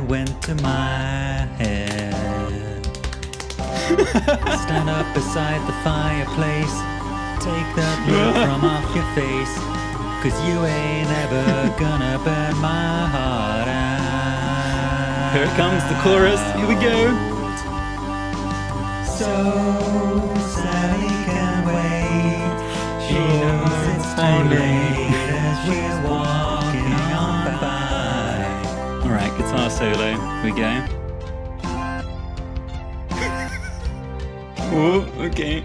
went to my head. Stand up beside the fireplace, take that look from off your face, 'cause you ain't ever gonna burn my heart out. Here it comes, the chorus. Here we go. So Sally can wait. She knows it's too late as we're walking on by. Alright, guitar solo. Here we go. Oh, okay.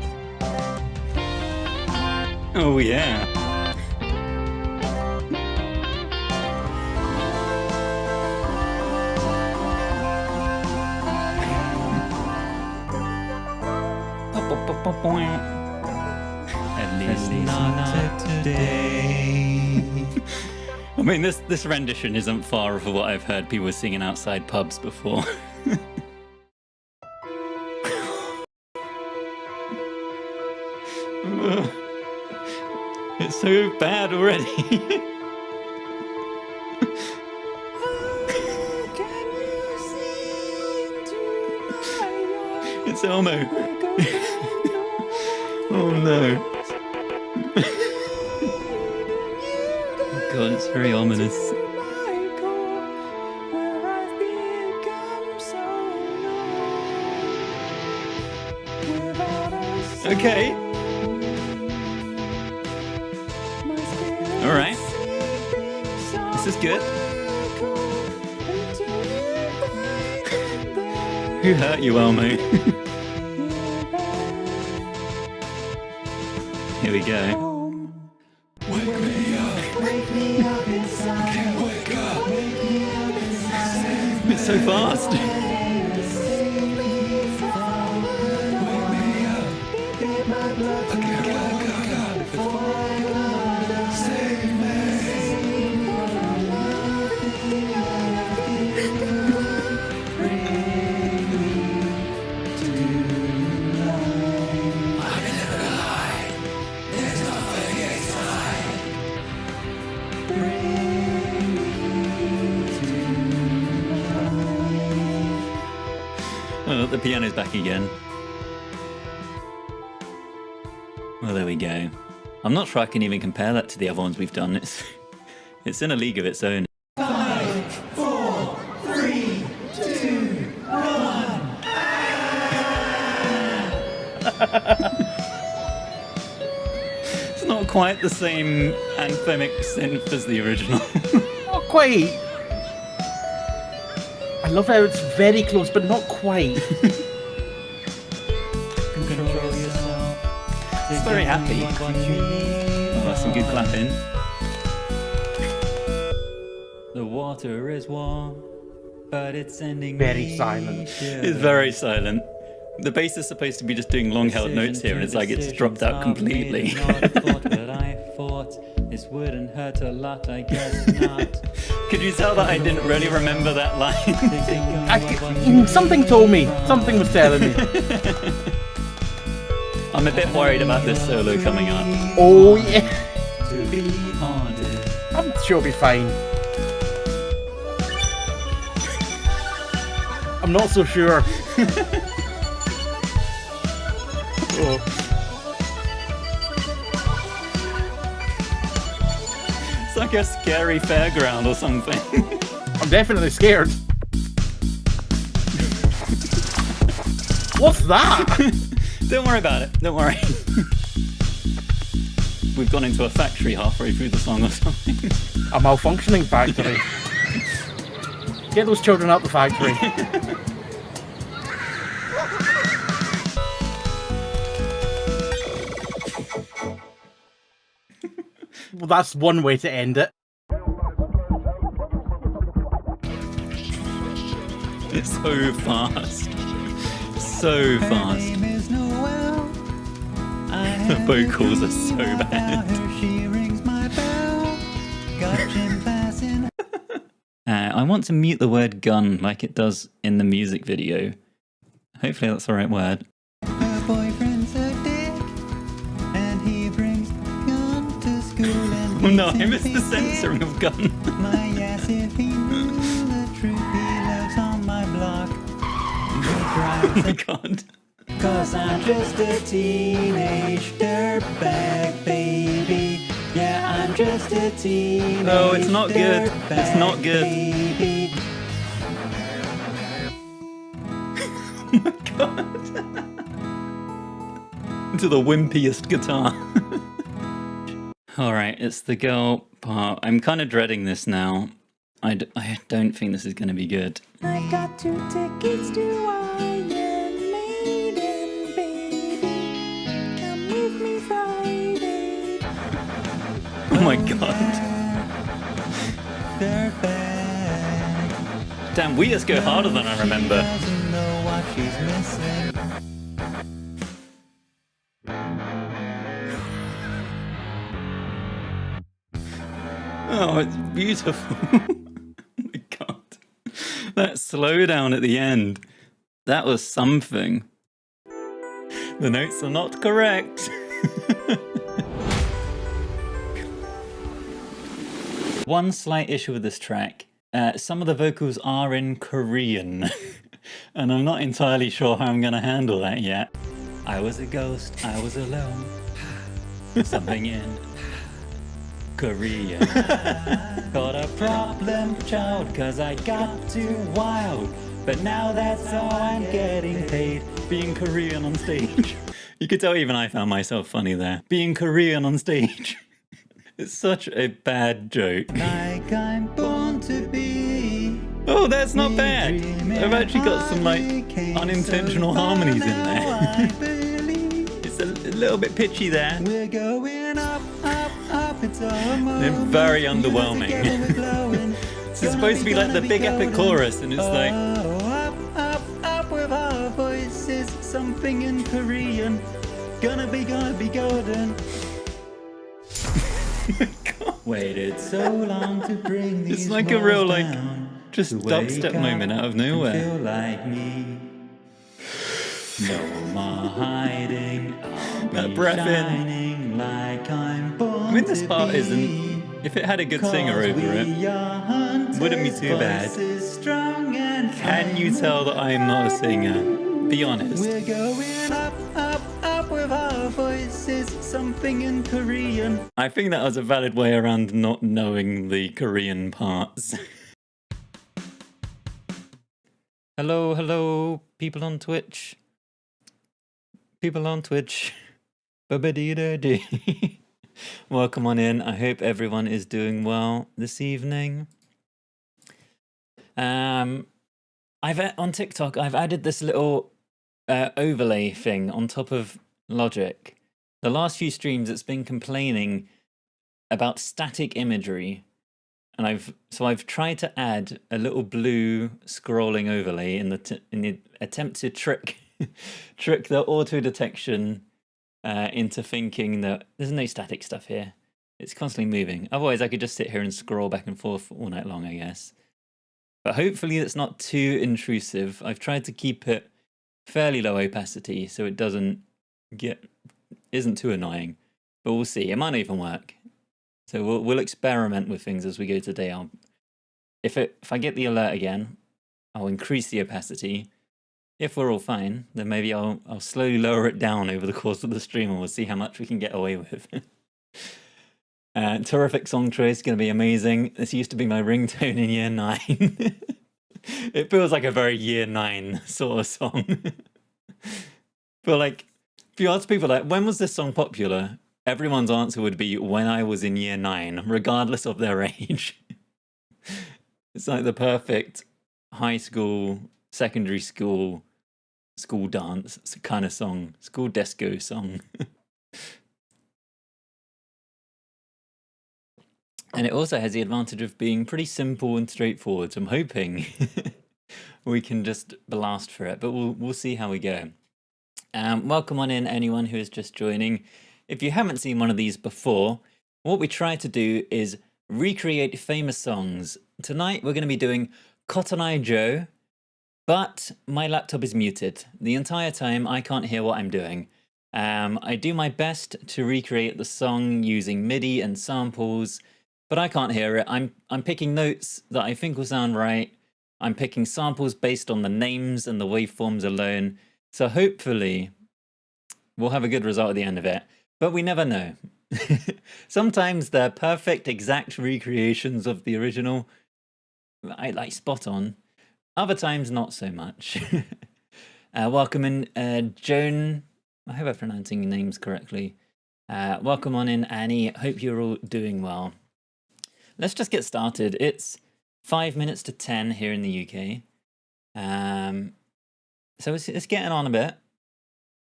Oh, yeah. At least not today. I mean, this rendition isn't far off of what I've heard people singing outside pubs before. It's so bad already. It's Elmo. Oh no. Oh god, it's very ominous. Okay. Alright. This is good. Who hurt you, Elmo? Here we go. Wake me up inside. Can't wake up. It's so fast. Oh, the piano's back again. Well, there we go. I'm not sure I can even compare that to the other ones we've done. It's in a league of its own. 5, 4, 3, 2, 1. It's not quite the same anthemic synth as the original. Not quite. I love how it's very close, but not quite. Control yourself. It's very happy. Oh, that's some good clapping. The water is warm, but it's sending Very me silent. shivers. It's very silent. The bass is supposed to be just doing long-held notes here, and it's like it's dropped out completely. But I thought this wouldn't hurt a lot, I guess not. Could you tell that I didn't really remember that line? Something told me. Something was telling me. I'm a bit worried about this solo coming up. Oh yeah. To be haunted. I'm sure it'll be fine. I'm not so sure. Oh. It's like a scary fairground or something. I'm definitely scared. What's that? Don't worry about it. Don't worry. We've gone into a factory halfway through the song or something. A malfunctioning factory. Get those children out the factory. Well, that's one way to end it. It's so fast. So fast. The vocals are so bad. I want to mute the word gun like it does in the music video. Hopefully that's the right word. Her boyfriend's a dick, and he brings gun to school and Oh no, I missed the censoring of gun. my ass if he knew the truth. He loves Oh my god. Cause I'm just a teenage dirtbag baby. Yeah, I'm just a teenage No, it's not good. It's dirtbag not good. baby. Oh my god. To the wimpiest guitar. Alright, it's the girl part. I'm kind of dreading this now. I don't think this is going to be good. I've got 2 tickets to Iron Maiden, baby. Come with me Friday. Oh my god. Dirtbag. Damn, we just go harder than I remember. Doesn't know what she's missing. Oh, it's beautiful. Oh my god. That slowdown at the end. That was something. The notes are not correct. One slight issue with this track. Some of the vocals are in Korean. And I'm not entirely sure how I'm going to handle that yet. I was a ghost, I was alone. Something in Korean. Got a problem, child, cause I got too wild. But now that's how I'm getting paid. Being Korean on stage. You could tell even I found myself funny there. Being Korean on stage. It's such a bad joke. Like I'm born to be. Oh, that's not bad. I've actually got some like unintentional harmonies in there. It's a little bit pitchy there. We're going up, up, up. It's almost. They're very underwhelming. It's supposed to be like the big epic chorus, and it's like, up, up, up with our voices. Something in Korean. Gonna be golden. Waited so long to bring these it's like a real walls like down. just To wake dubstep up moment out of and nowhere. Feel like me. No more hiding. I'll That be breath in. shining like I'm born I mean, this to part be. isn't. If it had a good singer over it, wouldn't be too bad. Can you tell that I am not a singer? Be honest. We're going up, up, up with our voices. Something in Korean. I think that was a valid way around not knowing the Korean parts. Hello, hello, people on Twitch. People on Twitch. Ba-ba-dee-da-dee. Welcome on in. I hope everyone is doing well this evening. On TikTok, I've added this little overlay thing on top of Logic. The last few streams, it's been complaining about static imagery, and I've tried to add a little blue scrolling overlay in the attempt to trick the auto detection into thinking that there's no static stuff here. It's constantly moving. Otherwise, I could just sit here and scroll back and forth all night long, I guess. But hopefully it's not too intrusive. I've tried to keep it fairly low opacity so it isn't too annoying. But we'll see. It might not even work. So we'll experiment with things as we go today. If I get the alert again, I'll increase the opacity. If we're all fine, then maybe I'll slowly lower it down over the course of the stream, and we'll see how much we can get away with. Terrific song choice, going to be amazing. This used to be my ringtone in year 9. It feels like a very year 9 sort of song. But like, if you ask people like, when was this song popular? Everyone's answer would be when I was in year 9, regardless of their age. It's like the perfect high school, secondary school dance kind of song, school disco song. And it also has the advantage of being pretty simple and straightforward. So I'm hoping we can just blast for it, but we'll see how we go. Welcome on in, anyone who is just joining. If you haven't seen one of these before, what we try to do is recreate famous songs. Tonight we're going to be doing Cotton Eye Joe, but my laptop is muted. The entire time I can't hear what I'm doing. I do my best to recreate the song using MIDI and samples, but I can't hear it. I'm picking notes that I think will sound right. I'm picking samples based on the names and the waveforms alone. So hopefully we'll have a good result at the end of it. But we never know. Sometimes they're perfect, exact recreations of the original. I like spot on. Other times, not so much. Welcome in, Joan. I hope I'm pronouncing names correctly. Welcome on in, Annie. Hope you're all doing well. Let's just get started. It's 5 minutes to 10 here in the UK. So it's getting on a bit.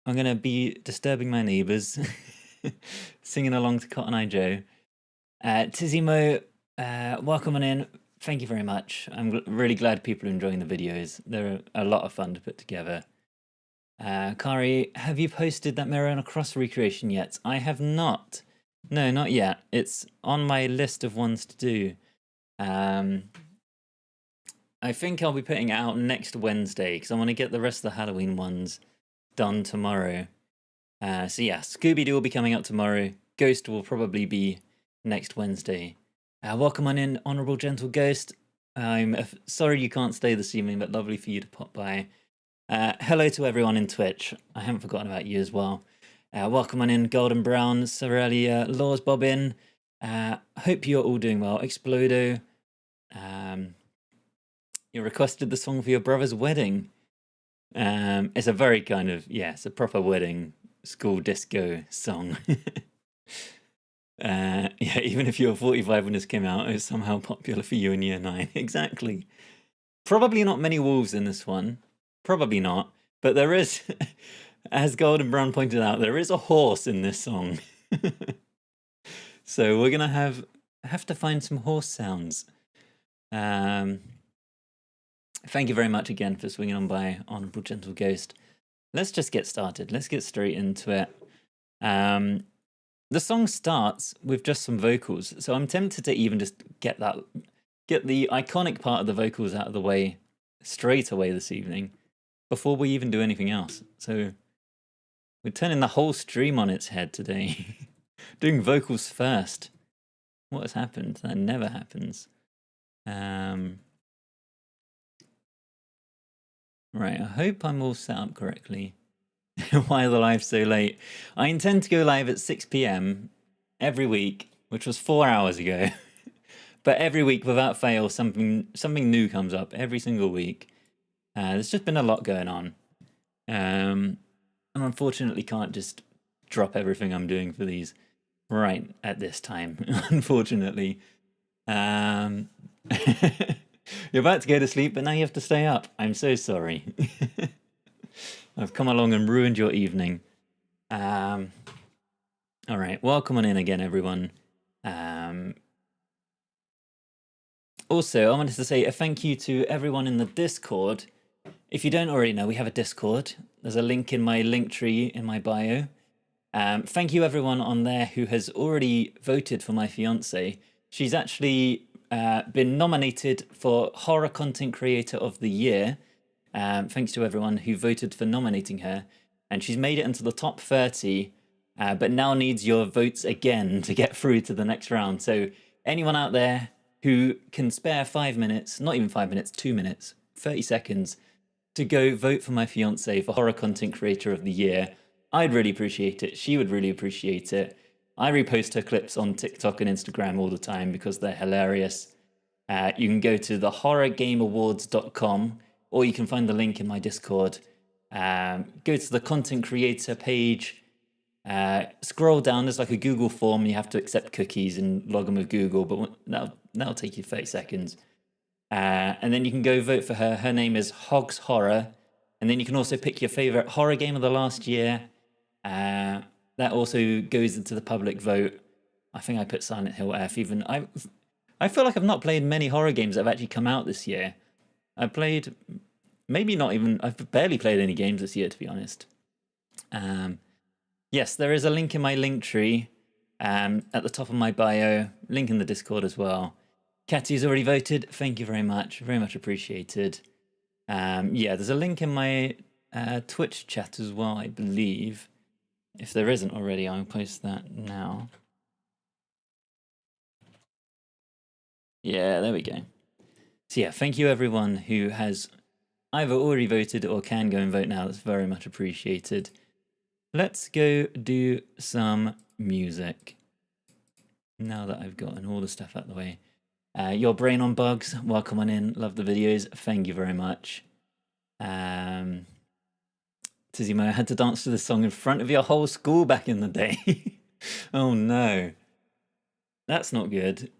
I'm going to be disturbing my neighbours, singing along to Cotton Eye Joe. Tizimo, welcome on in. Thank you very much. I'm really glad people are enjoying the videos. They're a lot of fun to put together. Kari, have you posted that Mirror on a Cross recreation yet? I have not. No, not yet. It's on my list of ones to do. I think I'll be putting it out next Wednesday because I want to get the rest of the Halloween ones done tomorrow. So yeah, Scooby-Doo will be coming out tomorrow. Ghost will probably be next Wednesday. Welcome on in, Honourable Gentle Ghost. I'm sorry you can't stay this evening, but lovely for you to pop by. Hello to everyone in Twitch. I haven't forgotten about you as well. Welcome on in, Golden Brown, Sorelia, Laws Bobbin. Hope you're all doing well. Explodo. You requested the song for your brother's wedding. It's a very kind of, yeah, it's a proper wedding school disco song. Yeah, even if you were 45 when this came out, it was somehow popular for you in year 9. Exactly. Probably not many wolves in this one. Probably not. But there is, as Golden Brown pointed out, there is a horse in this song. So we're going to have to find some horse sounds. Thank you very much again for swinging on by, Honourable Gentle Ghost. Let's just get started. Let's get straight into it. The song starts with just some vocals, so I'm tempted to even just get the iconic part of the vocals out of the way straight away this evening before we even do anything else. So we're turning the whole stream on its head today. Doing vocals first. What has happened? That never happens. Right, I hope I'm all set up correctly. Why are the live so late? I intend to go live at 6 p.m. every week, which was 4 hours ago. But every week, without fail, something new comes up every single week. There's just been a lot going on. And unfortunately can't just drop everything I'm doing for these right at this time, unfortunately. You're about to go to sleep, but now you have to stay up. I'm so sorry. I've come along and ruined your evening. All right, welcome on in again, everyone. Also, I wanted to say a thank you to everyone in the Discord. If you don't already know, we have a Discord. There's a link in my link tree in my bio. Thank you everyone on there who has already voted for my fiance. She's actually been nominated for Horror Content Creator of the Year. Thanks to everyone who voted for nominating her. And she's made it into the top 30, but now needs your votes again to get through to the next round. So anyone out there who can spare 5 minutes, not even 5 minutes, 2 minutes, 30 seconds, to go vote for my fiance for Horror Content Creator of the Year, I'd really appreciate it. She would really appreciate it. I repost her clips on TikTok and Instagram all the time because they're hilarious. You can go to thehorrorgameawards.com or you can find the link in my Discord. Go to the content creator page. Scroll down, there's like a Google form. You have to accept cookies and log in with Google, but that'll take you 30 seconds. And then you can go vote for her. Her name is Hogs Horror. And then you can also pick your favorite horror game of the last year. That also goes into the public vote. I think I put Silent Hill F. Even I feel like I've not played many horror games that have actually come out this year. I've barely played any games this year, to be honest. Yes, there is a link in my link tree at the top of my bio, link in the Discord as well. Catty's already voted. Thank you very much appreciated. Yeah, there's a link in my Twitch chat as well, I believe. If there isn't already, I'll post that now. Yeah, there we go. So yeah, thank you everyone who has either already voted or can go and vote now. That's very much appreciated. Let's go do some music. Now that I've gotten all the stuff out of the way. Your Brain on Bugs, welcome on in. Love the videos. Thank you very much. Tizimo, I had to dance to this song in front of your whole school back in the day. Oh no. That's not good.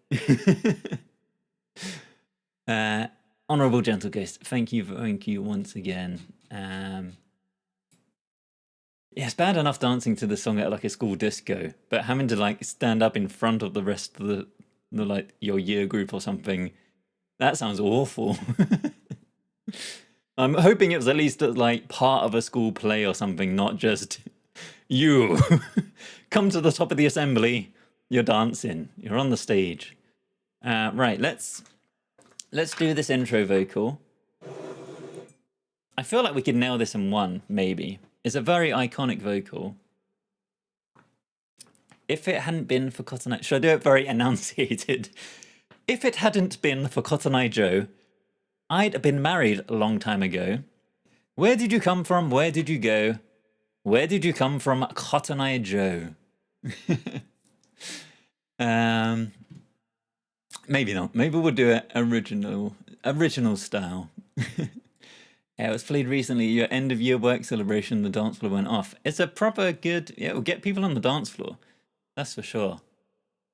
Honorable Gentle Ghost, thank you once again. Yeah, it's bad enough dancing to the song at like a school disco, but having to like stand up in front of the rest of the like your year group or something, that sounds awful. I'm hoping it was at least like part of a school play or something, not just you come to the top of the assembly, you're dancing, you're on the stage. Right, let's do this intro vocal. I feel like we could nail this in one, maybe. It's a very iconic vocal. If it hadn't been for Cotton Eye... Should I do it very enunciated? If it hadn't been for Cotton Eye Joe, I'd have been married a long time ago. Where did you come from? Where did you go? Where did you come from, Cotton Eye Joe? Maybe not. Maybe we'll do it original style. Yeah, it was played recently. Your end of year work celebration, the dance floor went off. It's a proper good. Yeah, we'll get people on the dance floor. That's for sure.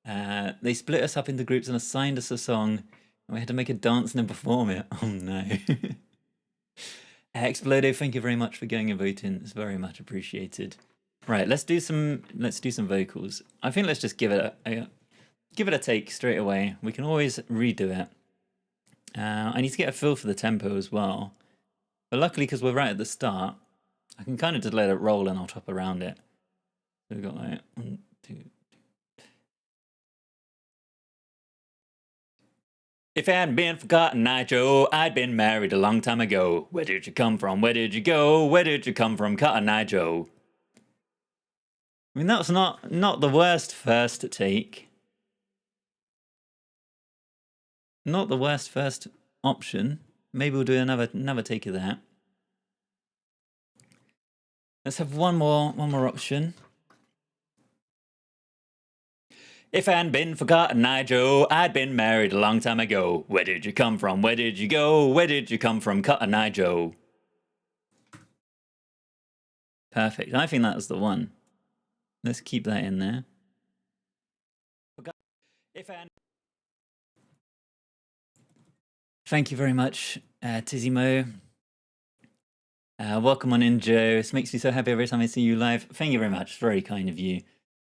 They split us up into groups and assigned us a song, and we had to make a dance and then perform it. Oh no. Explodo, thank you very much for going and voting. It's very much appreciated. Right, let's do some vocals. I think let's just give it a take straight away. We can always redo it. I need to get a feel for the tempo as well. But luckily, because we're right at the start, I can kind of just let it roll and I'll chop around it. So we've got like 1, 2. If it hadn't been for Cotton Eye Joe, I'd been married a long time ago. Where did you come from? Where did you go? Where did you come from, Cotton Eye Joe? I mean, that's not the worst first take. Not the worst first option. Maybe we'll do another take of that. Let's have one more option. If it hadn't been for Cotton Eye Joe, I'd been married a long time ago. Where did you come from? Where did you go? Where did you come from, Cotton Eye Joe? Perfect. I think that's the one. Let's keep that in there. Thank you very much, Tizimo. Welcome on in, Joe. This makes me so happy every time I see you live. Thank you very much. Very kind of you.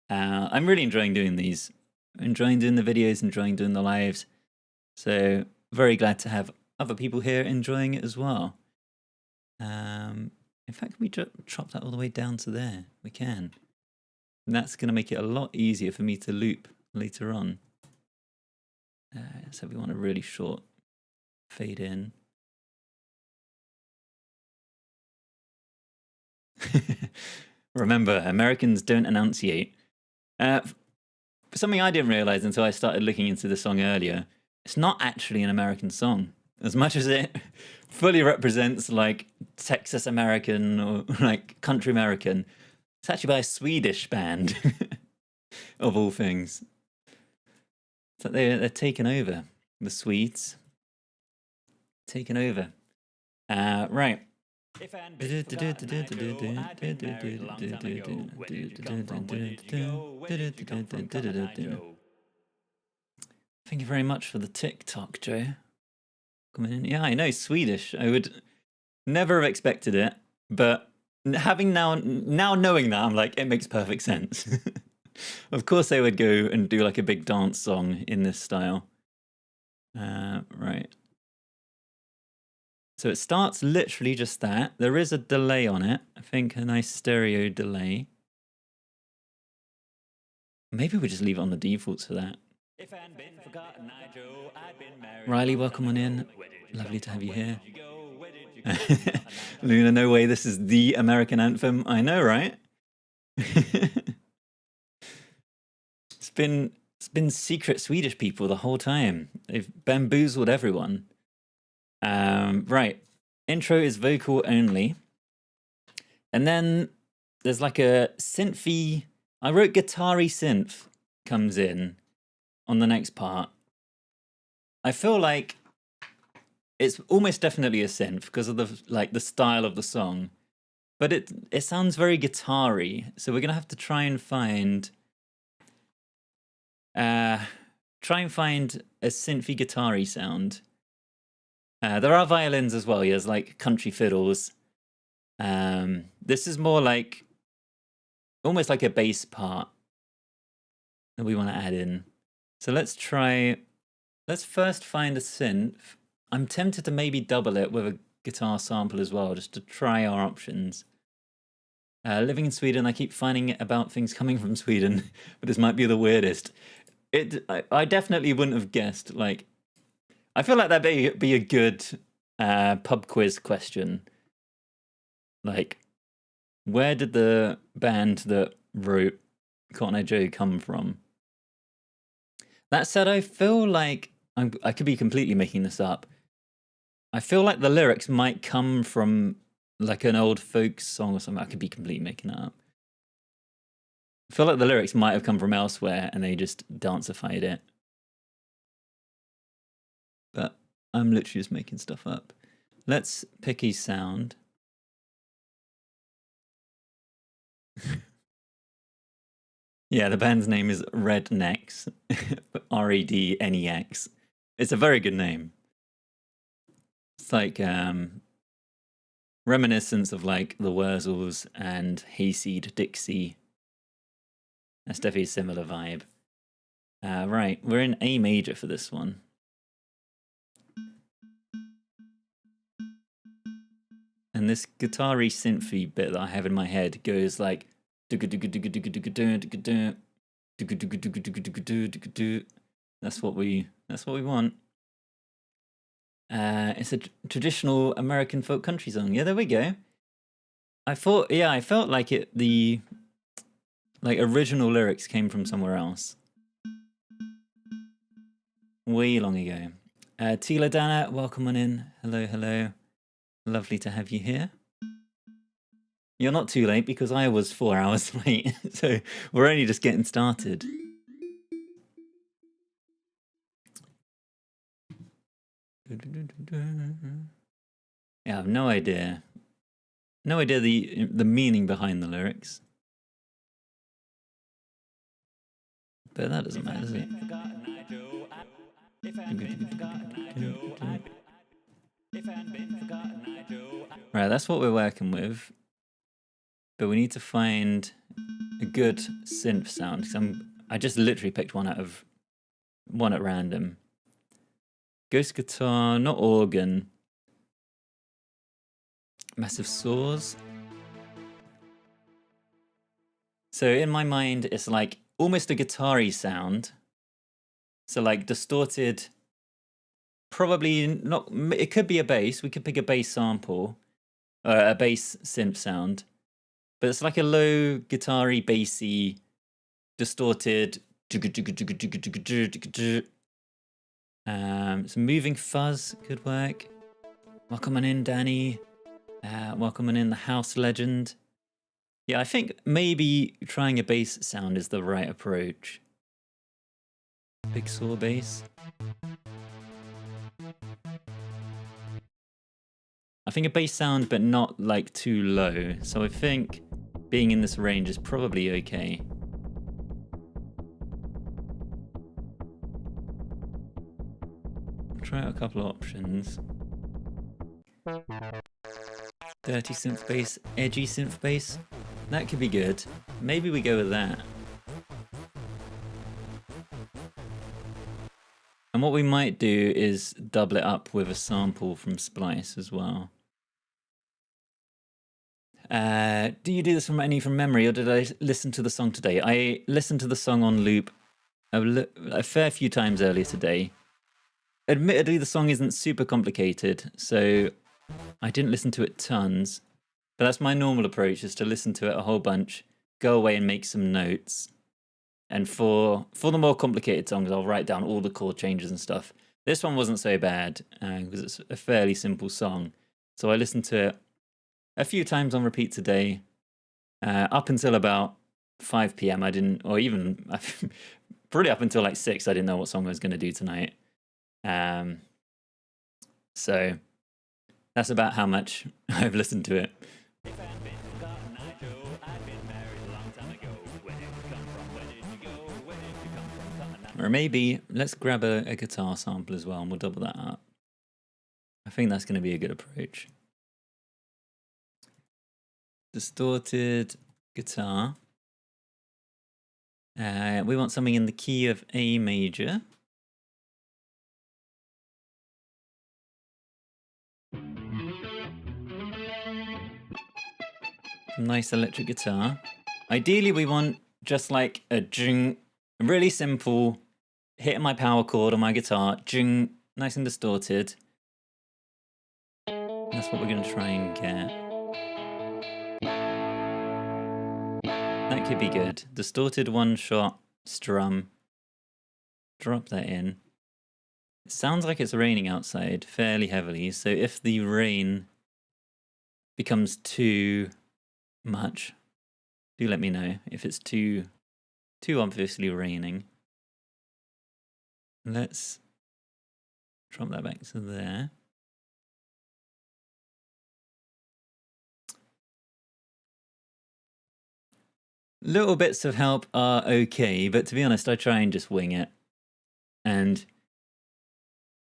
I'm really enjoying doing these. Enjoying doing the videos, enjoying doing the lives. So very glad to have other people here enjoying it as well. In fact, can we chop that all the way down to there? We can. And that's going to make it a lot easier for me to loop later on. So we want a really short fade in. Remember, Americans don't enunciate. Something I didn't realize until I started looking into the song earlier, it's not actually an American song. As much as it fully represents like Texas American or like country American, it's actually by a Swedish band, of all things. So they're taken over. The Swedes. Taken over. Right. If I hadn't been for Cotton Eye Joe, I'd been married a long time ago. Where did you come from? Where did you go? Where did you come from, Cotton Eye Joe? Thank you very much for the TikTok, Joe. Coming in. Yeah, I know, Swedish. I would never have expected it, but having now knowing that, I'm like, it makes perfect sense. Of course they would go and do like a big dance song in this style. Right. So it starts literally just that. There is a delay on it. I think a nice stereo delay. Maybe we just leave it on the defaults for that. If I hadn't been for Cotton Eye Joe, I'd been married. Riley, welcome on in. Lovely to have you here. Luna, no way, this is the American anthem. I know, right? It's been secret Swedish people the whole time. They've bamboozled everyone. Right. Intro is vocal only. And then there's like a synthy. I wrote guitar-y synth comes in on the next part. I feel like it's almost definitely a synth because of the style of the song. But it sounds very guitar-y. So we're gonna have to try and find a synthy guitar-y sound. There are violins as well. There's like country fiddles. This is more like almost like a bass part that we want to add in. So let's first find a synth. I'm tempted to maybe double it with a guitar sample as well, just to try our options. Living in Sweden, I keep finding about things coming from Sweden, but this might be the weirdest. I definitely wouldn't have guessed. Like, I feel like that'd be a good pub quiz question. Like, where did the band that wrote Cotton Eye Joe come from? That said, I feel like I could be completely making this up. I feel like the lyrics might come from like an old folk song or something. I could be completely making that up. I feel like the lyrics might have come from elsewhere and they just dancified it. But I'm literally just making stuff up. Let's pick a sound. Yeah, the band's name is Rednex. Rednex. It's a very good name. It's like reminiscence of like the Wurzels and Hayseed Dixie. That's definitely a similar vibe. Right, we're in A major for this one. And this guitar-y synthy bit that I have in my head goes like that's what we want. It's a traditional American folk country song. Yeah, there we go. I felt like the original lyrics came from somewhere else. Way long ago. Tila Dana, welcome on in. Hello. Lovely to have you here. You're not too late because I was 4 hours late, so we're only just getting started. Yeah, I have no idea. No idea the meaning behind the lyrics. But that doesn't matter, does it? Right, that's what we're working with. But we need to find a good synth sound. Because I just literally picked one at random. Ghost guitar, not organ. Massive saws. So in my mind, it's like almost a guitar-y sound. So like distorted, probably not, it could be a bass. We could pick a bass sample, a bass synth sound. But it's like a low guitar-y, bassy, distorted. Some moving fuzz could work. Welcome on in, Danny. Welcome on in, the house legend. Yeah, I think maybe trying a bass sound is the right approach. Big saw bass. I think a bass sound, but not like too low. So I think being in this range is probably okay. I'll try out a couple of options. Dirty synth bass, edgy synth bass. That could be good. Maybe we go with that. And what we might do is double it up with a sample from Splice as well. Do you do this from memory, or did I listen to the song today? I listened to the song on loop a fair few times earlier today. Admittedly, the song isn't super complicated, so I didn't listen to it tons. But that's my normal approach, is to listen to it a whole bunch, go away and make some notes. And for the more complicated songs, I'll write down all the chord changes and stuff. This one wasn't so bad because it's a fairly simple song. So I listened to it a few times on repeat today, up until about 5 p.m. I didn't, or even probably up until like 6, I didn't know what song I was going to do tonight. So that's about how much I've listened to it. Or maybe let's grab a guitar sample as well and we'll double that up. I think that's going to be a good approach. Distorted guitar. We want something in the key of A major. Nice electric guitar. Ideally, we want just like a jing, really simple, hitting my power chord on my guitar, jing, nice and distorted. That's what we're going to try and get. That could be good. Distorted one shot strum. Drop that in. It sounds like it's raining outside fairly heavily, so if the rain becomes too much, do let me know if it's too obviously raining. Let's drop that back to there. Little bits of help are okay, but to be honest, I try and just wing it. And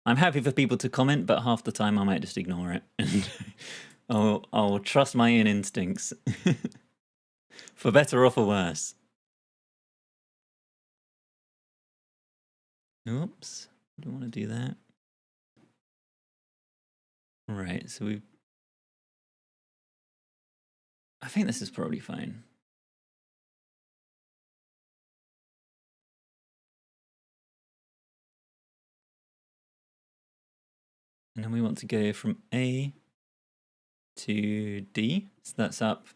I'm happy for people to comment, but half the time I might just ignore it. And I'll trust my own instincts. For better or for worse. Oops, don't want to do that. Right, so I think this is probably fine. And then we want to go from A to D. So that's up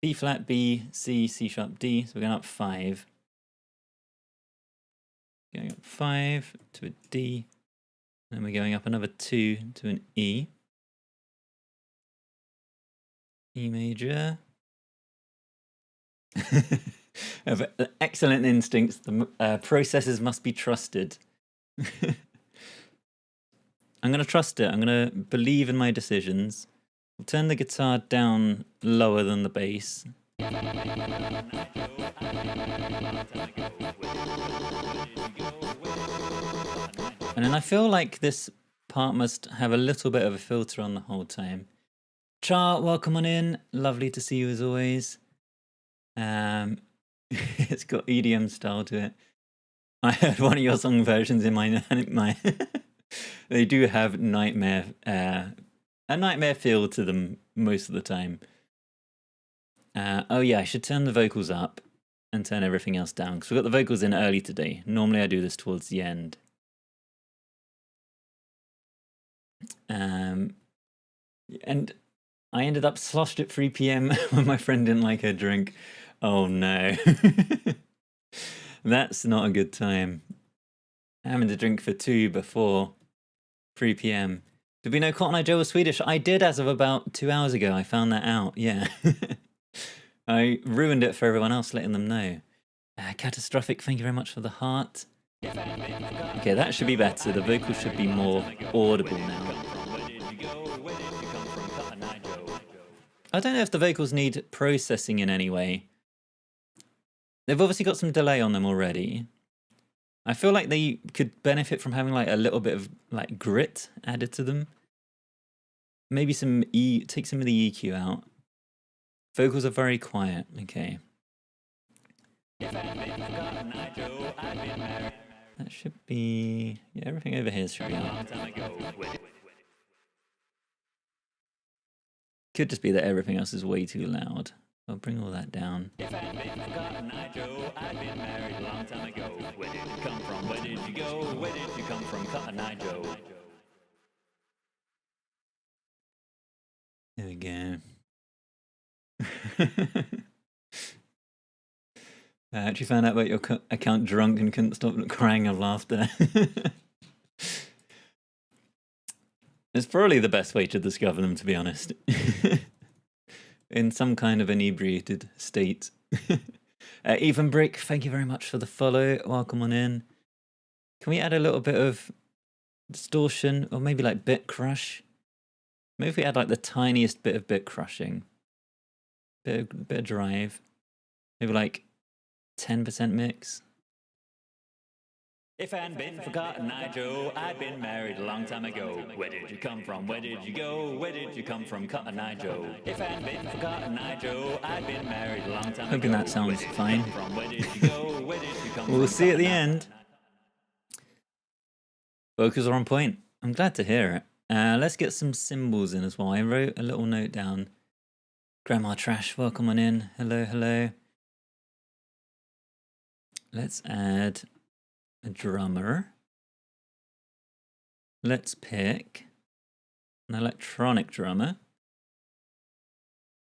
B flat, B, C, C sharp, D. So we're going up 5. Going up 5 to a D. And then we're going up another 2 to an E. E major. Of excellent instincts. The processes must be trusted. I'm going to trust it. I'm going to believe in my decisions. I'll turn the guitar down lower than the bass. And then I feel like this part must have a little bit of a filter on the whole time. Char, welcome on in. Lovely to see you as always. It's got EDM style to it. I heard one of your song versions in my they do have nightmare a nightmare feel to them most of the time. Oh yeah, I should turn the vocals up and turn everything else down because we got the vocals in early today. Normally I do this towards the end. And I ended up sloshed at 3 p.m. when my friend didn't like her drink. Oh no. That's not a good time. Having to drink for 2 before 3 p.m. Did we know Cotton Eye Joe was Swedish? I did as of about 2 hours ago. I found that out, yeah. I ruined it for everyone else, letting them know. Catastrophic, thank you very much for the heart. Okay, that should be better. The vocals should be more audible now. I don't know if the vocals need processing in any way. They've obviously got some delay on them already. I feel like they could benefit from having like a little bit of like grit added to them. Maybe some take some of the EQ out. Vocals are very quiet. Okay. That should be, yeah, everything over here should be out. Could just be that everything else is way too loud. I'll bring all that down. If I had been Cotton Eye Joe, I'd been married a long time ago. Where did you come from? Where did you go? Where did you come from, Cotton Eye Joe? There we go. I actually found out about your account drunk and couldn't stop crying of laughter. It's probably the best way to discover them, to be honest. In some kind of inebriated state. Even Brick, thank you very much for the follow. Welcome on in. Can we add a little bit of distortion or maybe like bit crush? Maybe if we add like the tiniest bit of bit crushing. Bit of drive. Maybe like 10% mix. If I hadn't been for Cotton Eye Joe, I'd been married a long time ago. Where did you come from? Where did you go? Where did you come from, Cotton Eye Joe? If I hadn't been for Cotton Eye Joe, I'd been married a long time ago. Hoping that sounds fine. Where did you go? Where did you come We'll from, see at the Cotton Eye end. Vocals are on point. I'm glad to hear it. Let's get some cymbals in as well. I wrote a little note down. Grandma Trash, welcome on in. Hello, hello. Let's add a drummer. Let's pick an electronic drummer.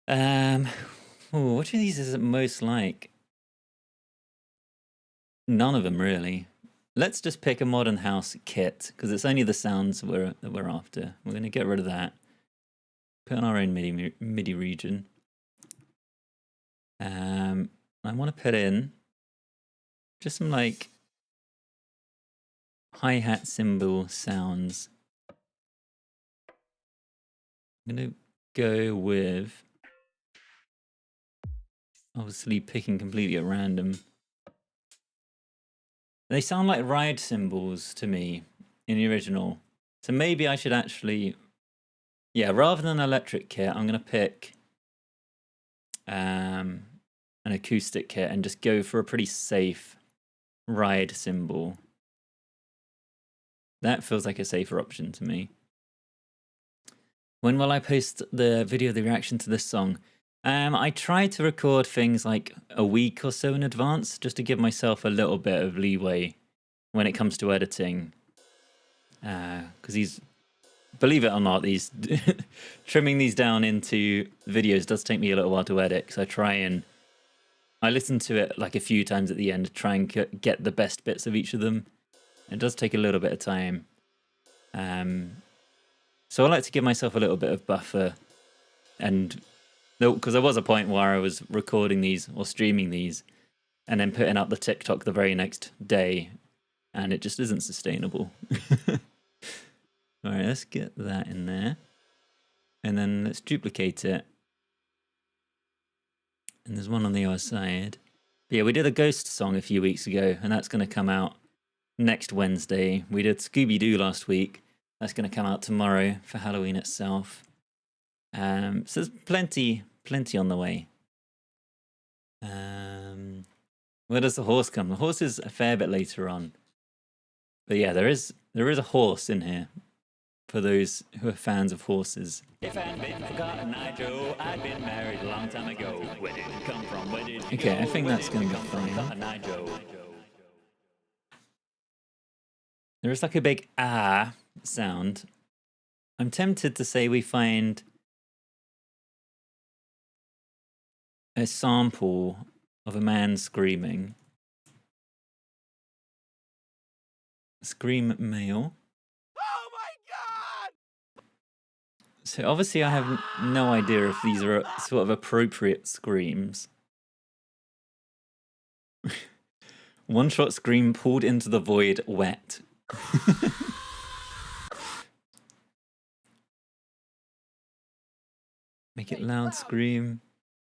Which of these is it most like? None of them really. Let's just pick a modern house kit because it's only the sounds that we're after. We're going to get rid of that. Put on our own MIDI region. I want to put in just some like hi-hat cymbal sounds. I'm going to go with obviously picking completely at random. They sound like ride cymbals to me in the original. So maybe I should actually, yeah, rather than an electric kit, I'm going to pick an acoustic kit and just go for a pretty safe ride cymbal. That feels like a safer option to me. When will I post the video of the reaction to this song? I try to record things like a week or so in advance just to give myself a little bit of leeway when it comes to editing. Because believe it or not, these trimming these down into videos does take me a little while to edit because I listen to it like a few times at the end to try and get the best bits of each of them. It does take a little bit of time. So I like to give myself a little bit of buffer and because there was a point where I was recording these or streaming these and then putting up the TikTok the very next day, and it just isn't sustainable. All right, let's get that in there. And then let's duplicate it. And there's one on the other side. But yeah, we did a ghost song a few weeks ago, and that's going to come out next Wednesday. We did Scooby-Doo last week. That's going to come out tomorrow for Halloween itself. So there's plenty on the way. Where does the horse come? The horse is a fair bit later on. But yeah, there is a horse in here for those who are fans of horses. If I hadn't been for Cotton Eye Joe, I'd been married a long time ago. Where did you come from? Where did you Okay, go? I think Where that's did going you to be come from, fine. Cotton Eye Joe? There is like a big ah sound. I'm tempted to say we find a sample of a man screaming. Scream male. Oh my god! So obviously I have no idea if these are sort of appropriate screams. One shot scream pulled into the void wet. Make it loud scream.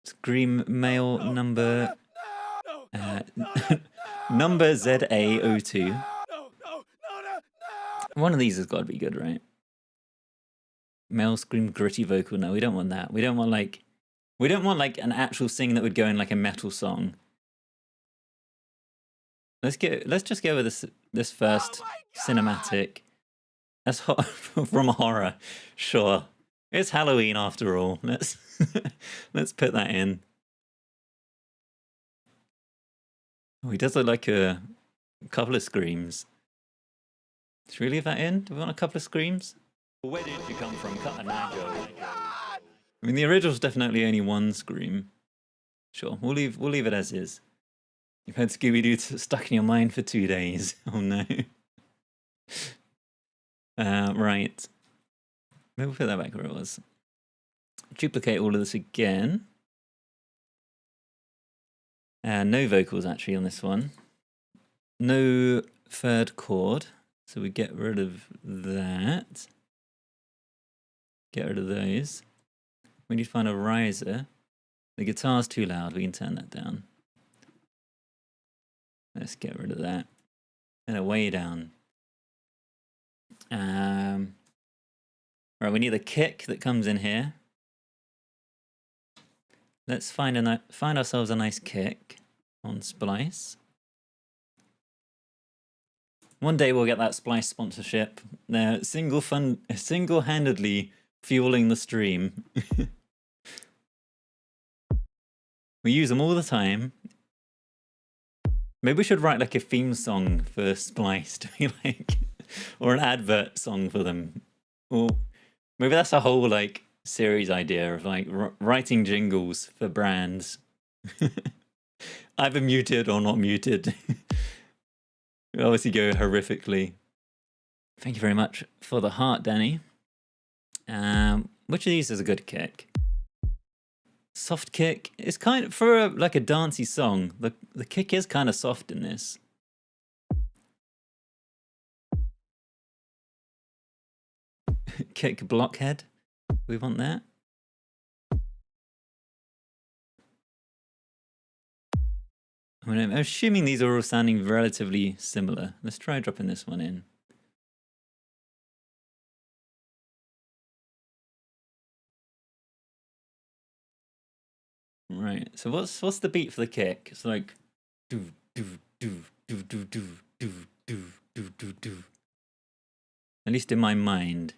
Scream male number number ZA02. One of these has got to be good, right? Male scream gritty vocal. No, we don't want that. We don't want like an actual sing that would go in like a metal song. Let's just go with this first cinematic. That's from horror. Sure. It's Halloween after all. Let's put that in. Oh, he does look like a couple of screams. Let's really leave that in? Do we want a couple of screams? Where did you come from, Cotton Eye Joe? I mean, the original's definitely only one scream. Sure, we'll leave it as is. You've had Scooby-Doo stuck in your mind for 2 days. Oh no. Right. Maybe we'll put that back where it was. Duplicate all of this again. No vocals actually on this one. No third chord. So we get rid of that. Get rid of those. We need to find a riser. The guitar's too loud. We can turn that down. Let's get rid of that. And way down. Right, we need a kick that comes in here. Let's find ourselves a nice kick on Splice. One day we'll get that Splice sponsorship. They're single-handedly fueling the stream. We use them all the time. Maybe we should write like a theme song for Splice to be like, or an advert song for them. Or maybe that's a whole like series idea of like writing jingles for brands. Either muted or not muted. We obviously go horrifically. Thank you very much for the heart, Danny. Which of these is a good kick? Soft kick. It's kind of for like a dancey song. The kick is kind of soft in this. Kick blockhead. We want that. I mean, I'm assuming these are all sounding relatively similar. Let's try dropping this one in. Right. So what's the beat for the kick? It's like do do do do do do do do do do do. At least in my mind,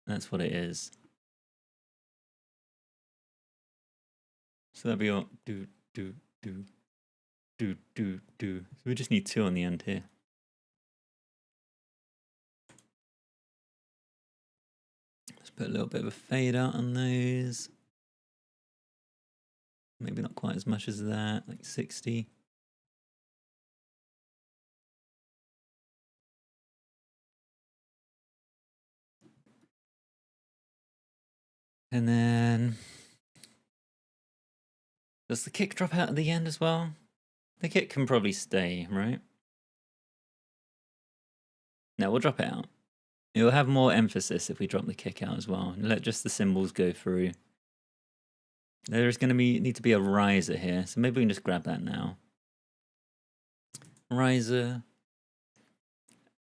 that's what it is. So that'd be all do do do do do do. So we just need 2 on the end here. Let's put a little bit of a fade out on those. Maybe not quite as much as that, like 60. And then, does the kick drop out at the end as well? The kick can probably stay, right? No, we'll drop it out. It will have more emphasis if we drop the kick out as well. And let just the cymbals go through. There's going to need to be a riser here, so maybe we can just grab that now. Riser.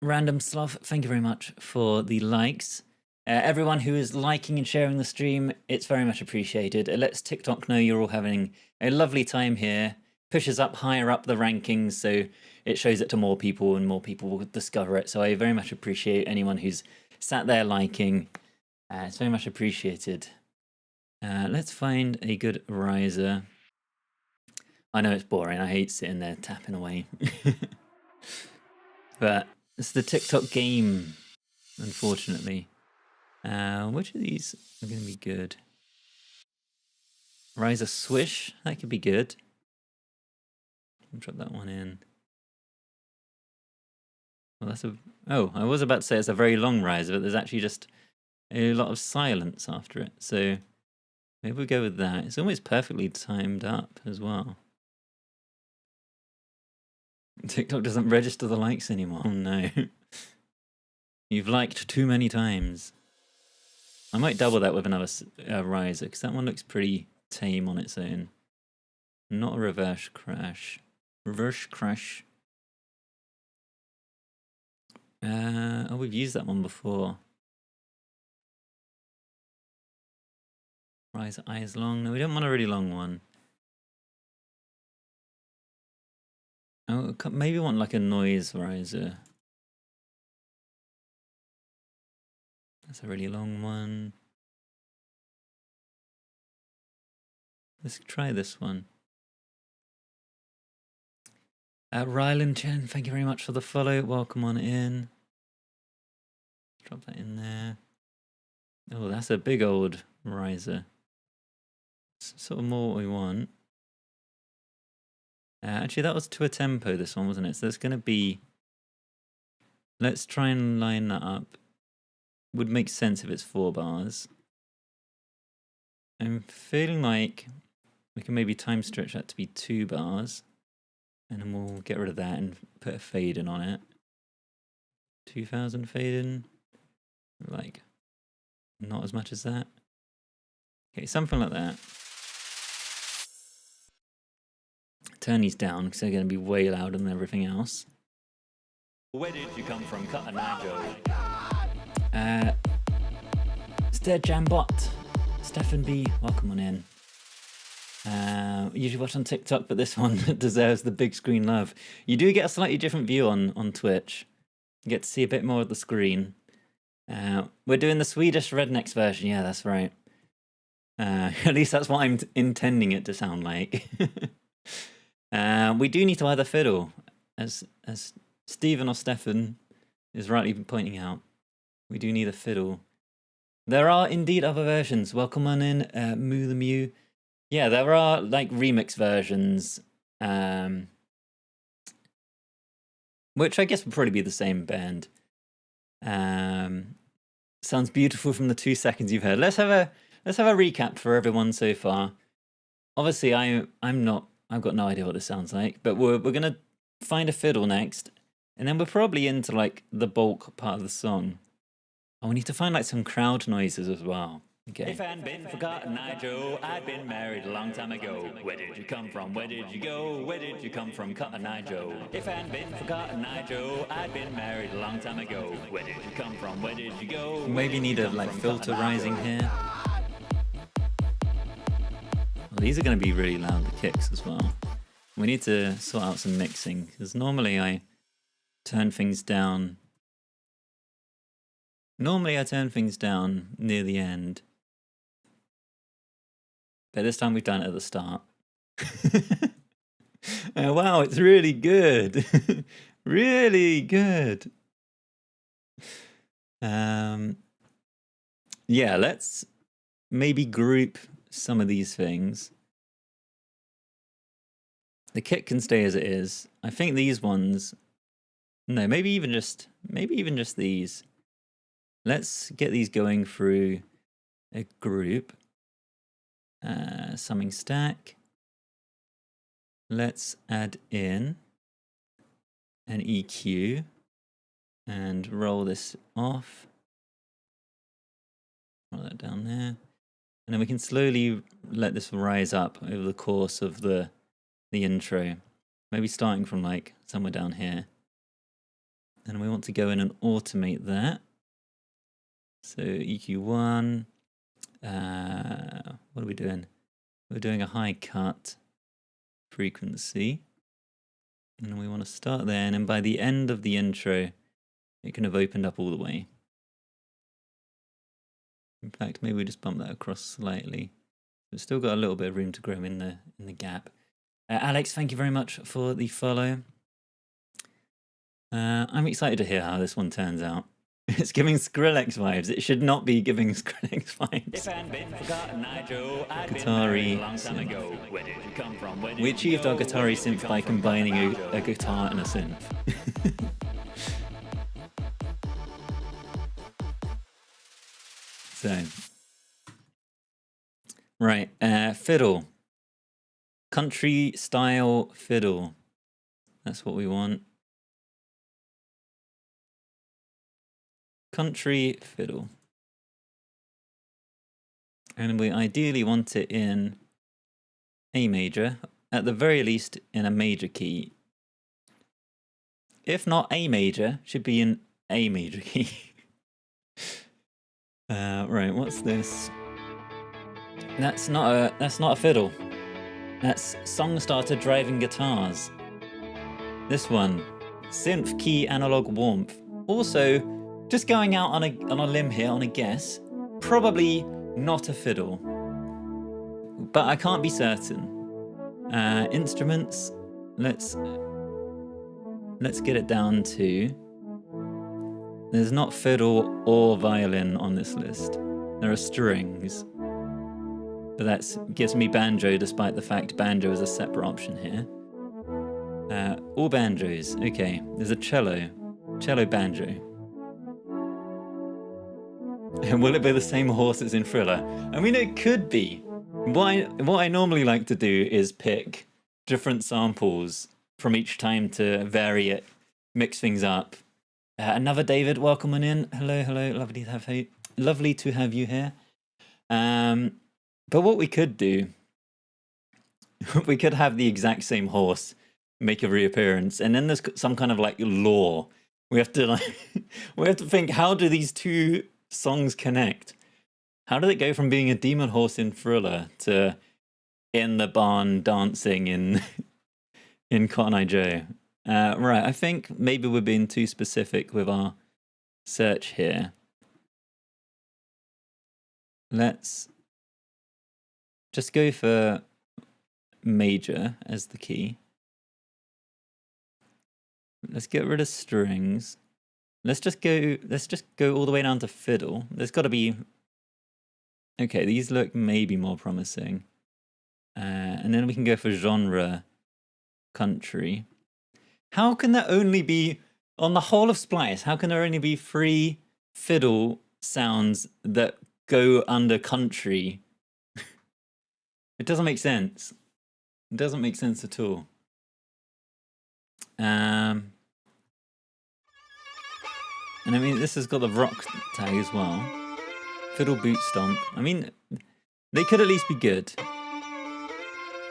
Random Sloth, thank you very much for the likes. Everyone who is liking and sharing the stream, it's very much appreciated. It lets TikTok know you're all having a lovely time here. Pushes up higher up the rankings, so it shows it to more people and more people will discover it. So I very much appreciate anyone who's sat there liking. It's very much appreciated. Let's find a good riser. I know it's boring. I hate sitting there tapping away. But it's the TikTok game, unfortunately. Which of these are going to be good? Riser swish, that could be good. Drop that one in. Well, that's a... Oh, I was about to say it's a very long riser, but there's actually just a lot of silence after it. So maybe we'll go with that. It's almost perfectly timed up as well. TikTok doesn't register the likes anymore. Oh no. You've liked too many times. I might double that with another riser, because that one looks pretty tame on its own. Not a reverse crash. Reverse crash. Oh, we've used that one before. Riser eyes long. No, we don't want a really long one. Oh, maybe want like a noise riser. That's a really long one. Let's try this one. Rylan Chen, thank you very much for the follow. Welcome on in. Drop that in there. Oh, that's a big old riser. It's sort of more what we want. Actually, that was to a tempo, this one, wasn't it? So it's going to be... Let's try and line that up. Would make sense if it's 4 bars. I'm feeling like we can maybe time stretch that to be 2 bars. And then we'll get rid of that and put a fade in on it. 2000 fade in. Like, not as much as that. Okay, something like that. Turn these down because they're going to be way louder than everything else. Where did you come from, Cotton Eye Joe? Stead Jambot, Stefan B, welcome on in. Usually watch on TikTok, but this one deserves the big screen love. You do get a slightly different view on Twitch. You get to see a bit more of the screen. We're doing the Swedish Rednecks version, yeah, that's right. At least that's what I'm intending it to sound like. We do need to add a fiddle, as Stephen or Stefan is rightly pointing out. We do need a fiddle. There are indeed other versions. Welcome on in, Moo the Mew. Yeah, there are like remix versions, which I guess would probably be the same band. Sounds beautiful from the 2 seconds you've heard. Let's have a recap for everyone so far. Obviously, I've got no idea what this sounds like, but we're gonna find a fiddle next, and then we're probably into like the bulk part of the song. Oh, we need to find like some crowd noises as well. Okay. If I hadn't been for Cotton Eye Joe, I'd been married a long time ago. Where did you come from? Where did you go? Where did you come from, Cotton Eye Joe? If I hadn't been for Cotton Eye Joe, I'd been married a long time ago. Where did you come from? Where did you go? Maybe need a like filter rising here. Well, these are going to be really loud, the kicks as well. We need to sort out some mixing, because normally I turn things down. Normally I turn things down near the end. But this time we've done it at the start. Oh, wow, it's really good. Really good. Yeah, let's maybe group some of these things. The kit can stay as it is. I think these ones... No, maybe even just these. Let's get these going through a group. Summing stack. Let's add in an EQ and roll this off. Roll that down there. And then we can slowly let this rise up over the course of the intro. Maybe starting from like somewhere down here. And we want to go in and automate that. So EQ1. What are we doing? We're doing a high cut frequency. And we want to start there. And then by the end of the intro, it can have opened up all the way. In fact, maybe we just bump that across slightly. We've still got a little bit of room to grow in the gap. Alex, thank you very much for the follow. I'm excited to hear how this one turns out. It's giving Skrillex vibes. It should not be giving Skrillex vibes. Guitar-y synth. We achieved our guitar-y synth by combining a guitar and a synth. So, right, fiddle. Country style fiddle. That's what we want. Country fiddle. And we ideally want it in A major, at the very least in a major key. If not A major, should be in A major key. Right, what's this? That's not a fiddle. That's song starter driving guitars. This one, synth key analog warmth. Also, just going out on a limb here, on a guess, probably not a fiddle, but I can't be certain. Instruments, let's get it down to. There's not fiddle or violin on this list. There are strings, but that gives me banjo, despite the fact banjo is a separate option here. All banjos. Okay, there's a cello banjo. And will it be the same horse as in Thriller? I mean, it could be. What I normally like to do is pick different samples from each time to vary it, mix things up. Another David, welcome on in. Hello, lovely to have you here. But what we could do, we could have the exact same horse make a reappearance, and then there's some kind of like lore. We have to think, how do these two songs connect? How did it go from being a demon horse in Thriller to in the barn dancing in Cotton Eye Joe? Right, I think maybe we're being too specific with our search here. Let's just go for major as the key. Let's get rid of strings. Let's just go all the way down to fiddle. There's got to be... Okay, these look maybe more promising. And then we can go for genre country. How can there only be, on the whole of Splice, how can there only be 3 fiddle sounds that go under country? It doesn't make sense. It doesn't make sense at all. And I mean, this has got the rock tag as well. Fiddle boot stomp. I mean, they could at least be good.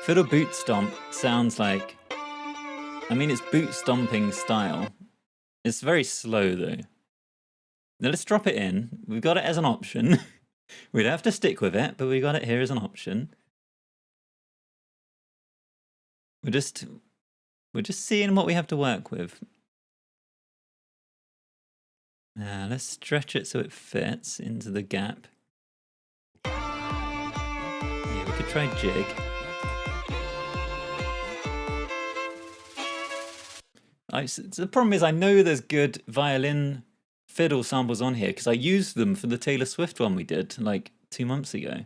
Fiddle boot stomp sounds like... I mean, it's boot stomping style. It's very slow, though. Now, let's drop it in. We've got it as an option. We'd have to stick with it, but we got it here as an option. We're just seeing what we have to work with. Let's stretch it so it fits into the gap. Yeah, we could try jig. The problem is I know there's good violin fiddle samples on here because I used them for the Taylor Swift one we did like 2 months ago.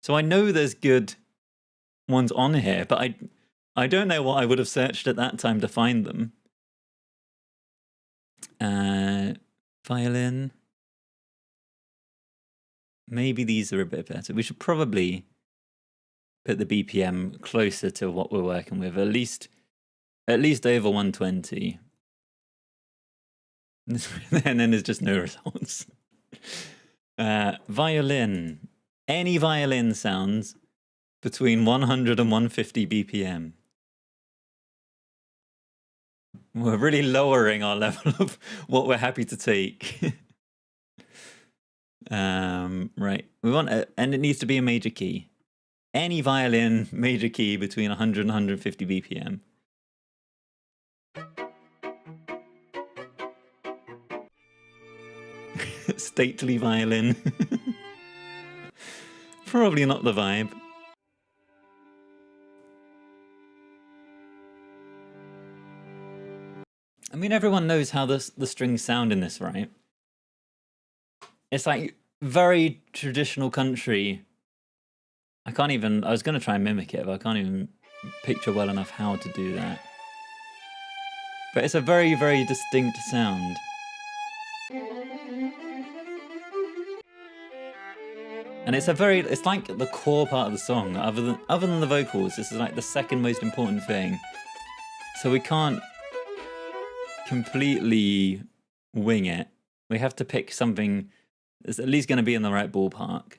So I know there's good ones on here, but I don't know what I would have searched at that time to find them. Violin. Maybe these are a bit better. We should probably put the BPM closer to what we're working with, at least over 120. And then there's just no results. Violin. Any violin sounds between 100 and 150 BPM. We're really lowering our level of what we're happy to take. Right. We want and it needs to be a major key. Any violin major key between 100 and 150 BPM. Stately violin. Probably not the vibe. I mean, everyone knows how the strings sound in this, right? It's like very traditional country. I was going to try and mimic it, but I can't even picture well enough how to do that. But it's a very, very distinct sound. And it's like the core part of the song. Other than the vocals, this is like the second most important thing. So we can't completely wing it. We have to pick something that's at least going to be in the right ballpark.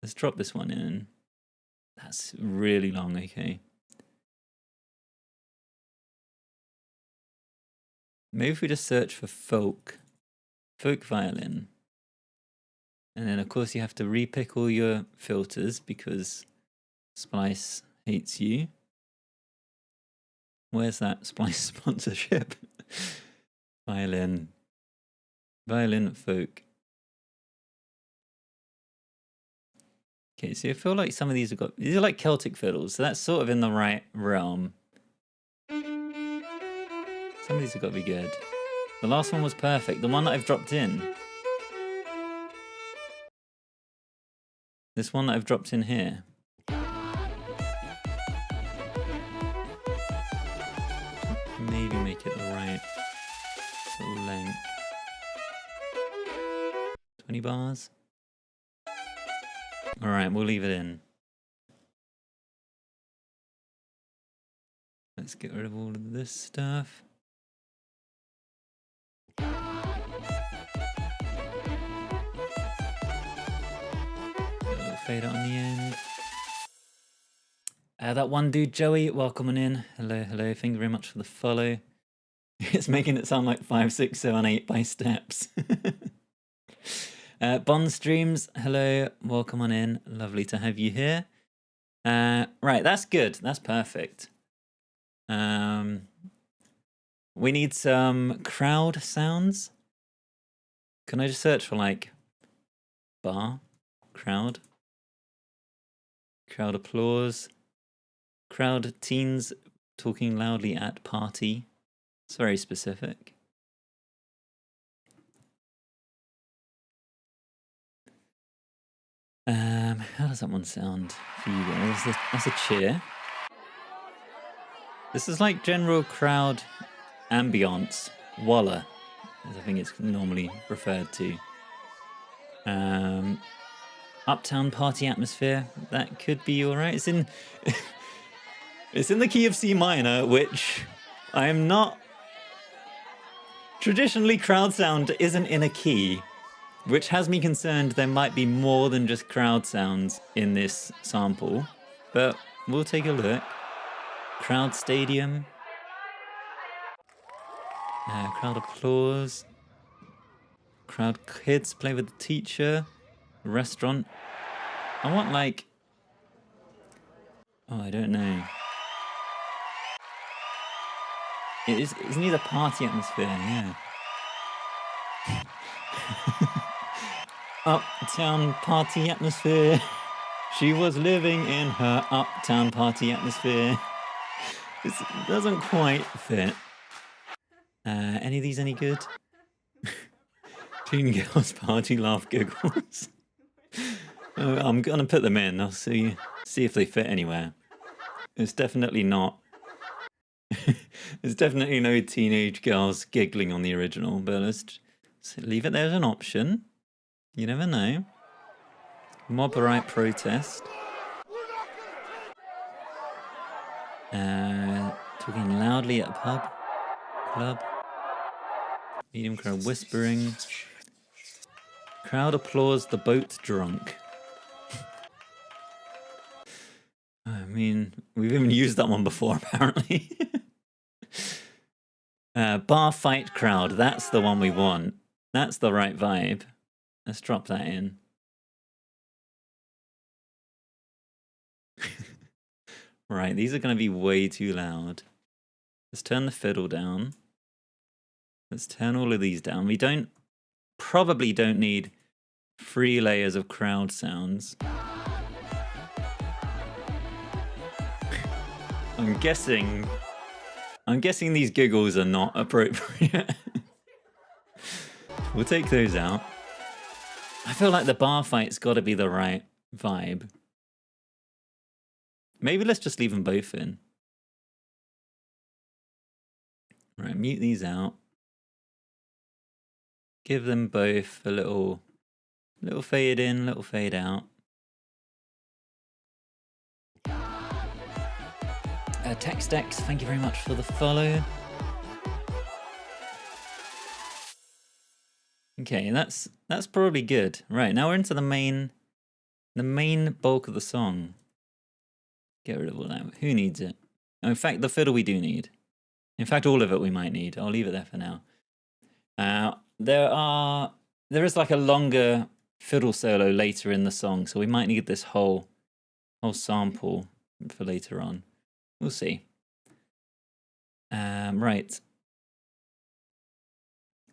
Let's drop this one in. That's really long, okay. Maybe if we just search for folk violin. And then of course you have to repick all your filters because Splice hates you. Where's that Splice sponsorship? Violin folk. Okay, so I feel like some of these these are like Celtic fiddles, so that's sort of in the right realm. Some of these have got to be good. The last one was perfect. The one that I've dropped in. This one that I've dropped in here. 20 bars. All right, we'll leave it in. Let's get rid of all of this stuff. Fade out on the end. That one dude, Joey, welcome on in. Hello, hello. Thank you very much for the follow. It's making it sound like 5, 6, 7, 8 by steps. Bond Streams, hello, welcome on in. Lovely to have you here. Right, that's good. That's perfect. We need some crowd sounds. Can I just search for like bar, crowd applause, crowd teens talking loudly at party? It's very specific. How does that one sound for you guys? That's a cheer. This is like general crowd ambience, walla, as I think it's normally referred to. Uptown party atmosphere, that could be alright. It's in it's in the key of C minor, which I am not. Traditionally, crowd sound isn't in a key, which has me concerned there might be more than just crowd sounds in this sample, but we'll take a look. Crowd stadium. Crowd applause. Crowd kids play with the teacher. Restaurant. I want like... Oh, I don't know. It's neither party atmosphere, yeah. Uptown party atmosphere. She was living in her uptown party atmosphere. It doesn't quite fit. Any of these any good? Teen girls party laugh giggles. I'm gonna put them in. I'll see if they fit anywhere. It's definitely not. There's definitely no teenage girls giggling on the original, but let's leave it there as an option. You never know. Mob right protest. Talking loudly at a pub. Club. Medium crowd whispering. Crowd applause the boat drunk. I mean, we've even used that one before, apparently. Bar fight crowd, that's the one we want. That's the right vibe. Let's drop that in. Right, these are going to be way too loud. Let's turn the fiddle down. Let's turn all of these down. We probably don't need 3 layers of crowd sounds. I'm guessing these giggles are not appropriate. We'll take those out. I feel like the bar fight's got to be the right vibe. Maybe let's just leave them both in. Right, mute these out. Give them both a little fade in, little fade out. TextX, thank you very much for the follow. Okay, that's probably good. Right, now we're into the main bulk of the song. Get rid of all that. Who needs it? Oh, in fact, the fiddle we do need. In fact, all of it we might need. I'll leave it there for now. There is like a longer fiddle solo later in the song, so we might need this whole sample for later on. We'll see. Right.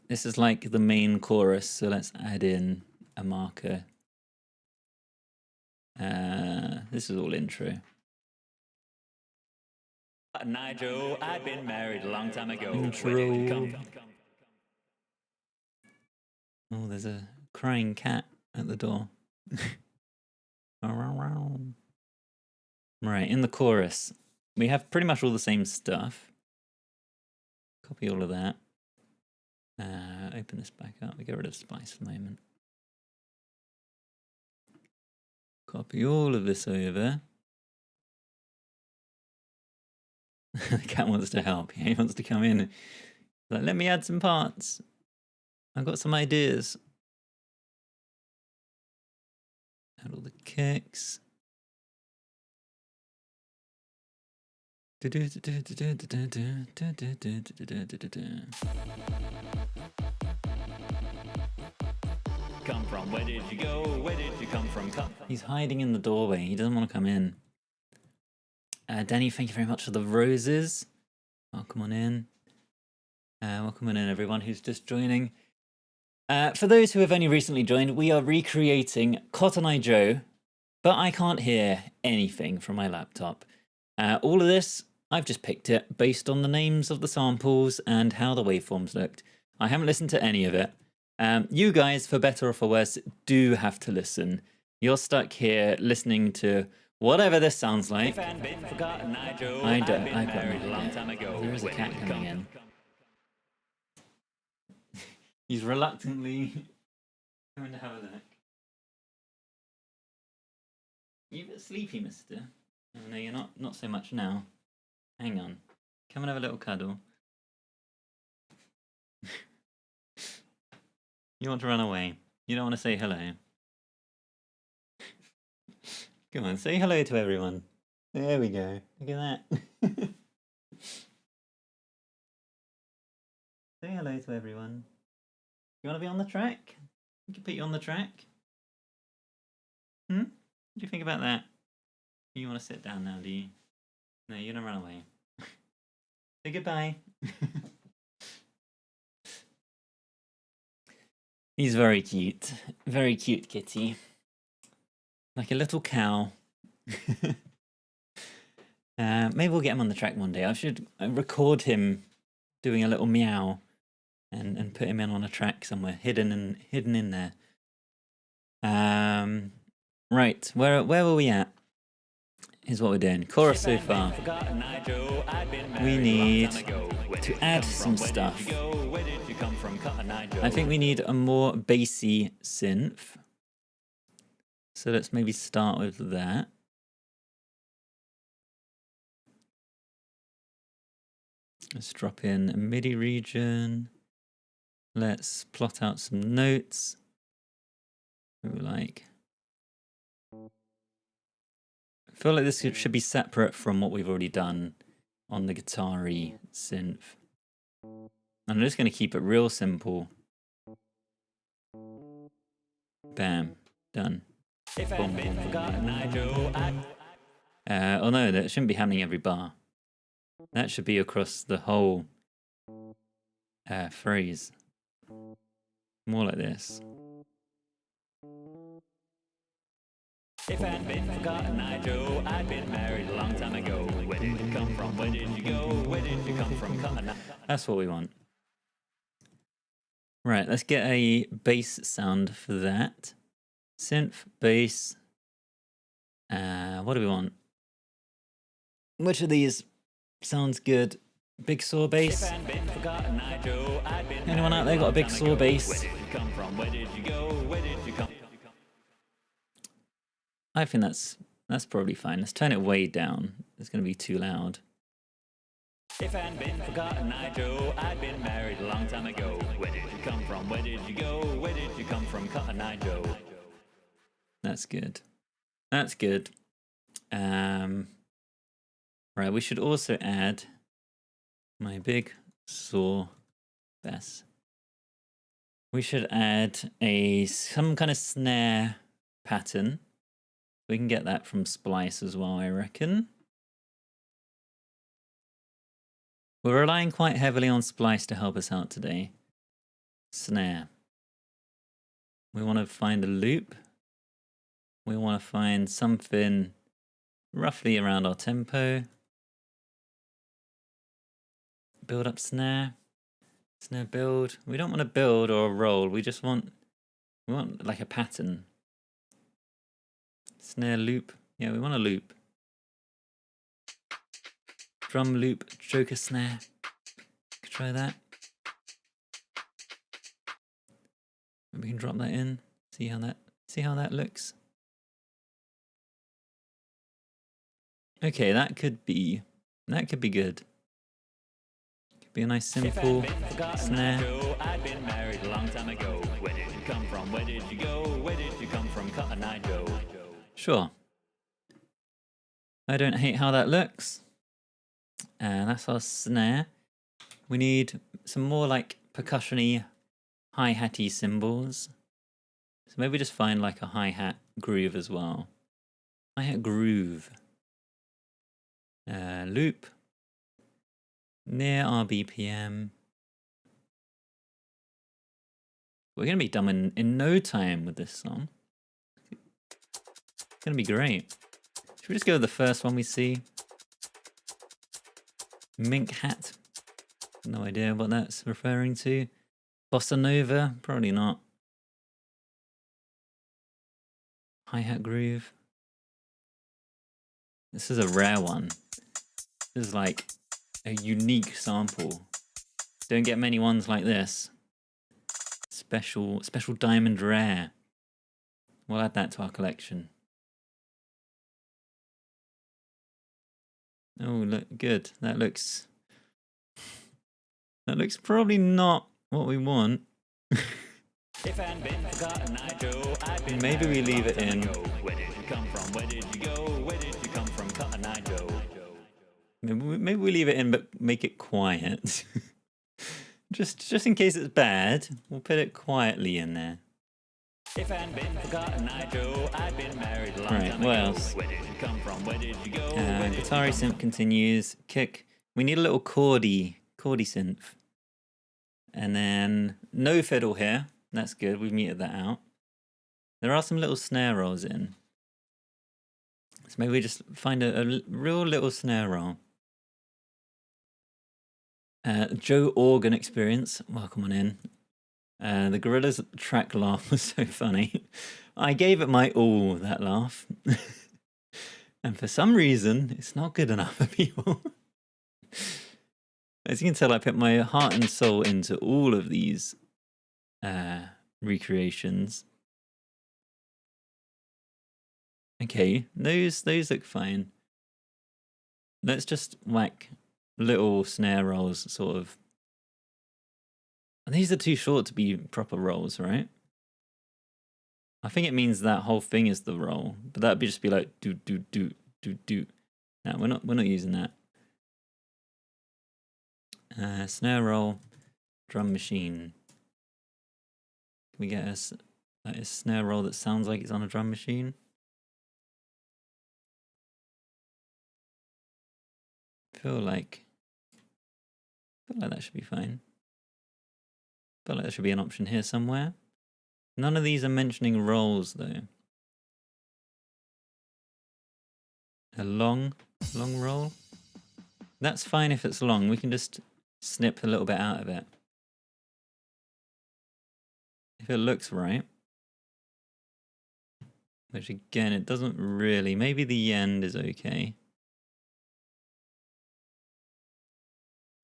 This is like the main chorus, so let's add in a marker. This is all intro. Cotton Eye Joe, I'd been married a long time ago. Intro. Oh, there's a crying cat at the door. Right, in the chorus, we have pretty much all the same stuff. Copy all of that. Open this back up. We get rid of Splice for the moment. copy all of this over. The cat wants to help. Yeah, he wants to come in. He's like, let me add some parts. I've got some ideas. Add all the kicks. Come from? Where did you go? Where did you come from? He's hiding in the doorway. He doesn't want to come in. Danny, thank you very much for the roses. Welcome on in. Welcome on in, everyone who's just joining. For those who have only recently joined, we are recreating Cotton Eye Joe, but I can't hear anything from my laptop. All of this, I've just picked it based on the names of the samples and how the waveforms looked. I haven't listened to any of it. You guys, for better or for worse, do have to listen. You're stuck here listening to whatever this sounds like. I don't. I've got no idea. There is a cat coming in. He's reluctantly going to have a look. You a bit sleepy, mister? Oh, no, you're not. Not so much now. Hang on. Come and have a little cuddle. You want to run away. You don't want to say hello. Come on, say hello to everyone. There we go. Look at that. Say hello to everyone. You want to be on the track? We can put you on the track. What do you think about that? You want to sit down now, do you? No, you're going to run away. Say goodbye. He's very cute. Very cute kitty. Like a little cow. Maybe we'll get him on the track one day. I should record him doing a little meow and put him in on a track somewhere, hidden in there. Right, where were we at? Here's what we're doing. Chorus so far. We need to add some stuff. I think we need a more bassy synth. So let's maybe start with that. Let's drop in a MIDI region. Let's plot out some notes. What we like. I feel like this should be separate from what we've already done on the guitar-y synth. And I'm just going to keep it real simple. Bam. Done. Boom, boom, boom. Oh no, that shouldn't be happening every bar. That should be across the whole phrase. More like this. If I'd been forgotten, I Joe, I'd been married a long time ago. Where did you come from? Where did you go? Where did you come from? That's what we want. Right, let's get a bass sound for that. Synth, bass. What do we want? Which of these sounds good? Big saw bass? Anyone out there got a big saw bass? I think that's probably fine. Let's turn it way down. It's going to be too loud. If I'd been forgotten, I Joe, I'd been married a long time ago. Where did you come from? Where did you go? Where did you come from? Cotton Eye Joe. That's good. That's good. Right, we should also add my big saw bass. We should add some kind of snare pattern. We can get that from Splice as well, I reckon. We're relying quite heavily on Splice to help us out today. Snare. We want to find a loop. We want to find something roughly around our tempo. Build up snare. Snare build. We don't want to build or roll. We want like a pattern. Snare loop. Yeah, we want a loop. Drum loop, joker snare. Could try that. We can drop that in. See how that looks. Okay, that could be good. Could be a nice simple snare. I'd been married a long time ago. Where did you come from? Where did you go? Where did you come from? Cotton Eye Joe. Sure. I don't hate how that looks. And that's our snare. We need some more like percussion-y, hi-hatty cymbals. So maybe just find like a hi-hat groove as well. Hi-hat groove. Loop. Near our BPM. We're going to be done in no time with this song. It's going to be great. Should we just go with the first one we see? Mink hat. No idea what that's referring to. Bossa Nova? Probably not. Hi-hat groove. This is a rare one. This is like a unique sample. Don't get many ones like this. Special diamond rare. We'll add that to our collection. Oh, look good. That looks probably not what we want. If I hadn't been for Cotton Eye Joe, I'd been Maybe we married leave a it long time in. ago. Where did you come from? Where did you go? Where did you come from? Cotton Eye Joe. Maybe we leave it in, but make it quiet. just in case it's bad, we'll put it quietly in there. If I hadn't been for Cotton Eye Joe, I'd been married a long Right, time what ago. else? Where did you come from? Where did you go? Where did you Guitar come synth from? continues. Kick. We need a little chordy synth. And then no fiddle here. That's good. We've meted that out. There are some little snare rolls in. So maybe we just find a real little snare roll. Joe Organ Experience. Welcome on in. The Gorillaz track laugh was so funny. I gave it my all, that laugh. And for some reason, it's not good enough for people. As you can tell, I put my heart and soul into all of these recreations. Okay, those look fine. Let's just whack little snare rolls, sort of. And these are too short to be proper rolls, right? I think it means that whole thing is the roll, but that'd just be like do do do do do. No, we're not using that. Snare roll, drum machine. Can we get a snare roll that sounds like it's on a drum machine? Feel like that should be fine. Feel like there should be an option here somewhere. None of these are mentioning rolls though. A long roll. That's fine if it's long. We can just snip a little bit out of it. If it looks right. Which again, it doesn't really. Maybe the end is okay.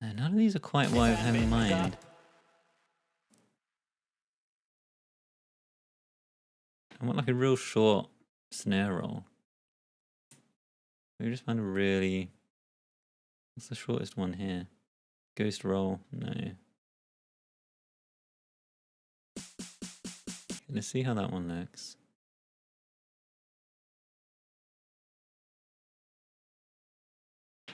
And none of these are quite what I have in mind. I want like a real short snare roll. We just find a really... What's the shortest one here? Ghost roll? No. Let's see how that one looks. I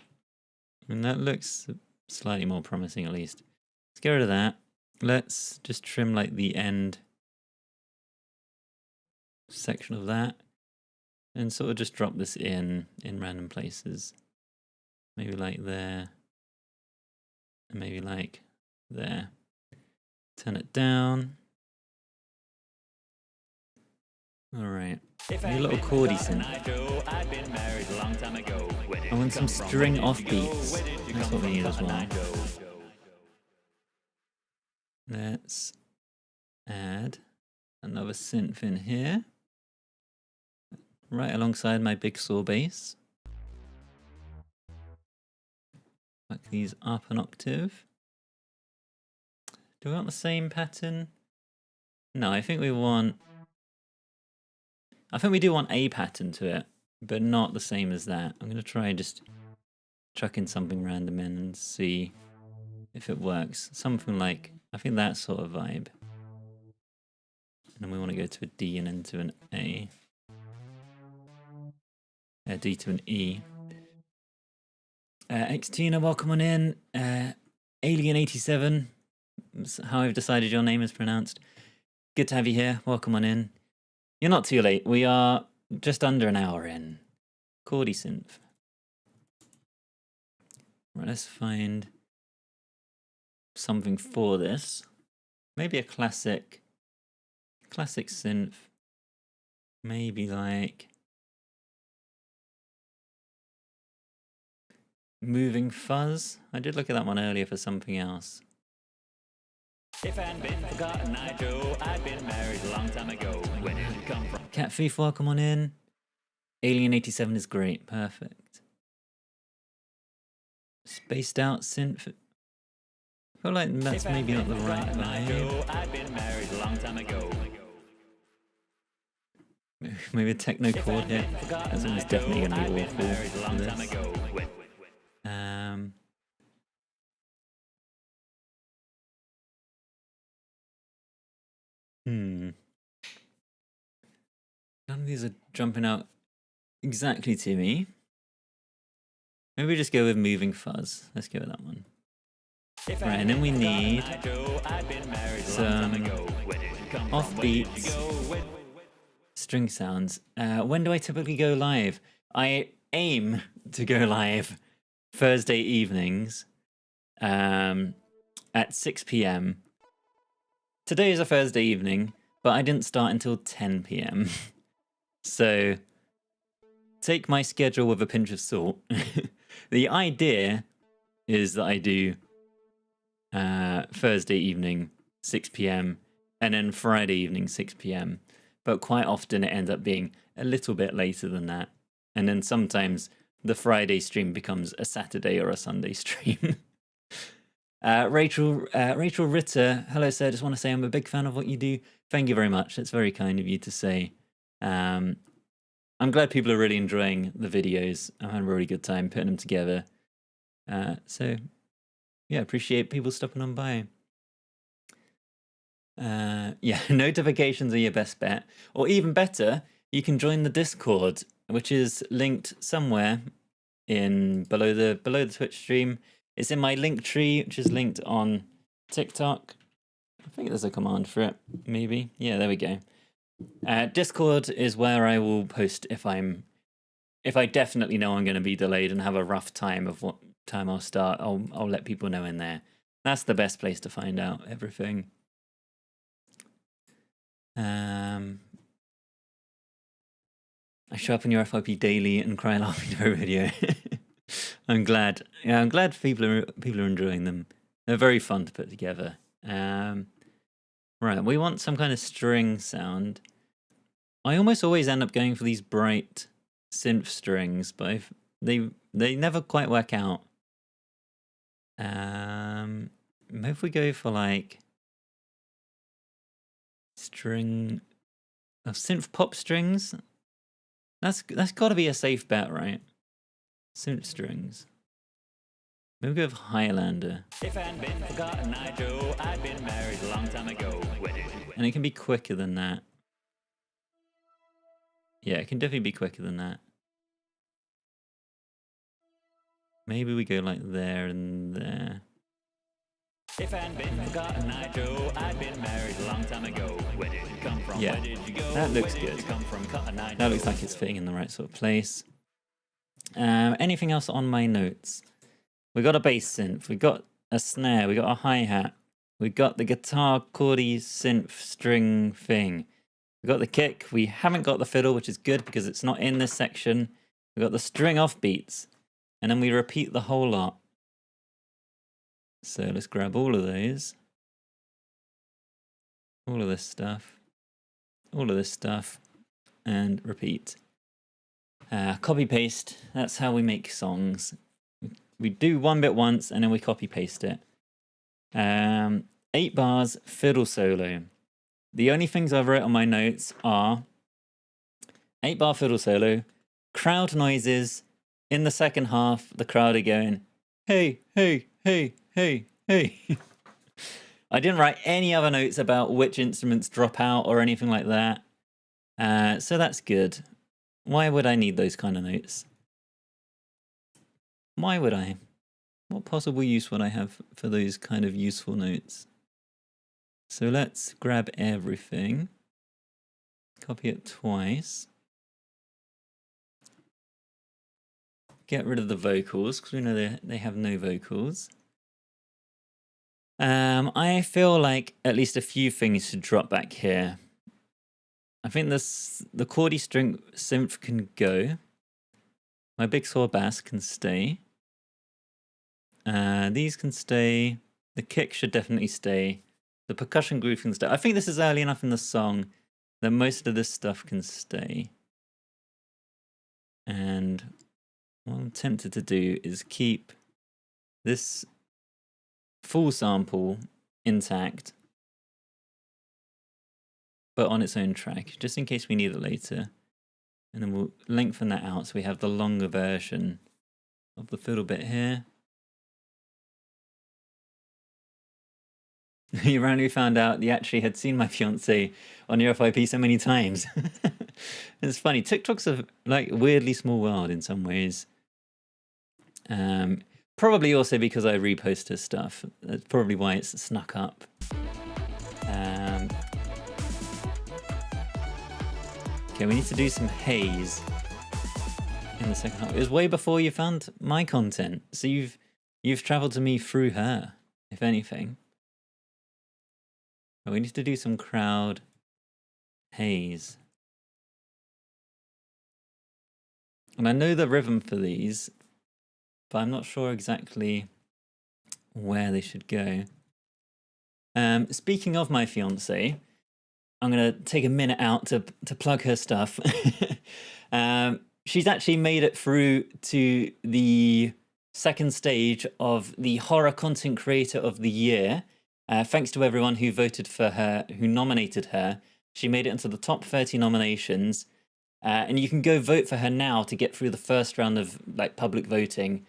mean, that looks slightly more promising at least. Let's get rid of that. Let's just trim like the end section of that and sort of just drop this in random places. Maybe like there, and maybe like there. Turn it down. All right. A little chordy synth. I want some string offbeats. That's what we need as well. Let's add another synth in here. Right alongside my big saw bass. Back these up an octave. Do we want the same pattern? No, I think we do want a pattern to it. but not the same as that. I'm going to try just chucking something random in and see if it works. Something like, I think that sort of vibe. And then we want to go to a D and into an A. A D to an E. Xtina, welcome on in. Alien87, how I've decided your name is pronounced. Good to have you here. Welcome on in. You're not too late. We are just under an hour in. Chordy synth. Right, let's find something for this. Maybe a classic synth. Maybe like Moving Fuzz. I did look at that one earlier for something else. If I hadn't been for Cotton Eye Joe, I'd been married a long time ago. Where did you come from? Cat Thief, welcome on in. Alien87 is great. Perfect. Spaced out synth. I feel like that's maybe not the right vibe. I'd been married a long time ago. Maybe a techno chord here. That's almost definitely going to be awful for this. None of these are jumping out exactly to me. Maybe we just go with Moving Fuzz. Let's go with that one. Right, and then we need some offbeats string sounds. When do I typically go live? I aim to go live Thursday evenings at 6 p.m. Today is a Thursday evening, but I didn't start until 10 p.m. So take my schedule with a pinch of salt. The idea is that I do Thursday evening 6 p.m. and then Friday evening 6 p.m. But quite often it ends up being a little bit later than that. And then sometimes the Friday stream becomes a Saturday or a Sunday stream. Rachel Ritter, hello sir, just want to say I'm a big fan of what you do. Thank you very much. It's very kind of you to say. I'm glad people are really enjoying the videos. I'm having a really good time putting them together. So yeah, appreciate people stopping on by. Yeah, notifications are your best bet. Or even better, you can join the Discord, which is linked somewhere in below the Twitch stream. It's in my link tree, which is linked on TikTok. I think there's a command for it, maybe. Yeah, there we go. Discord is where I will post if I definitely know I'm going to be delayed and have a rough time of what time I'll start. I'll let people know in there. That's the best place to find out everything. I show up in your FIP daily and cry laughing to a video. I'm glad. Yeah, I'm glad people are enjoying them. They're very fun to put together. Right, we want some kind of string sound. I almost always end up going for these bright synth strings, but they never quite work out. Maybe if we go for like string of synth pop strings. That's got to be a safe bet, right? Synth strings. Maybe go with Highlander. If I hadn't been for Cotton Eye Joe, I'd been married a long time ago. And it can be quicker than that. Yeah, it can definitely be quicker than that. Maybe we go like there and there. If I hadn't been for Cotton Eye Joe, I'd been married a long time ago. Where did you come from? Yeah, Where did you go? that looks Where did good. you come from, Cotton Eye Joe? That looks like it's fitting in the right sort of place. Anything else on my notes? We got a bass synth, we got a snare, we got a hi-hat, we got the guitar chordy synth string thing. We got the kick, we haven't got the fiddle, which is good because it's not in this section. We got the string off beats, and then we repeat the whole lot. So let's grab all of those. All of this stuff. All of this stuff. And repeat. Copy paste, that's how we make songs. We do one bit once and then we copy paste it. 8 bars, fiddle solo. The only things I've wrote on my notes are 8 bar fiddle solo, crowd noises. In the second half, the crowd are going, hey, hey, hey, hey, hey. I didn't write any other notes about which instruments drop out or anything like that. So that's good. Why would I need those kind of notes? Why would I? What possible use would I have for those kind of useful notes? So let's grab everything. Copy it twice. Get rid of the vocals, because we know they have no vocals. I feel like at least a few things should drop back here. I think the chordy string synth can go. My big saw bass can stay. These can stay. The kick should definitely stay. The percussion groove can stay. I think this is early enough in the song that most of this stuff can stay. And what I'm tempted to do is keep this full sample intact, but on its own track, just in case we need it later. And then we'll lengthen that out so we have the longer version of the fiddle bit here. You randomly found out you actually had seen my fiance on your FYP so many times. It's funny, TikTok's a like weirdly small world in some ways. Probably also because I repost her stuff. That's probably why it's snuck up. Okay, we need to do some haze in the second half. It was way before you found my content, so you've traveled to me through her, if anything. But we need to do some crowd haze. And I know the rhythm for these, but I'm not sure exactly where they should go. Speaking of my fiance, I'm going to take a minute out to plug her stuff. She's actually made it through to the second stage of the Horror Content Creator of the Year. Thanks to everyone who voted for her, who nominated her. She made it into the top 30 nominations. And you can go vote for her now to get through the first round of like public voting.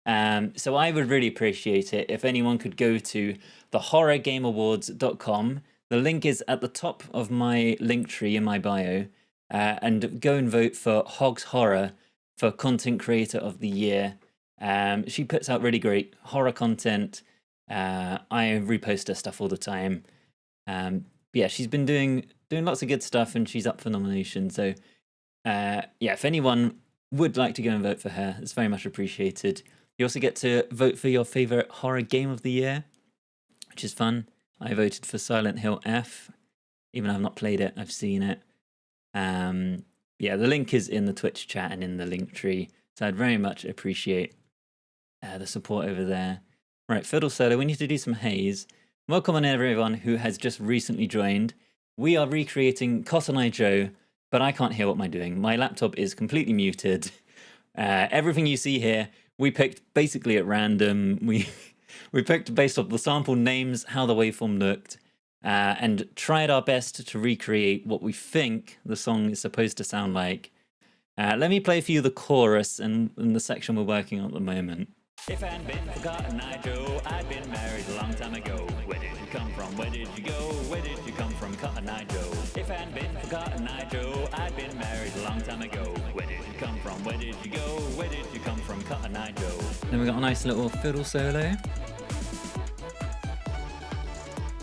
So I would really appreciate it if anyone could go to thehorrorgameawards.com. The link is at the top of my link tree in my bio. And go and vote for Hogs Horror for Content Creator of the Year. She puts out really great horror content. I repost her stuff all the time. Yeah, she's been doing lots of good stuff, and she's up for nomination. So yeah, if anyone would like to go and vote for her, it's very much appreciated. You also get to vote for your favorite horror game of the year, which is fun. I voted for Silent Hill F, even though I've not played it, I've seen it. Yeah, the link is in the Twitch chat and in the link tree, so I'd very much appreciate the support over there. Right, fiddle solo, we need to do some haze. Welcome on everyone who has just recently joined. We are recreating Cotton Eye Joe, but I can't hear what I'm doing. My laptop is completely muted. Everything you see here, we picked basically at random. We picked based off the sample names, how the waveform looked, and tried our best to recreate what we think the song is supposed to sound like. Let me play for you the chorus and the section we're working on at the moment. If I hadn't been for Cotton Eye Joe, I'd been married a long time ago. Where did you come from? Where did you go? Where did you come from, Cotton Eye Joe? If I hadn't been for Cotton Eye Joe, I'd been married a long time ago. Where did you come from? Where did you go? Where did you come from, Cotton Eye Joe? Then we got a nice little fiddle solo.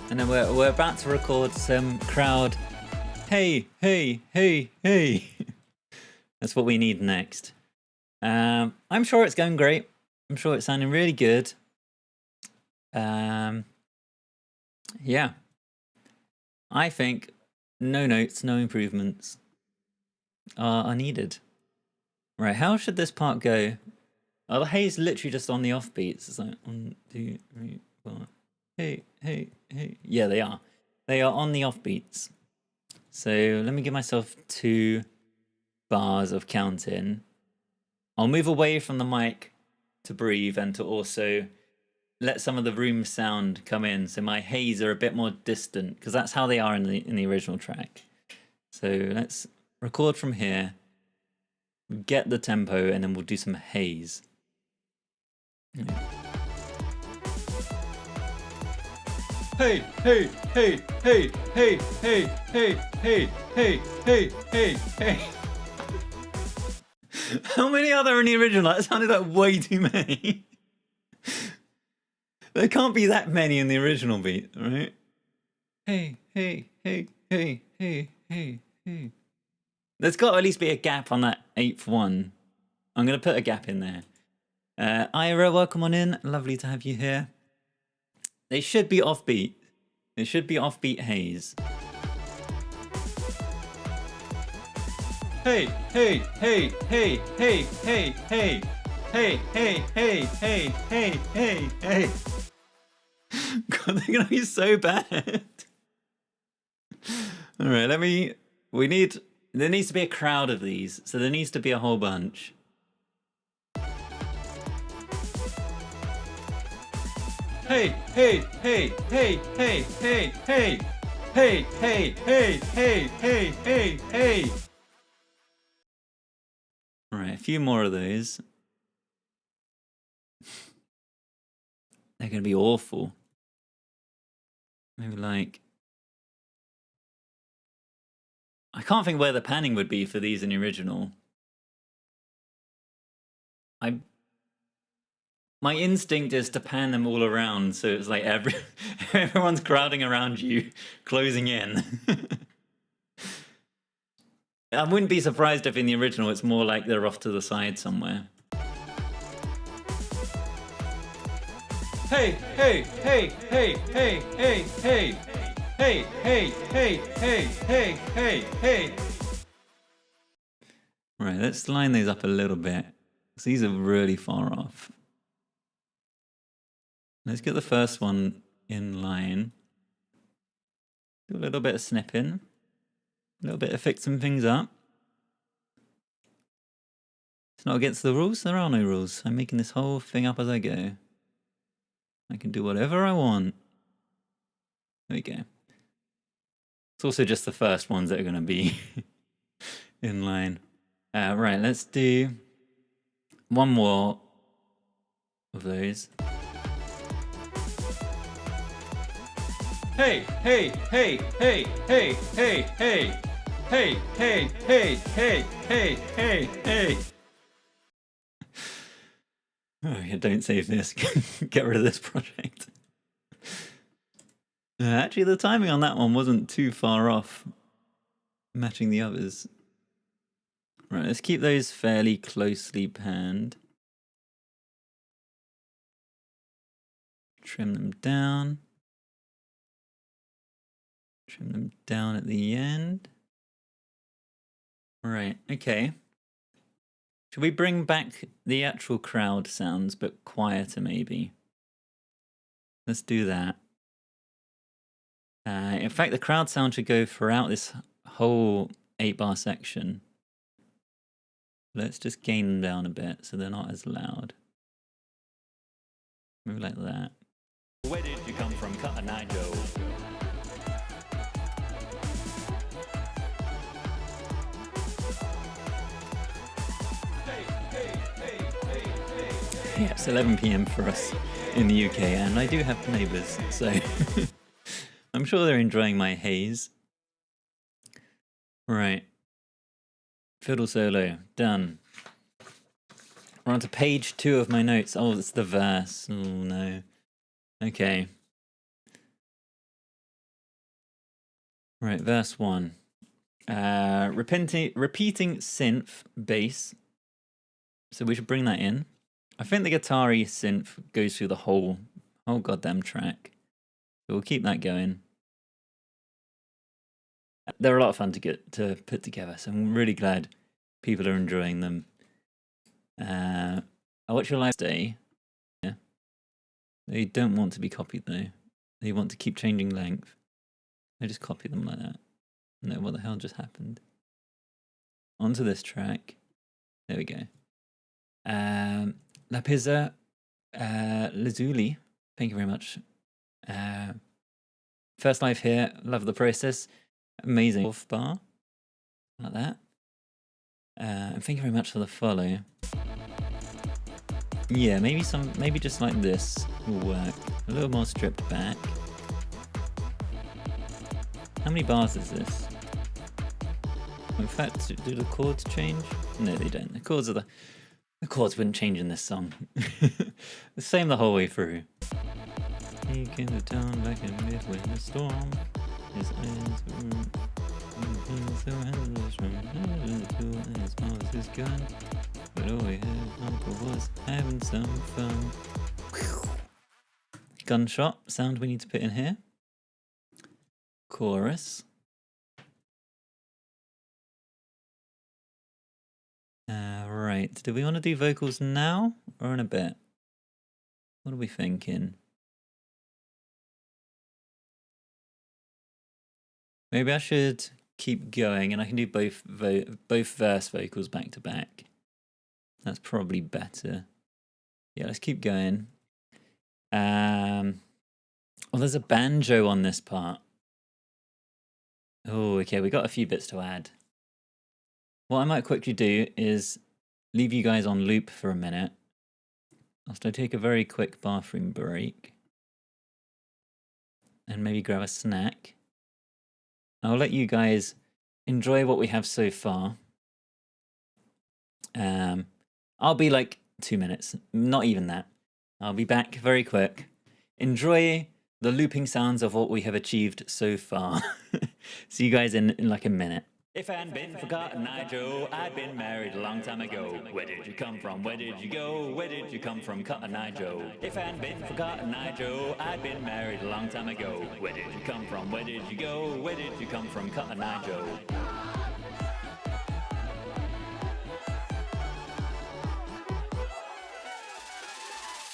And then we're about to record some crowd. Hey, hey, hey, hey. That's what we need next. I'm sure it's going great. I'm sure it's sounding really good. Yeah. I think no notes, no improvements are needed. Right, how should this part go? Oh, the haze literally just on the offbeats. It's like 1, 2, 3, 4. Hey, hey, hey. Yeah, they are. They are on the offbeats. So let me give myself 2 bars of counting. I'll move away from the mic to breathe and to also let some of the room sound come in, so my haze are a bit more distant, because that's how they are in the original track. So let's record from here. get the tempo, and then we'll do some haze. Yeah. Hey, hey, hey, hey, hey, hey, hey, hey, hey, hey, hey, hey. How many are there in the original? That sounded like way too many. There can't be that many in the original beat, right? Hey, hey, hey, hey, hey, hey, hey. There's got to at least be a gap on that 8th one. I'm going to put a gap in there. Ira, welcome on in. Lovely to have you here. They should be offbeat. It should be offbeat haze. Hey, hey, hey, hey, hey, hey, hey, hey, hey, hey, hey, hey, hey, hey. God, they're gonna be so bad. All right, there needs to be a crowd of these, so there needs to be a whole bunch. Hey, hey, hey, hey, hey, hey, hey, hey, hey, hey, hey, hey, hey, hey. All right, a few more of those. They're gonna be awful. Maybe like, I can't think where the panning would be for these in the original. My instinct is to pan them all around, so it's like everyone's crowding around you, closing in. I wouldn't be surprised if in the original it's more like they're off to the side somewhere. Hey, hey, hey, hey, hey, hey, hey, hey, hey, hey, hey, hey, hey, hey. Right, let's line these up a little bit. So these are really far off. Let's get the first one in line. Do a little bit of snipping. A little bit of fixing things up. It's not against the rules. There are no rules. I'm making this whole thing up as I go. I can do whatever I want. There we go. It's also just the first ones that are going to be in line. Right, let's do one more of those. Hey, hey, hey, hey, hey, hey, hey, hey, hey, hey, hey, hey, hey, hey. Oh, yeah, don't save this. Get rid of this project. Actually, the timing on that one wasn't too far off, matching the others. Right, let's keep those fairly closely panned. Trim them down. Trim them down at the end. Right, okay. Should we bring back the actual crowd sounds, but quieter maybe? Let's do that. In fact, the crowd sound should go throughout this whole 8-bar section. Let's just gain them down a bit so they're not as loud. Maybe like that. Where did you come from, Cotton Eye Joe? Yeah, it's 11 PM for us in the UK, and I do have neighbours, so I'm sure they're enjoying my haze. Right. Fiddle solo, done. We're on to page 2 of my notes. Oh, it's the verse. Oh, no. Okay. Right, verse 1. Repeating synth bass. So we should bring that in. I think the guitar-y synth goes through the whole goddamn track. So we'll keep that going. They're a lot of fun to put together, so I'm really glad people are enjoying them. I watch your live day. Yeah. They don't want to be copied though. They want to keep changing length. I just copy them like that. No, what the hell just happened? Onto this track. There we go. La Pizza, Lazuli, thank you very much. First live here, love the process. Amazing. 4th bar, like that. And thank you very much for the follow. Yeah, maybe just like this will work. A little more stripped back. How many bars is this? In fact, do the chords change? No, they don't. The chords wouldn't change in this song. The same the whole way through. He came to town back in midway in the storm. His eyes were and his mouth was his gun. But all he had, Uncle was having some fun. Gunshot sound we need to put in here. Chorus. Right, do we want to do vocals now or in a bit? What are we thinking? Maybe I should keep going and I can do both verse vocals back to back. That's probably better. Yeah, let's keep going. Well, there's a banjo on this part. Oh, okay, we got a few bits to add. What I might quickly do is leave you guys on loop for a minute. Whilst I take a very quick bathroom break. And maybe grab a snack. I'll let you guys enjoy what we have so far. I'll be like 2 minutes, not even that. I'll be back very quick. Enjoy the looping sounds of what we have achieved so far. See you guys in like a minute. If I hadn't been for Cotton Eye Joe, I'd been married a long time ago. Where did you come from? Where did you go? Where did you come from, Cotton Eye Joe? If I hadn't been for Cotton Eye Joe, I'd been married a long time ago. Where did you come from? Where did you go? Where did you come from, Cotton Eye Joe?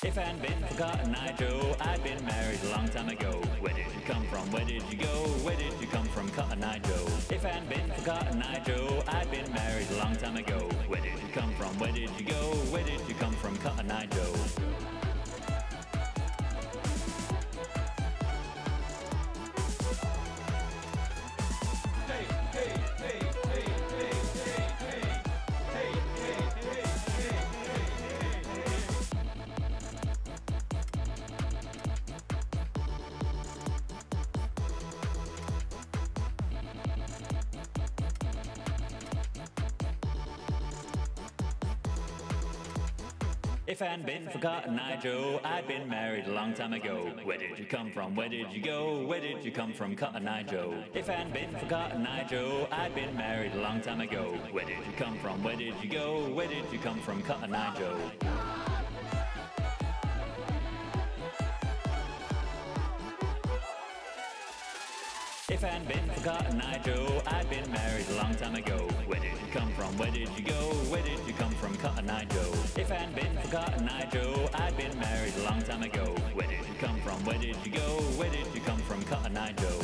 If I hadn't been for Cotton Eye Joe, I'd been married a long time ago. Where did you come from? Where did you go? Where did you come from, Cotton Eye Joe? If I hadn't been for Cotton Eye Joe, I'd been married a long time ago. Where did you come from? Where did you go? Where did you come from, Cotton Eye Joe? If I hadn't been for Cotton Eye Joe, I'd been married a long time ago. Where did you come from? Where did you go? Where did you come from, Cotton Eye Joe? If I hadn't been for Cotton Eye Joe, I'd been married a long time ago. Where did you come from? Where did you go? Where did you come from, Cotton Eye Joe? If I hadn't been for Cotton Eye Joe, I'd been married a long time ago. Where did you come from? Where did you go? Where did you come from, Cotton Eye Joe? If I hadn't been for Cotton Eye Joe, I'd been married a long time ago. Where did you come from? Where did you go? Where did you come from, Cotton Eye Joe?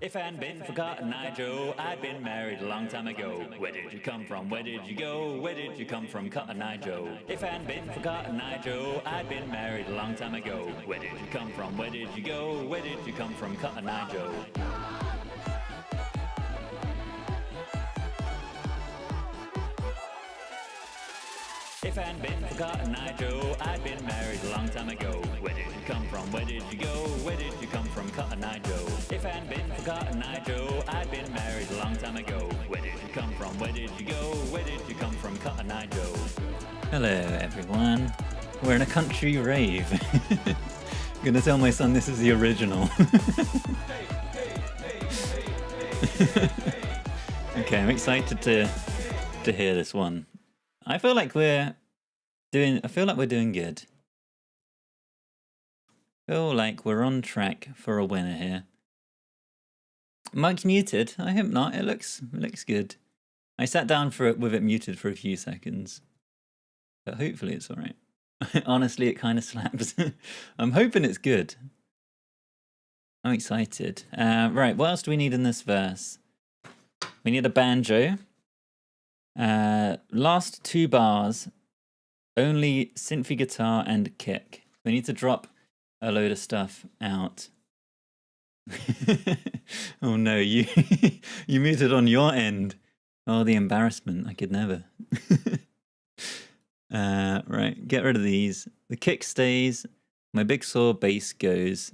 If I hadn't been for Cotton Eye Joe, I'd been married a long time ago. Where did you come from? Where did you go? Where did you come from, Cotton Eye Joe? If I hadn't been for Cotton Eye Joe, I'd been married a long time ago. Where did you come from? Where did you go? Where did you come from, Cotton Eye Joe? If I hadn't been for Cotton Eye Joe, I'd been married a long time ago. Where did you come from? Where did you go? Where did you come from, Cotton Eye Joe? If I hadn't been for Cotton Eye Joe, I'd been married a long time ago. Where did you come from? Where did you go? Where did you come from, Cotton Eye Joe? Hello, everyone. We're in a country rave. I'm gonna tell my son this is the original. Okay, I'm excited to hear this one. I feel like we're doing good. Feel like we're on track for a winner here. Mic's muted. I hope not. It looks good. I sat down with it muted for a few seconds. but hopefully it's all right. Honestly, it kind of slaps. I'm hoping it's good. I'm excited. Right, what else do we need in this verse? We need a banjo. Last 2 bars, only synthy guitar and kick. We need to drop a load of stuff out. Oh no, you you muted on your end. Oh, the embarrassment. I could never. Right, get rid of these. The kick stays. My big saw bass goes.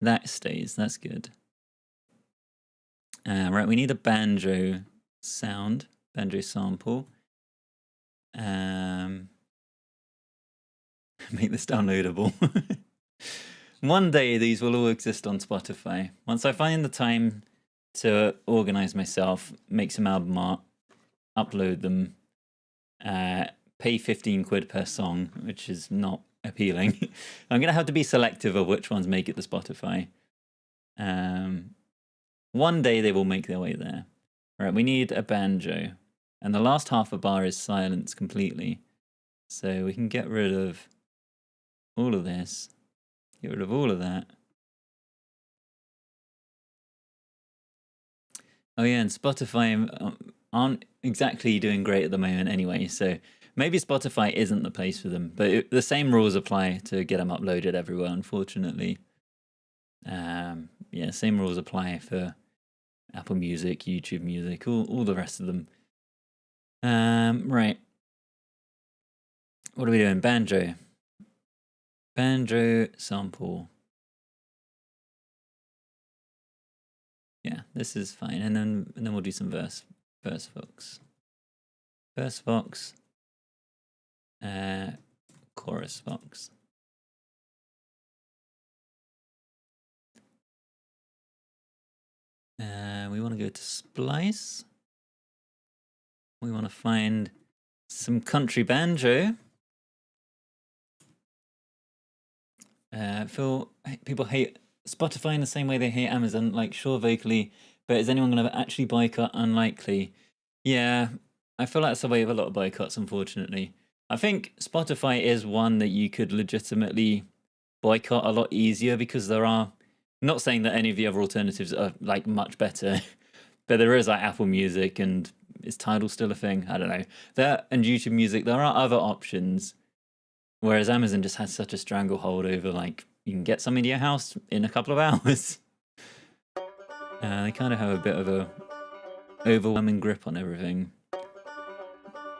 That stays. That's good. Right, we need a banjo sound, banjo sample. Make this downloadable. One day these will all exist on Spotify. Once I find the time to organize myself, make some album art, upload them, pay 15 quid per song, which is not appealing. I'm going to have to be selective of which ones make it to Spotify. One day they will make their way there. All right, we need a banjo. And the last half a bar is silence completely. So we can get rid of all of this. Get rid of all of that. Oh yeah, and Spotify aren't exactly doing great at the moment anyway, so maybe Spotify isn't the place for them, but the same rules apply to get them uploaded everywhere, unfortunately. Yeah, same rules apply for Apple Music, YouTube Music, all the rest of them. Right. What are we doing? Banjo. Banjo sample. Yeah, this is fine. And then we'll do some verse vox. Verse vox. Chorus vox. We want to go to splice. We want to find some country banjo. People hate Spotify in the same way they hate Amazon. Like, sure, vocally, but is anyone going to actually boycott? Unlikely. Yeah, I feel like that's the way of a lot of boycotts, unfortunately. I think Spotify is one that you could legitimately boycott a lot easier because there are, not saying that any of the other alternatives are like much better, but there is like Apple Music, and is Tidal still a thing? I don't know. There, and YouTube Music, there are other options. Whereas Amazon just has such a stranglehold over, like, you can get something to your house in a couple of hours. They kind of have a bit of a overwhelming grip on everything.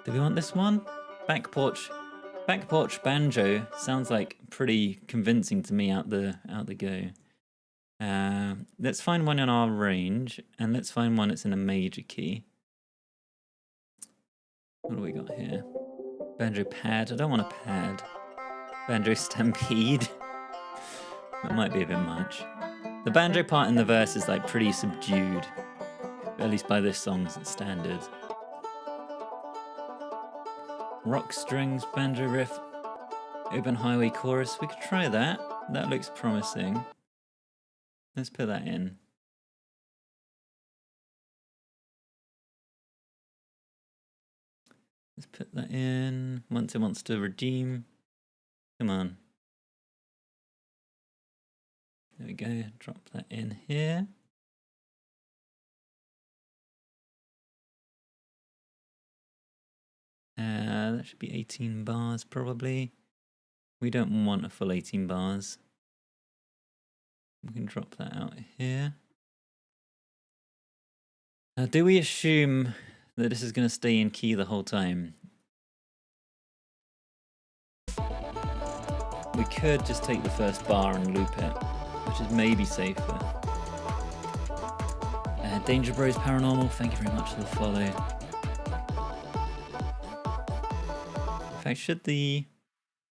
Do we want this one? Back porch banjo sounds like pretty convincing to me out the go. Let's find one in our range, and let's find one that's in a major key. What do we got here? Banjo pad. I don't want a pad. Banjo stampede. That might be a bit much. The banjo part in the verse is like pretty subdued, at least by this song's standard. Rock strings, banjo riff, open highway chorus. We could try that. That looks promising. Let's put that in. Let's put that in. Once it wants to redeem. Come on. There we go. Drop that in here. That should be 18 bars probably. We don't want a full 18 bars. We can drop that out here. Now, do we assume that this is going to stay in key the whole time? We could just take the first bar and loop it, which is maybe safer. Danger Bros Paranormal, thank you very much for the follow. In fact, should the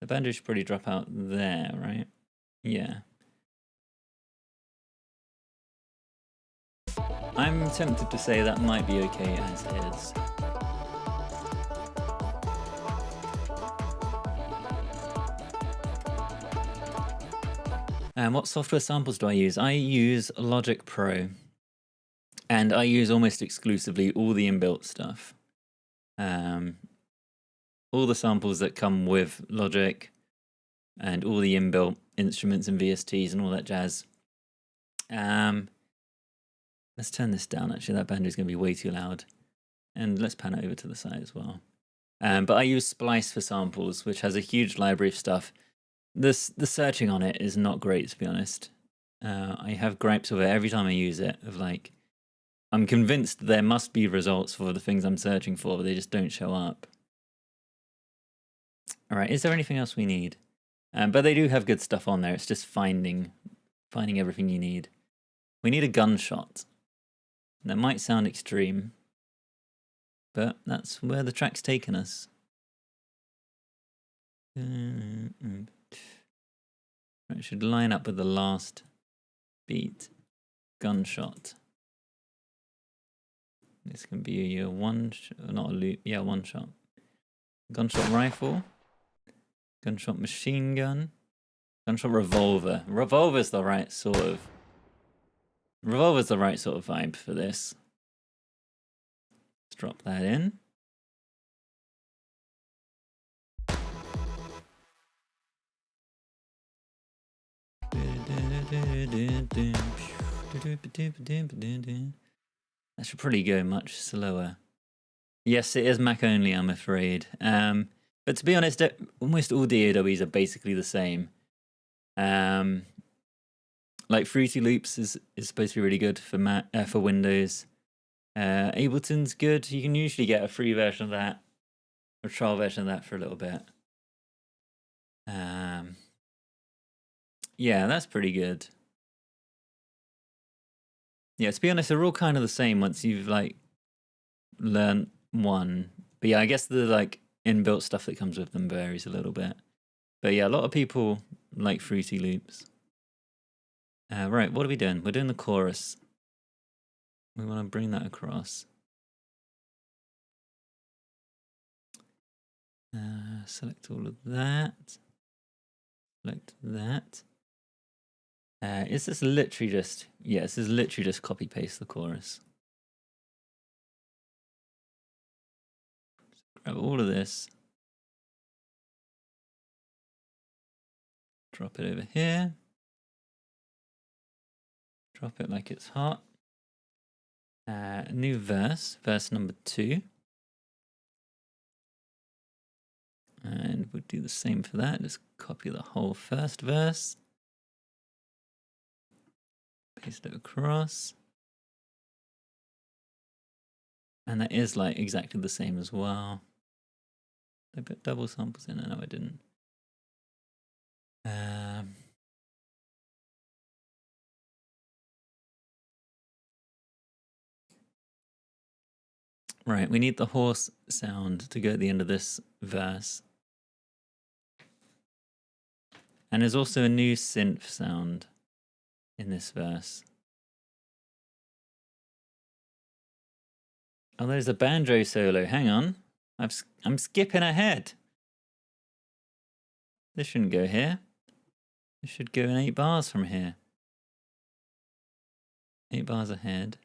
banjo should probably drop out there, right? Yeah. I'm tempted to say that might be okay as is. What software samples do I use? I use Logic Pro, and I use almost exclusively all the inbuilt stuff. all the samples that come with Logic and all the inbuilt instruments and VSTs and all that jazz. Let's turn this down. Actually, that banjo is going to be way too loud. And let's pan it over to the side as well. But I use Splice for samples, which has a huge library of stuff. The searching on it is not great, to be honest. I have gripes with it every time I use it, of like, I'm convinced there must be results for the things I'm searching for, but they just don't show up. All right, is there anything else we need? But they do have good stuff on there. It's just finding everything you need. We need a gunshot. That might sound extreme, but that's where the track's taken us. It should line up with the last beat. Gunshot. This can be a not a loop, yeah, one shot. Gunshot rifle. Gunshot machine gun. Gunshot revolver. Revolver's the right sort of vibe for this. Let's drop that in. That should probably go much slower. Yes, it is Mac only, I'm afraid. But to be honest, almost all DAWs are basically the same. Like Fruity Loops is supposed to be really good for for Windows. Ableton's good. You can usually get a free version of that, or a trial version of that for a little bit. Yeah, that's pretty good. Yeah, to be honest, they're all kind of the same once you've like learned one. But yeah, I guess the like inbuilt stuff that comes with them varies a little bit. But yeah, a lot of people like Fruity Loops. Right, what are we doing? We're doing the chorus. We want to bring that across. Select all of that. Select that. Is this literally just... Yeah, this is literally just copy-paste the chorus. Grab all of this. Drop it over here. Drop it like it's hot. New verse, verse number 2. And we'll do the same for that. Just copy the whole first verse. Paste it across. And that is like exactly the same as well. I put double samples in it. No, I didn't. Right, we need the horse sound to go at the end of this verse. And there's also a new synth sound in this verse. Oh, there's a banjo solo. Hang on. I'm skipping ahead. This shouldn't go here. This should go in 8 bars from here. 8 bars ahead.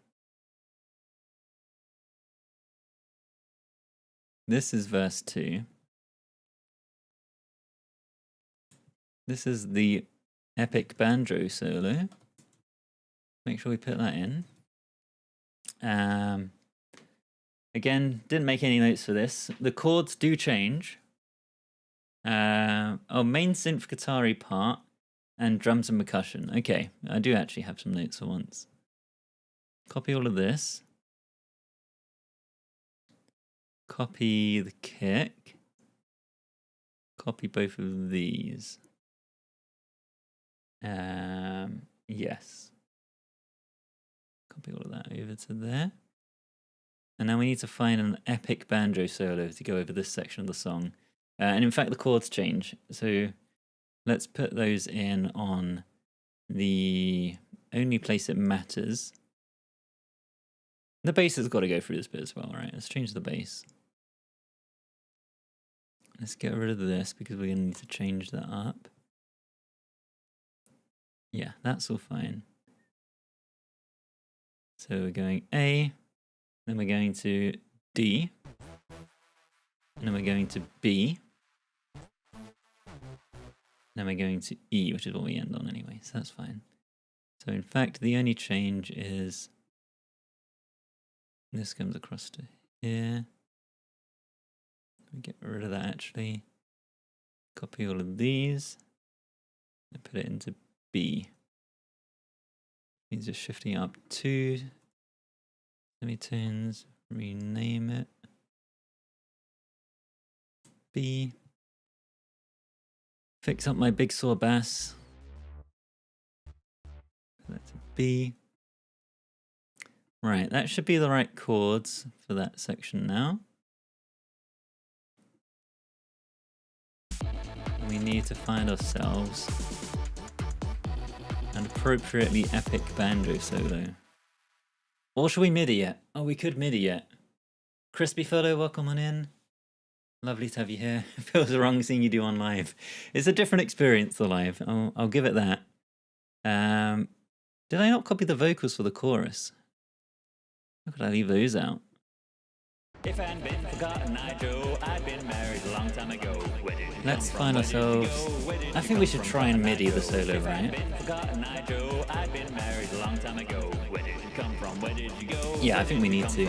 This is verse 2. This is the epic banjo solo. Make sure we put that in. Again, didn't make any notes for this. The chords do change. Main synth guitar-y part and drums and percussion. Okay, I do actually have some notes for once. Copy all of this. Copy the kick. Copy both of these. Yes. Copy all of that over to there. And now we need to find an epic banjo solo to go over this section of the song. And in fact, the chords change. So let's put those in on the only place it matters. The bass has got to go through this bit as well, right? Let's change the bass. Let's get rid of this because we're going to need to change that up. Yeah, that's all fine. So we're going A, then we're going to D. And then we're going to B. Then we're going to E, which is what we end on anyway, so that's fine. So in fact, the only change is this comes across to here. Let me get rid of that actually. Copy all of these and put it into B. Means just shifting up 2 semitones, rename it. B. Fix up my big saw bass. That's a B. Right, that should be the right chords for that section now. We need to find ourselves an appropriately epic banjo solo. Or should we MIDI it? Oh, we could MIDI it. Crispy Fellow, welcome on in. Lovely to have you here. It feels wrong seeing you do on live. It's a different experience, the live. I'll give it that. Did I not copy the vocals for the chorus? How could I leave those out? If I hadn't been for Cotton Eye Joe, I'd been married a long time ago. Let's find ourselves... I think we should try and MIDI the solo, right? Yeah, I think we need to.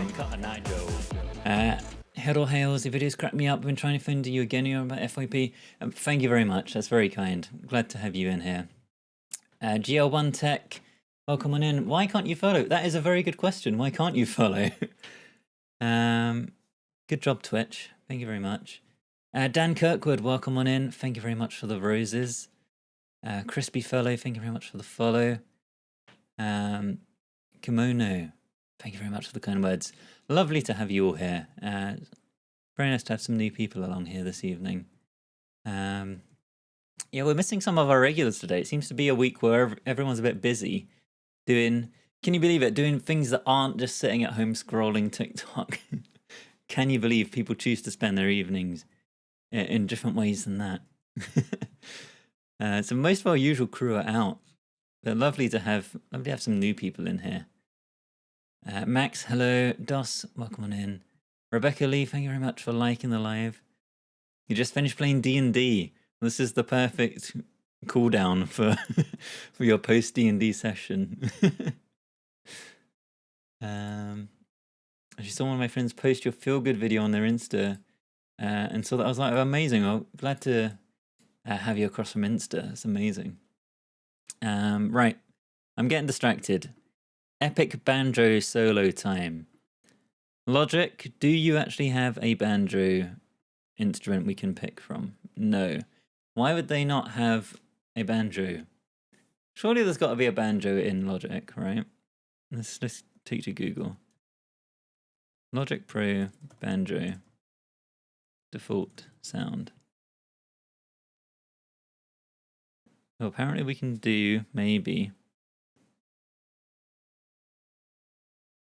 Head or Hails, the videos crack me up. I've been trying to find you again here about FYP. Thank you very much. That's very kind. Glad to have you in here. GL1 Tech, welcome on in. Why can't you follow? That is a very good question. Why can't you follow? Good job, Twitch. Thank you very much. Dan Kirkwood, welcome on in. Thank you very much for the roses. Crispy Fellow, thank you very much for the follow. Kimono, thank you very much for the kind words. Lovely to have you all here. Very nice to have some new people along here this evening. Yeah, we're missing some of our regulars today. It seems to be a week where everyone's a bit busy doing, can you believe it, doing things that aren't just sitting at home scrolling TikTok. Can you believe people choose to spend their evenings in different ways than that? So most of our usual crew are out. But lovely to have some new people in here. Max, hello. Dos, welcome on in. Rebecca Lee, thank you very much for liking the live. You just finished playing D&D. This is the perfect cool down for for your post D&D session. I just saw one of my friends post your feel good video on their Insta, and so that I was like, amazing. I'm glad to have you across from Insta. It's amazing. Right, I'm getting distracted. Epic banjo solo time. Logic, do you actually have a banjo instrument we can pick from? No. Why would they not have a banjo? Surely there's got to be a banjo in Logic, right? Let's take to Google. Logic Pro banjo default sound. So apparently we can do, maybe.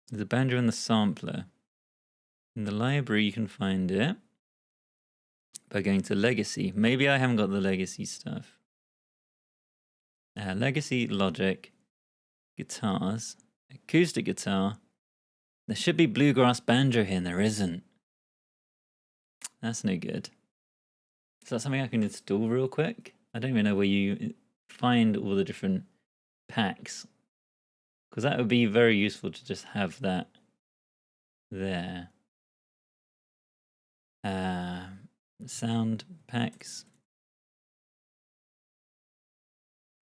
There's a banjo in the sampler. In the library you can find it by going to Legacy. Maybe I haven't got the Legacy stuff. Legacy, Logic, guitars, acoustic guitar. There should be bluegrass banjo here and there isn't. That's no good. Is that something I can install real quick? I don't even know where you find all the different packs. Because that would be very useful to just have that there. Sound packs.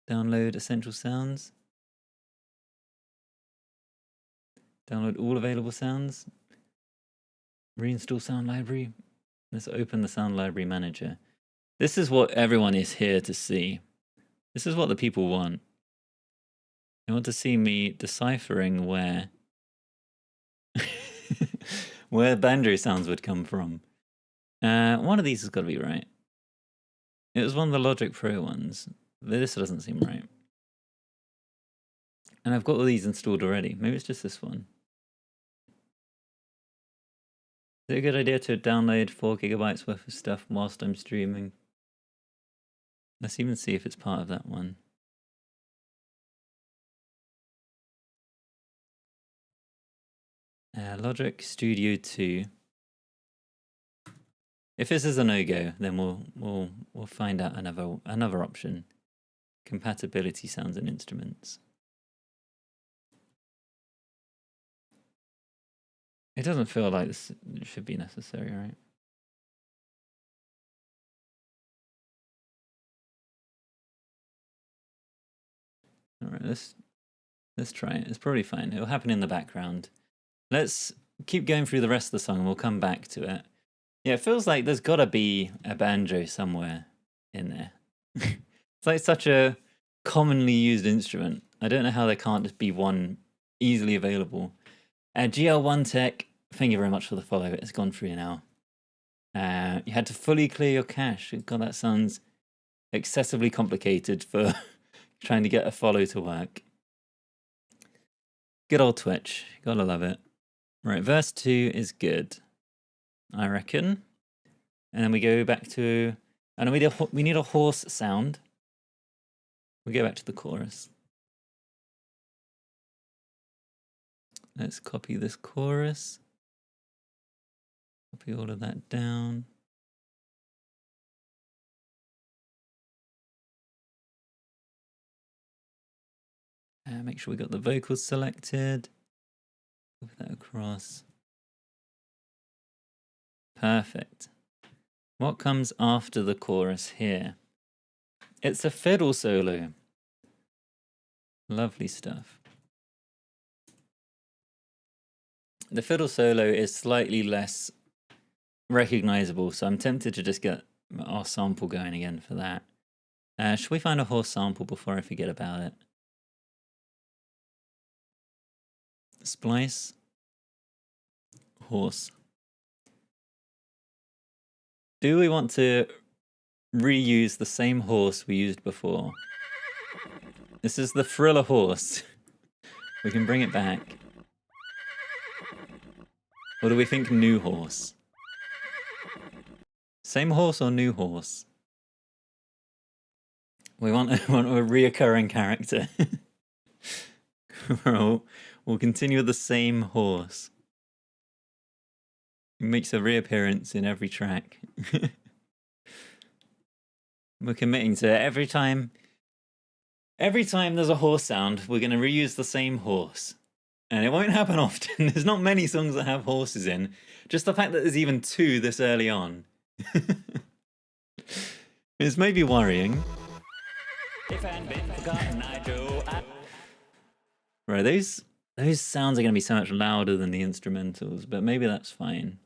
Download essential sounds. Download all available sounds. Reinstall sound library. Let's open the sound library manager. This is what everyone is here to see. This is what the people want. They want to see me deciphering where where banjo sounds would come from. One of these has got to be right. It was one of the Logic Pro ones. This doesn't seem right. And I've got all these installed already. Maybe it's just this one. Is it a good idea to download 4 gigabytes worth of stuff whilst I'm streaming? Let's even see if it's part of that one. Logic Studio 2. If this is a no-go, then we'll find out another option. Compatibility sounds and instruments. It doesn't feel like this should be necessary, right? All right, let's try it. It's probably fine. It'll happen in the background. Let's keep going through the rest of the song and we'll come back to it. Yeah, it feels like there's got to be a banjo somewhere in there. It's like such a commonly used instrument. I don't know how there can't just be one easily available. GL1 Tech, thank you very much for the follow. It's gone through now. You had to fully clear your cache. God, that sounds excessively complicated for trying to get a follow to work. Good old Twitch. Gotta love it. Right, verse 2 is good, I reckon. And then we go back to... And we need a horse sound. We go back to the chorus. Let's copy this chorus. Copy all of that down. Make sure we got the vocals selected. Copy that across. Perfect. What comes after the chorus here? It's a fiddle solo. Lovely stuff. The fiddle solo is slightly less recognizable, so I'm tempted to just get our sample going again for that. Should we find a horse sample before I forget about it? Splice. Horse. Do we want to reuse the same horse we used before? This is the Thriller horse. We can bring it back. Or do we think new horse? Same horse or new horse? We want a reoccurring character. We'll continue with the same horse. It makes a reappearance in every track. We're committing to it. Every time there's a horse sound, we're going to reuse the same horse. And it won't happen often. There's not many songs that have horses in. Just the fact that there's even 2 this early on. It's maybe worrying. Right, those sounds are going to be so much louder than the instrumentals, but maybe that's fine.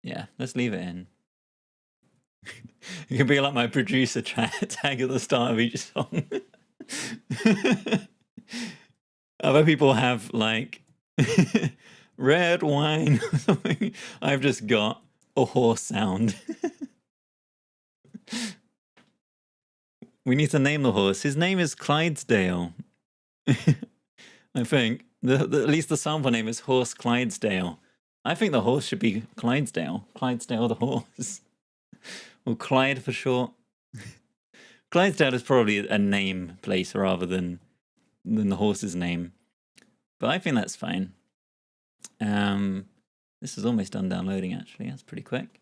Yeah, let's leave it in. It can be like my producer tag at the start of each song. Other people have like red wine or something. I've just got a horse sound. We need to name the horse. His name is Clydesdale. I think. At least the sample name is Horse Clydesdale. I think the horse should be Clydesdale. Clydesdale the horse. Or Clyde for short. Clydesdale is probably a name place rather than the horse's name. But I think that's fine. This is almost done downloading actually. That's pretty quick.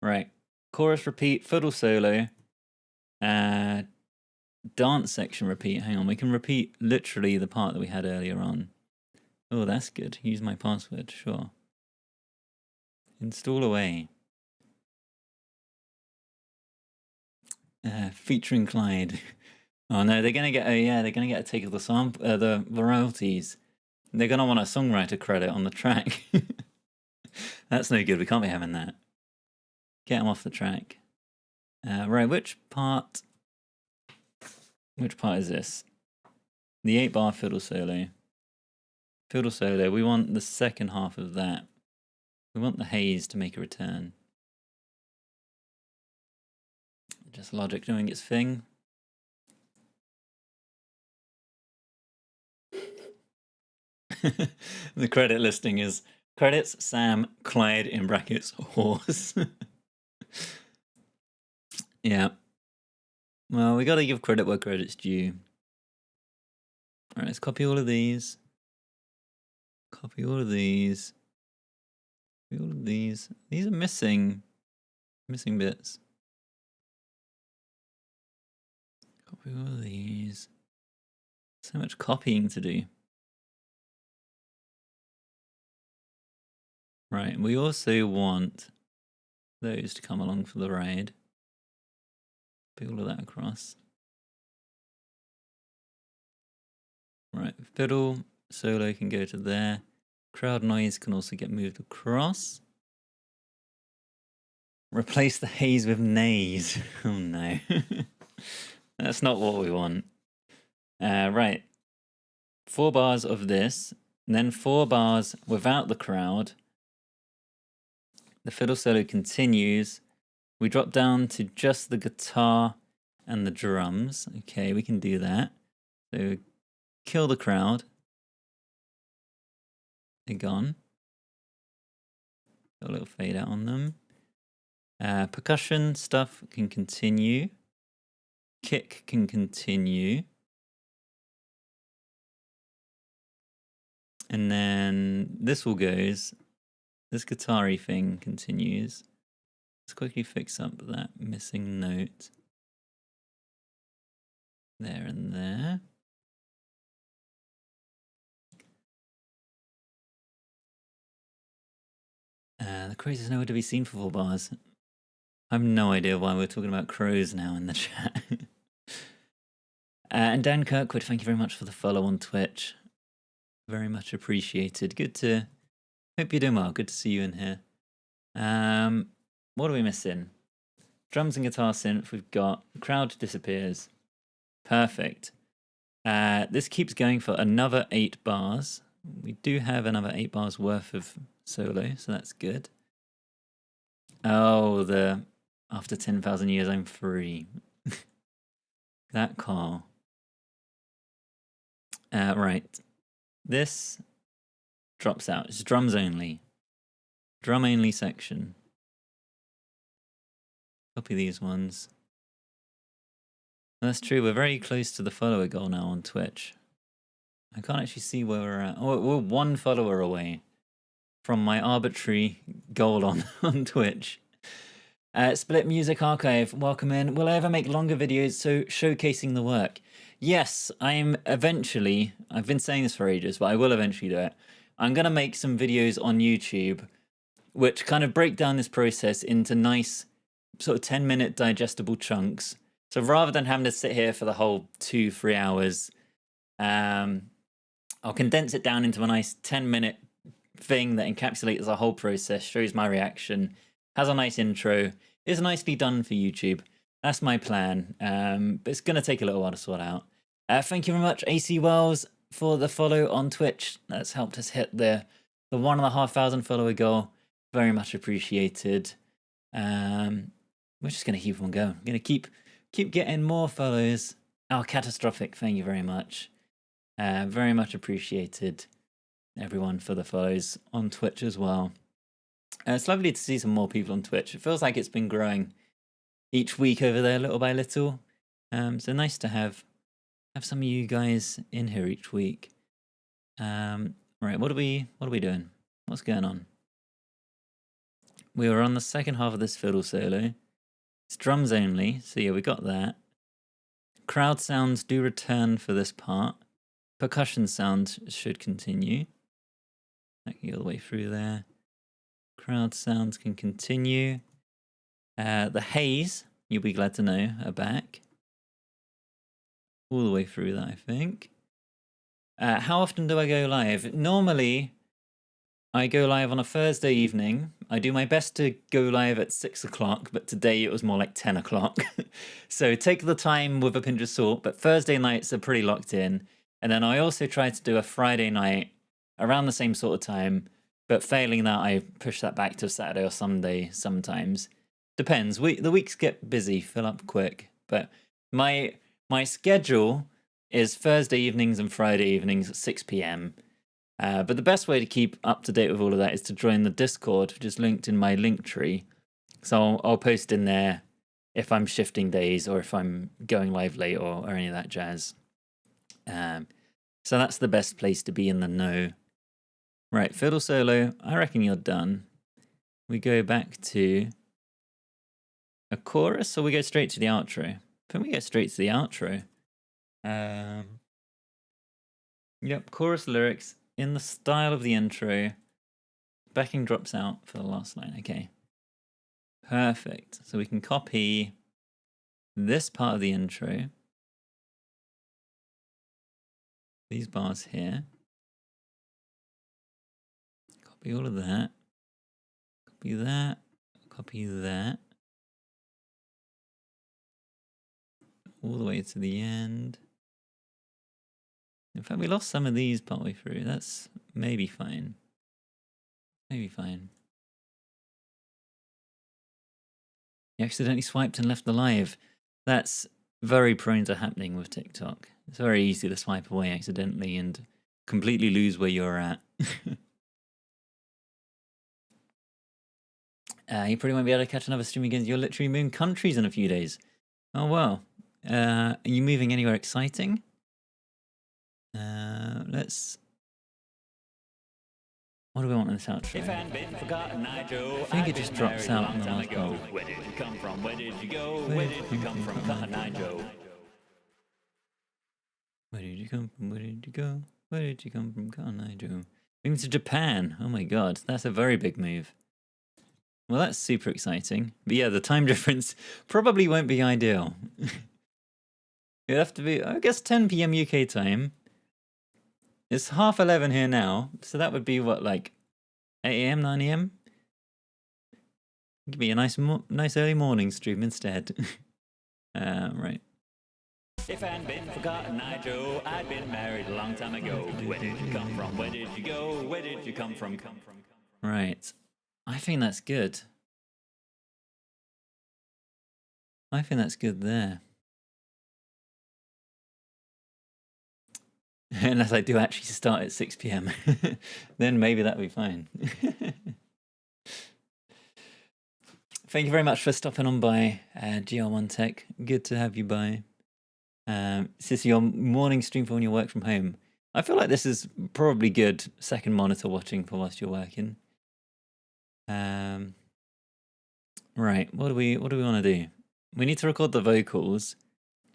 Right. Chorus repeat, fiddle solo. Dance section repeat. Hang on, we can repeat literally the part that we had earlier on. Oh, that's good. Use my password, sure. Install away. Featuring Clyde. Oh no, they're gonna get a take of the sample, the royalties. They're gonna want a songwriter credit on the track. That's no good. We can't be having that. Get them off the track. Right, which part is this? The 8-bar fiddle solo. Fiddle solo. We want the second half of that. We want the haze to make a return. Just Logic doing its thing. The credit listing is credits Sam Clyde in brackets horse. Yeah. Well, we got to give credit where credit's due. All right, let's copy all of these. Copy all of these. All of these are missing bits. Copy all of these. So much copying to do. Right, we also want those to come along for the ride. Put all of that across. Right, fiddle solo can go to there. Crowd noise can also get moved across. Replace the haze with nays. Oh no. That's not what we want. Right. 4 bars of this, and then 4 bars without the crowd. The fiddle solo continues. We drop down to just the guitar and the drums. Okay, we can do that. So kill the crowd. They're gone. Got a little fade out on them. Percussion stuff can continue. Kick can continue. And then this all goes. This guitar-y thing continues. Let's quickly fix up that missing note. There and there. The crows is nowhere to be seen for 4 bars. I have no idea why we're talking about crows now in the chat. And Dan Kirkwood, thank you very much for the follow on Twitch. Very much appreciated. Good to... Hope you're doing well. Good to see you in here. What are we missing? Drums and guitar synth we've got. Crowd disappears. Perfect. This keeps going for another 8 bars. We do have another 8 bars worth of solo, so that's good. Oh, the after 10,000 years I'm free. That call. Right. This drops out. It's drums only. Drum only section. Copy these ones. That's true. We're very close to the follower goal now on Twitch. I can't actually see where we're at. Oh, we're 1 follower away from my arbitrary goal on Twitch. Split Music Archive, welcome in. Will I ever make longer videos showcasing the work? Yes, I'm eventually, I've been saying this for ages, but I will eventually do it. I'm going to make some videos on YouTube which kind of break down this process into nice sort of 10-minute digestible chunks. So rather than having to sit here for the whole 2-3 hours, I'll condense it down into a nice 10-minute thing that encapsulates the whole process, shows my reaction, has a nice intro, is nicely done for YouTube. That's my plan, but it's going to take a little while to sort out. Thank you very much, AC Wells, for the follow on Twitch. That's helped us hit the 1,500 follower goal. Very much appreciated. We're just going to keep on going. We're going to keep getting more follows. Oh, catastrophic. Thank you very much. Very much appreciated, everyone, for the follows on Twitch as well. It's lovely to see some more people on Twitch. It feels like it's been growing each week over there, little by little. So nice to have some of you guys in here each week. Right, what are we doing? What's going on? We were on the second half of this fiddle solo. It's drums only, so yeah, we got that. Crowd sounds do return for this part. Percussion sounds should continue. That can go all the way through there. Crowd sounds can continue. The haze, you'll be glad to know, are back. All the way through that, I think. How often do I go live? Normally, I go live on a Thursday evening. I do my best to go live at 6 o'clock, but today it was more like 10 o'clock. So take the time with a pinch of salt, but Thursday nights are pretty locked in. And then I also try to do a Friday night around the same sort of time, but failing that, I push that back to Saturday or Sunday sometimes. Depends. The weeks get busy, fill up quick. But my schedule is Thursday evenings and Friday evenings at 6 p.m. But the best way to keep up to date with all of that is to join the Discord, which is linked in my link tree. So I'll post in there if I'm shifting days or if I'm going live late or any of that jazz. So that's the best place to be in the know. Right, fiddle solo, I reckon you're done. we go back to a chorus, or we go straight to the outro? I think we go straight to the outro. Yep, chorus lyrics in the style of the intro. Backing drops out for the last line. Okay. Perfect. So we can copy this part of the intro. These bars here. Copy all of that. Copy that. Copy that. All the way to the end. In fact, we lost some of these partway through. That's maybe fine. Maybe fine. You accidentally swiped and left the live. That's very prone to happening with TikTok. It's very easy to swipe away accidentally and completely lose where you're at. You probably won't be able to catch another stream again. You're literally moving countries in a few days. Oh, well. Are you moving anywhere exciting? Let's... What do we want in this outro? If I'd been forgotten, I Joe, I think it just drops out in the last ago. part. Where did you come from? Where did you go? Where did you come from, Cotton Eye Joe? Where did you come from? Where did you go? Where did you come from, Cotton Eye Joe? Moving to Japan. Oh my god, that's a very big move. Well, that's super exciting. But yeah, the time difference probably won't be ideal. It'd have to be, I guess, 10 p.m. UK time. It's 11:30 here now, so that would be what, like 8 a.m., 9 a.m. It could be a nice early morning stream instead. Right. If I'd been forgotten, I Joe, I'd been married a long time ago. Where did you come from? Where did you go? Where did you come from? Right. I think that's good. I think that's good there. Unless I do actually start at 6 p.m. Then maybe that'll be fine. Thank you very much for stopping on by, GR1 Tech. Good to have you by. Is this your morning stream for when you work from home? I feel like this is probably good second monitor watching for whilst you're working. Right, what do we want to do? We need to record the vocals.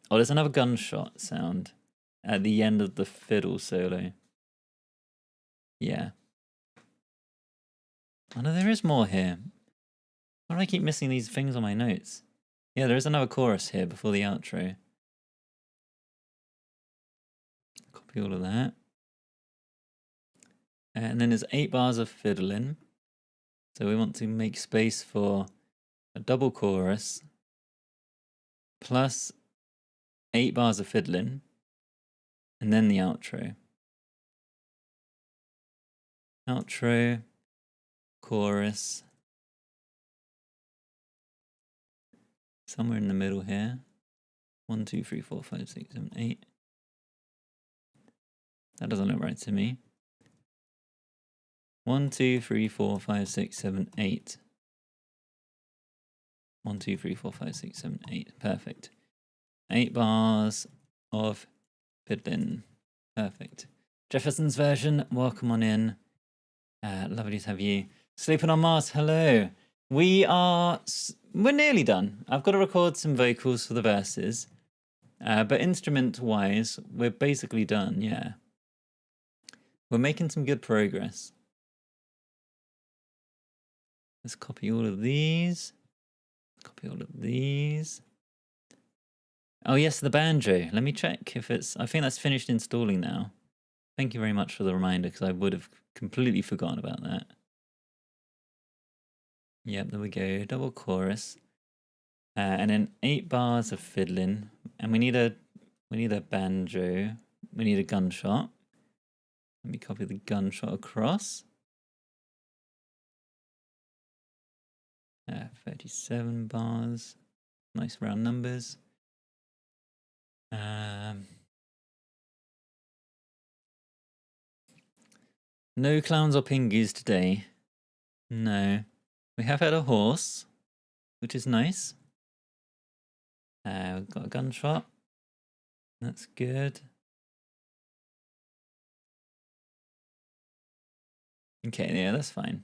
Oh, there's another gunshot sound at the end of the fiddle solo. Yeah. Oh no, there is more here. Why do I keep missing these things on my notes? Yeah, there is another chorus here before the outro. Copy all of that. And then there's 8 bars of fiddling. So we want to make space for a double chorus plus 8 bars of fiddling. And then the outro. Outro, chorus. Somewhere in the middle here. 1, 2, 3, 4, 5, 6, 7, 8. That doesn't look right to me. 1, 2, 3, 4, 5, 6, 7, 8. 1, 2, 3, 4, 5, 6, 7, 8. Perfect. 8 bars of fiddling. Perfect. Jefferson's version, welcome on in. Lovely to have you. Sleeping on Mars, hello. We're nearly done. I've got to record some vocals for the verses. But instrument-wise, we're basically done, yeah. We're making some good progress. Let's copy all of these. Copy all of these. Oh yes, the banjo. Let me check if it's... I think that's finished installing now. Thank you very much for the reminder, because I would have completely forgotten about that. Yep, there we go. Double chorus. And then 8 bars of fiddling. And we need a banjo. We need a gunshot. Let me copy the gunshot across. 37 bars. Nice round numbers. No clowns or pingus today. No. We have had a horse, which is nice. We've got a gunshot. That's good. Okay, yeah, that's fine.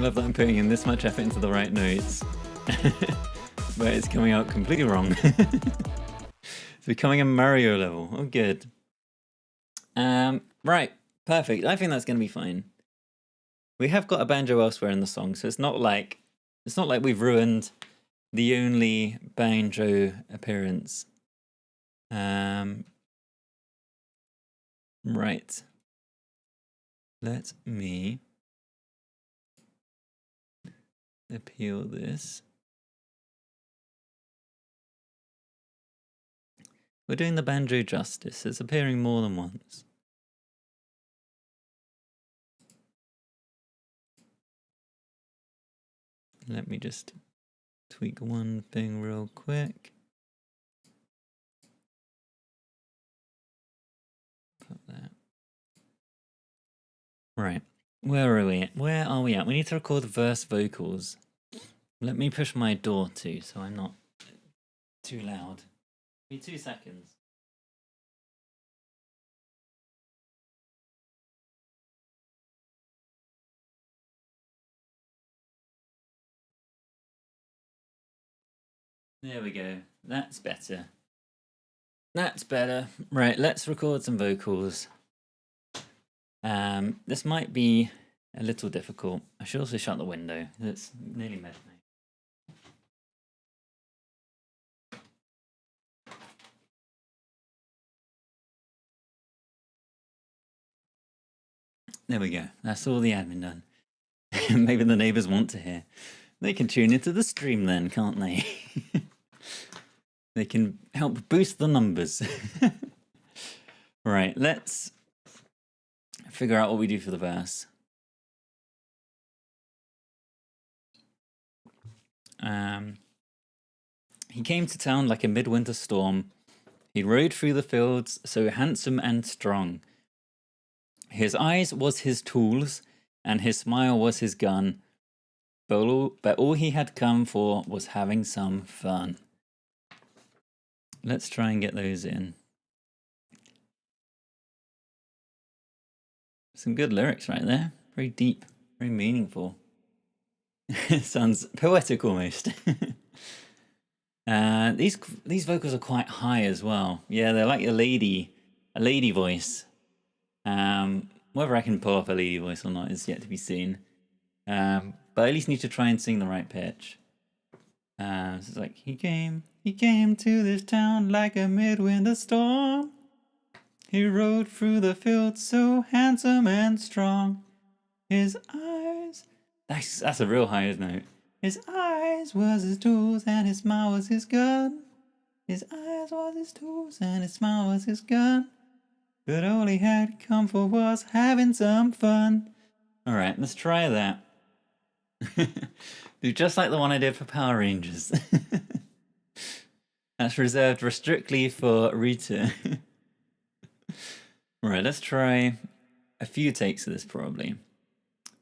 love that I'm putting in this much effort into the right notes, but it's coming out completely wrong. It's becoming a Mario level. Oh, good. Right, perfect. I think that's going to be fine. We have got a banjo elsewhere in the song, so it's not like we've ruined the only banjo appearance. Right. Let me appeal this. We're doing the banjo justice. It's appearing more than once. Let me just tweak one thing real quick. Put that. Right. Where are we at? Where are we at? We need to record verse vocals. Let me push my door too, so I'm not too loud. Give me 2 seconds. There we go. That's better. That's better. Right, let's record some vocals. This might be a little difficult. I should also shut the window. It's nearly midnight. There we go. That's all the admin done. Maybe the neighbors want to hear. They can tune into the stream then, can't they? They can help boost the numbers. Right, let's figure out what we do for the verse. He came to town like a midwinter storm. He rode through the fields so handsome and strong. His eyes was his tools, and his smile was his gun. But all he had come for was having some fun. Let's try and get those in. Some good lyrics right there. Very deep, very meaningful. Sounds poetic almost. These vocals are quite high as well. Yeah, they're like a lady voice. Whether I can pull off a lady voice or not is yet to be seen. But I at least need to try and sing the right pitch. So it's like, he came to this town like a midwinter storm. He rode through the fields so handsome and strong. His eyes, that's a real high note. His eyes was his tools and his smile was his gun. His eyes was his tools and his smile was his gun. But all he had come for was having some fun. Alright, let's try that. Do just like the one I did for Power Rangers. That's reserved strictly for Rita. Right, let's try a few takes of this probably.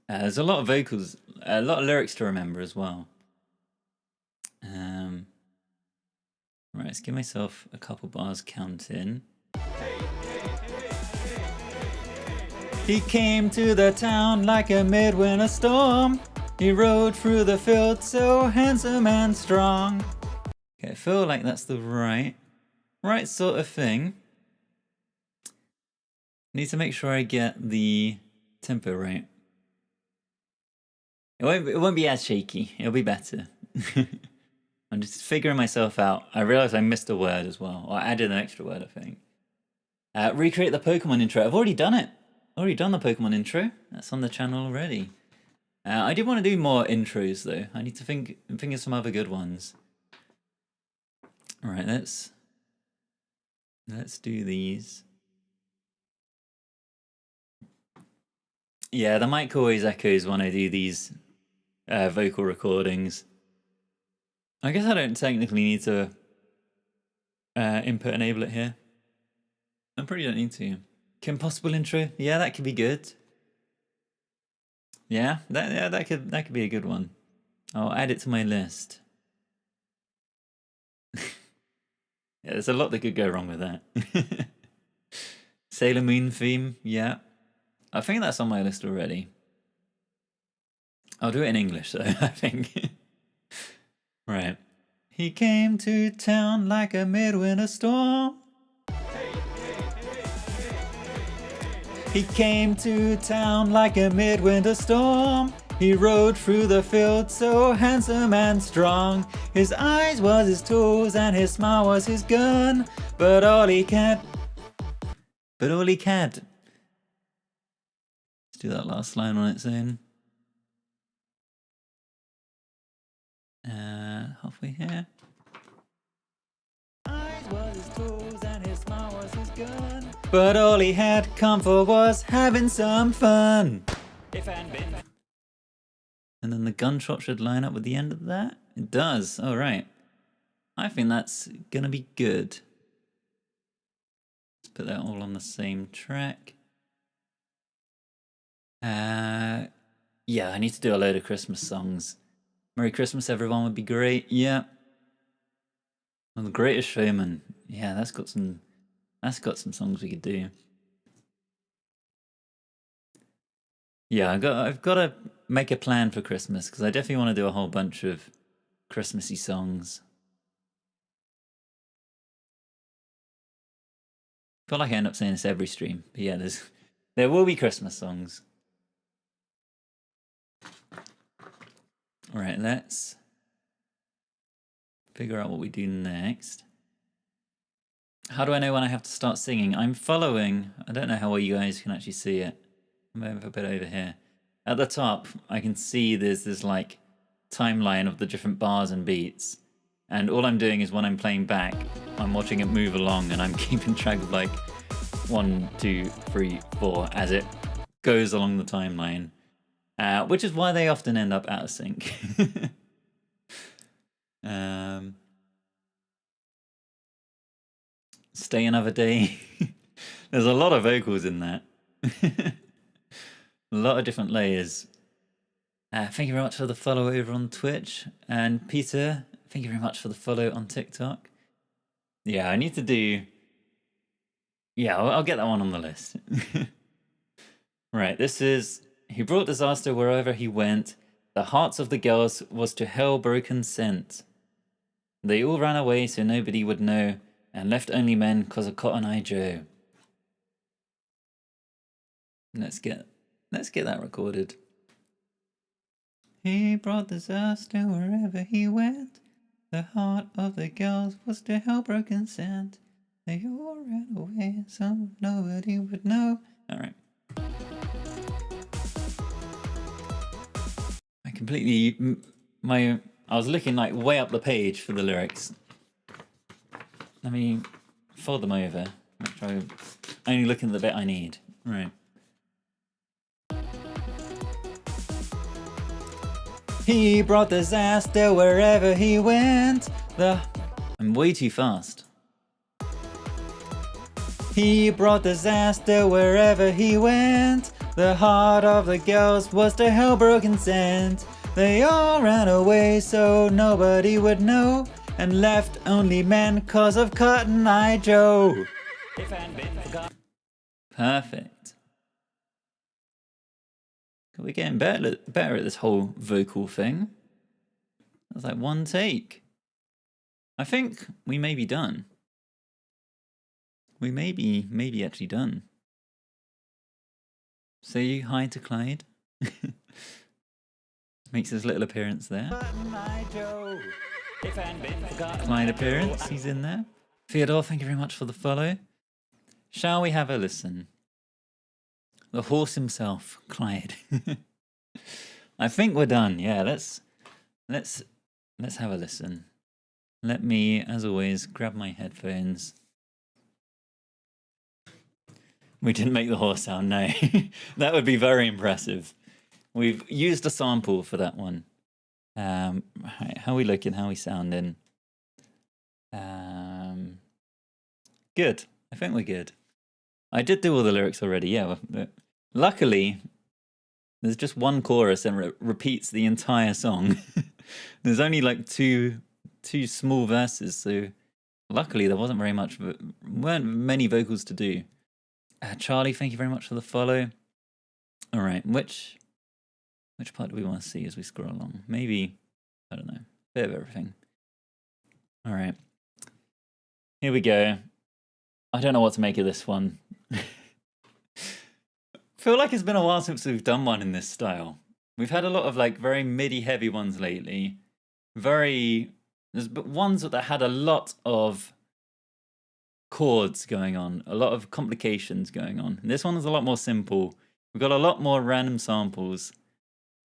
There's a lot of vocals, a lot of lyrics to remember as well. Right, let's give myself a couple bars count in. He came to the town like a midwinter storm. He rode through the field so handsome and strong. Okay, I feel like that's the right sort of thing. Need to make sure I get the tempo right. It won't be as shaky. It'll be better. I'm just figuring myself out. I realized I missed a word as well. Or I added an extra word, I think. Recreate the Pokemon intro. I've already done it. Already done the Pokemon intro. That's on the channel already. I did want to do more intros though. I need to think of some other good ones. All right, let's do these. Yeah, the mic always echoes when I do these vocal recordings. I guess I don't technically need to input enable it here. I probably don't need to. Kim Possible intro? Yeah, that could be good. Yeah, that could be a good one. I'll add it to my list. Yeah, there's a lot that could go wrong with that. Sailor Moon theme, yeah. I think that's on my list already. I'll do it in English though, I think. Right. He came to town like a midwinter storm. He came to town like a midwinter storm. He rode through the field so handsome and strong. His eyes was his tools and his smile was his gun. But all he can. Let's do that last line on its own. Halfway here. But all he had come for was having some fun. And then the gunshot should line up with the end of that. It does. All right. I think that's gonna be good. Let's put that all on the same track. Yeah, I need to do a load of Christmas songs. Merry Christmas, everyone would be great. Yeah. Well, The Greatest Showman. Yeah, that's got some songs we could do. Yeah, I've got to make a plan for Christmas because I definitely want to do a whole bunch of Christmassy songs. I feel like I end up saying this every stream, but yeah, there will be Christmas songs. All right, let's figure out what we do next. How do I know when I have to start singing? I'm following. I don't know how well you guys can actually see it. I'm a bit over here. At the top, I can see there's this like timeline of the different bars and beats. And all I'm doing is when I'm playing back, I'm watching it move along and I'm keeping track of like 1, 2, 3, 4 as it goes along the timeline. Which is why they often end up out of sync. Stay Another Day. There's a lot of vocals in that. A lot of different layers. Thank you very much for the follow over on Twitch. And Peter, thank you very much for the follow on TikTok. Yeah, I need to do... Yeah, I'll get that one on the list. Right, this is... He brought disaster wherever he went. The hearts of the girls was to hell broken sent. They all ran away so nobody would know, and left only men 'cause of Cotton Eye Joe. Let's get that recorded. He brought disaster wherever he went. The heart of the girls was to hell broken sent. They all ran away so nobody would know. All right. I was looking like way up the page for the lyrics. Let me fold them over. Make sure I'm only looking at the bit I need. Right. He brought disaster wherever he went. I'm way too fast. He brought disaster wherever he went. The heart of the girls was to hell broken sent. They all ran away so nobody would know, and left only men 'cause of Cotton Eye Joe. Perfect. We're getting better at this whole vocal thing. That's like one take. I think we may be done. We may be actually done. Say hi to Clyde. Makes his little appearance there. Clyde appearance, he's in there. Theodore, thank you very much for the follow. Shall we have a listen? The horse himself, Clyde. I think we're done. Yeah, let's have a listen. Let me, as always, grab my headphones. We didn't make the horse sound, no. That would be very impressive. We've used a sample for that one. Right, how are we looking? How are we sounding? Good. I think we're good. I did do all the lyrics already, yeah. But luckily, there's just one chorus and it repeats the entire song. There's only like two small verses, so luckily there weren't many vocals to do. Charlie, thank you very much for the follow. All right, which Which part do we want to see as we scroll along? Maybe, I don't know, bit of everything. All right. Here we go. I don't know what to make of this one. Feel like it's been a while since we've done one in this style. We've had a lot of like very MIDI heavy ones lately. There's ones that had a lot of chords going on, a lot of complications going on. And this one is a lot more simple. We've got a lot more random samples.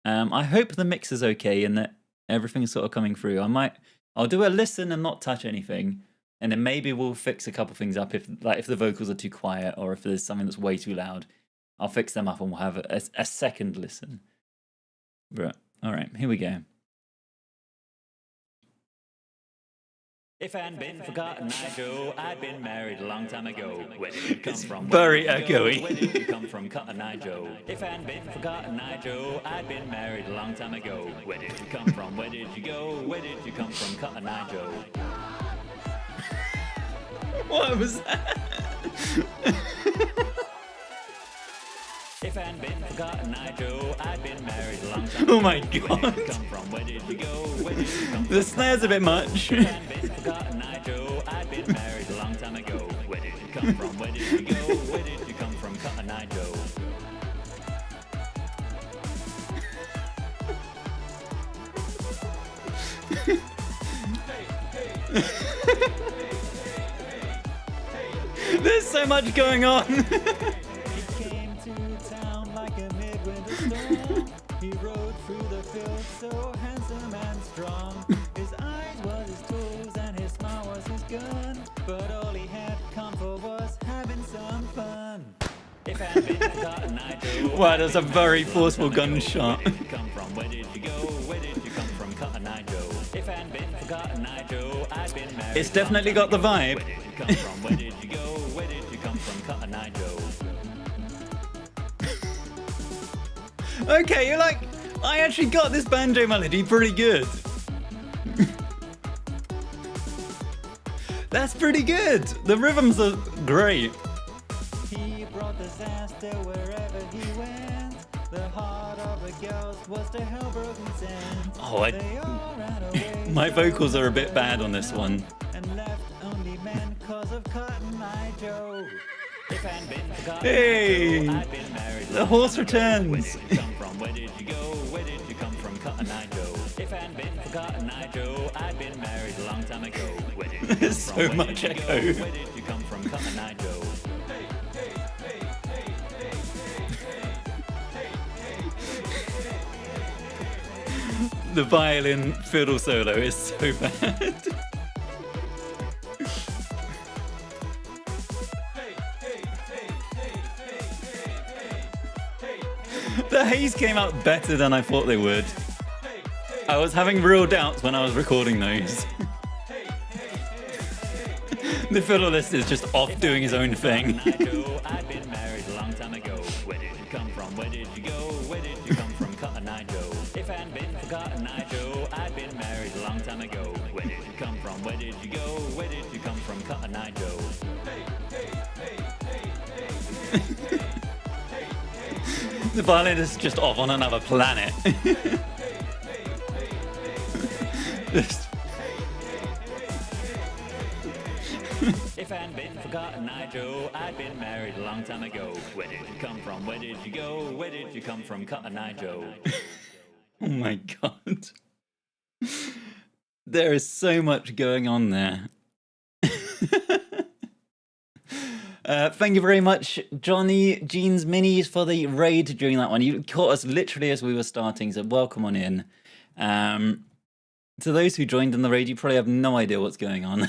I hope the mix is okay and that everything's sort of coming through. I'll do a listen and not touch anything, and then maybe we'll fix a couple things up if the vocals are too quiet or if there's something that's way too loud. I'll fix them up and we'll have a second listen. But all right, here we go. If I hadn't been for Cotton Eye Joe, I'd been married a long time ago. Where did you come from? Very echoey. Where did you come from, Cotton Eye Joe? If I hadn't been for Cotton Eye Joe, I'd been married a long time ago. Where did you come from? Where did you go? Where did you come from, Cotton Eye Joe? What was that? If I hadn't been for Cotton Eye Joe, I'd been married a long time Oh ago. my Where did you god. come from? Where did you go? Where did you come from? The snare's a bit much. If I hadn't been for Cotton Eye Joe, I'd been married a long time ago. Where did you come from? Where did you go? Where did you come from, Cotton Eye Joe? There's so much going on. He came to town like a midwinter storm. He rode through the fields so handsome and strong. His eyes was his tools and his smile was his gun. But all he had come for was having some fun. If I had been for Cotton Eye Joe, Wow, that's a very forceful gunshot. where did you come from? Where did you go? Where did you come from, Cotton Eye Joe? If I hadn't been for Cotton Eye Joe, I'd been married. It's definitely got the vibe. Where did you come from? Where did you go? Where did you come from, Cotton Eye Joe? Okay, you're like, I actually got this banjo melody pretty good. That's pretty good. The rhythms are great. He brought disaster wherever he went. The heart of the girls was to hell broken sense. Oh, They all ran away my so vocals are a bit bad on this one. and left only men cause of Cotton Eye Joe. If I hadn't been for Cotton Hey, Eye Joe, I'd been married. the horse Where returns. did you come from? Where did you go? Where did you come from, Cotton Eye Joe? If I hadn't been for Cotton Eye Joe, I'd been married a long time ago. Where did you come There's from? so Where much did you go? echo. Where did you come from, Cotton Eye Joe? The violin fiddle solo is so bad. The haze came out better than I thought they would. I was having real doubts when I was recording those. The fiddleist is just off doing his own thing. Cotton Eye Joe, I'd been married a long time ago. Where did you come from? Where did you go? Where did you come from, Cotton Eye Joe? If I hadn't been for Cotton Eye Joe, I'd been married a long time ago. Where did you come from? Where did you go? Where did you come from, Cotton Eye Joe? The violin is just off on another planet. Just- If I hadn't been for Cotton Eye Joe, I'd been married a long time ago. Where did you come from? Where did you go? Where did you come from, Cotton Eye Joe? Oh my god. There is so much going on there. Thank you very much, Johnny Jeans Minis, for the raid during that one. You caught us literally as we were starting, so welcome on in. To those who joined in the raid, you probably have no idea what's going on.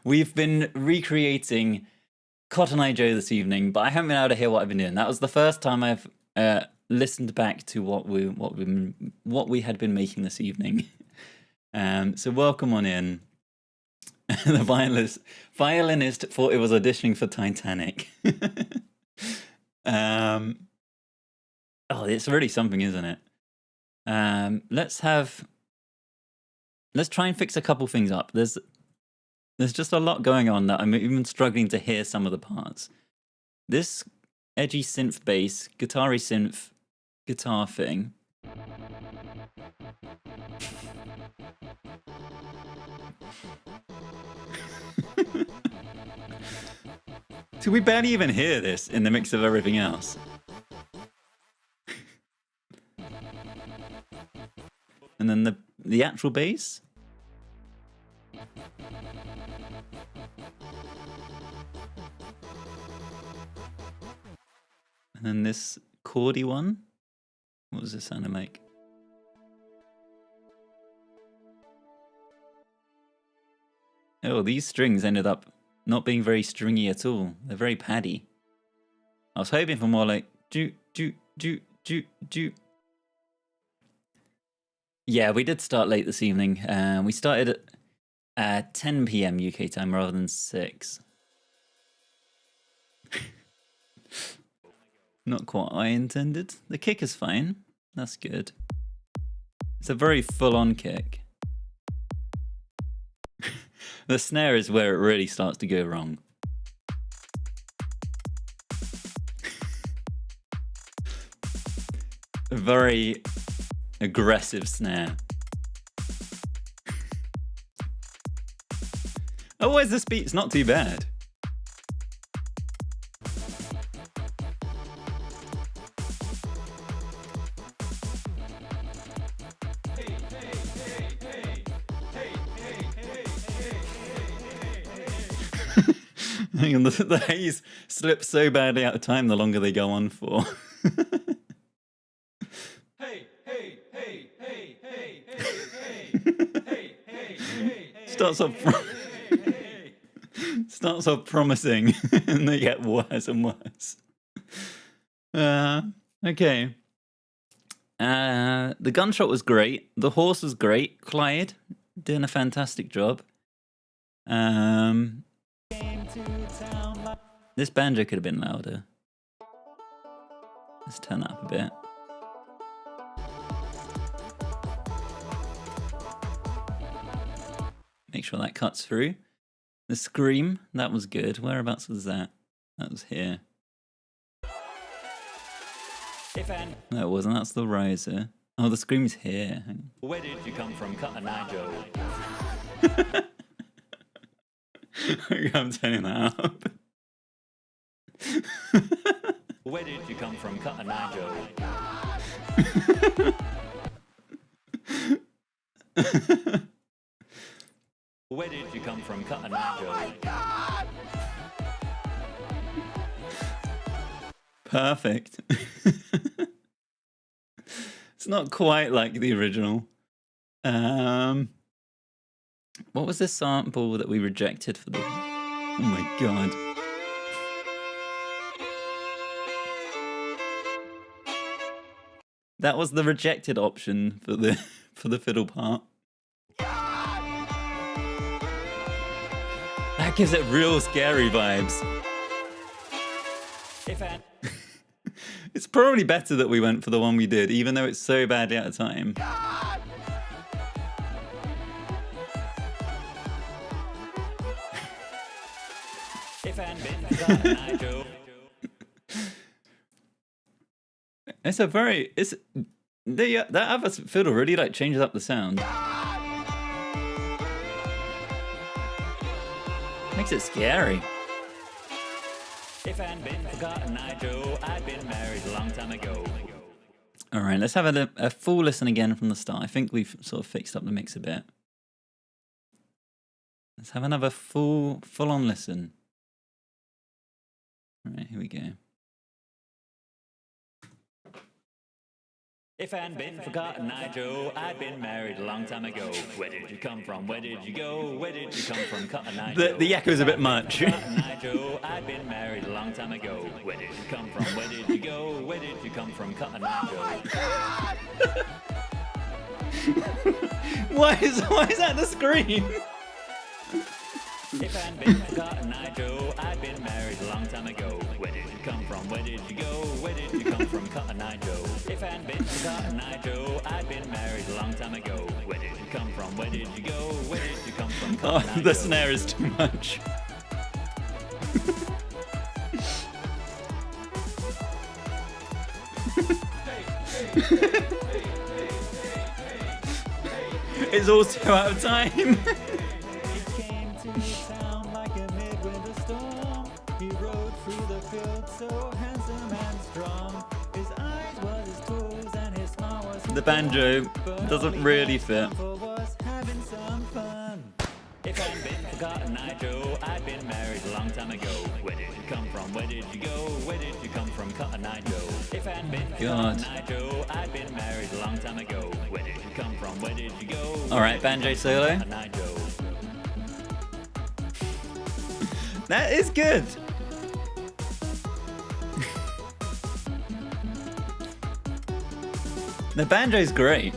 We've been recreating Cotton Eye Joe this evening, but I haven't been able to hear what I've been doing. That was the first time I've listened back to what we had been making this evening. So welcome on in. The violinist thought it was auditioning for Titanic. Oh, it's really something, isn't it? Let's try and fix a couple things up. There's just a lot going on that I'm even struggling to hear some of the parts. This edgy synth bass, guitar-y synth guitar thing, So we barely even hear this in the mix of everything else. And then the actual bass. And then this chordy one. What was this sounding like? Oh, these strings ended up not being very stringy at all. They're very paddy. I was hoping for more like do do do do do. Yeah, we did start late this evening. We started at 10 p.m. UK time rather than 6. Not quite what I intended. The kick is fine. That's good. It's a very full-on kick. The snare is where it really starts to go wrong. A very aggressive snare. Otherwise, this beat's not too bad. Hang on, the haze slips so badly out of time the longer they go on for. Starts off promising and they get worse and worse. Okay. The gunshot was great. The horse was great. Clyde doing a fantastic job. This banjo could have been louder. Let's turn that up a bit. Make sure that cuts through. The scream, that was good. Whereabouts was that? That was here. No, it wasn't. That's the riser. Oh, the scream's here. Hang on. Where did you come from, Cotton Eye Joe? I'm turning that up. Where did you come from, Cotton Eye Joe? Where did you come from, Cotton Eye Joe? Perfect. It's not quite like the original. What was this sample that we rejected for the... Oh my god. That was the rejected option for the fiddle part. That gives it real scary vibes. It's probably better that we went for the one we did, even though it's so badly out of time. It's a very... that other fiddle really like changes up the sound. Makes it scary. If I'd been forgotten, I Joe, I'd been married a long time ago. All right, let's have a full listen again from the start. I think we've sort of fixed up the mix a bit. Let's have another full-on listen. All right, here we go. If I'd been forgotten, I Joe, I'd been married a long time ago. Where did you come from? Where did you go? Where did you come from? Cotton Eye Joe. The echo's a bit much. Cotton Eye Joe, I'd been married a long time ago. Where did you come from? Where did you go? Where did you come from? Cotton Eye Joe. Why is that the scream? If I'd been forgotten, I Joe, I'd been married a long time ago. Where did you come from? Where did you go? Where did you come from? Cotton Eye Joe. If I'd been forgotten, I Joe, I'd been married a long time ago. Where did you come from? Where did you go? Where did you come from? Cotton Eye Joe. The snare is too much. It's also out of time. He came to town like a midwinter storm. He rode through the field so handsome and strong. His eyes was his tools and his smile was The banjo doesn't really fit. was having some fun. If I'd been for Cotton Eye Joe, I'd been married a long time ago. Where did you come from? Where did you go? Where did you come from, Cotton Eye Joe? If I'd been for God. Cotton Eye Joe, I'd been married a long time ago. Where did you come from? Where did you go? All right, banjo solo. Cotton Eye Joe. That is good. The banjo's great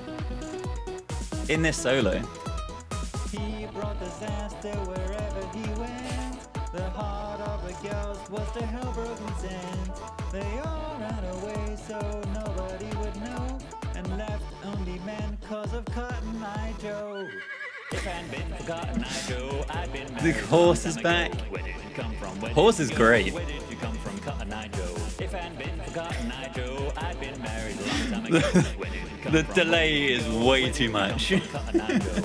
in this solo. He brought disaster wherever he went. The heart of the girls was to hell broken sand. They all ran away so nobody would know, and left only men cause of Cotton Eye Joe. If I'd been for Cotton Eye Joe, I'd been married The a horse long is time back. ago. Where did you come from? Where Horse did is you great. Go? Where did you come from, Cotton Eye Joe? If I'd been for Cotton Eye Joe, I'd been married a long time ago. Where did you come The from? delay Where did is you go? way Where did too you come much. from, Cotton Eye Joe?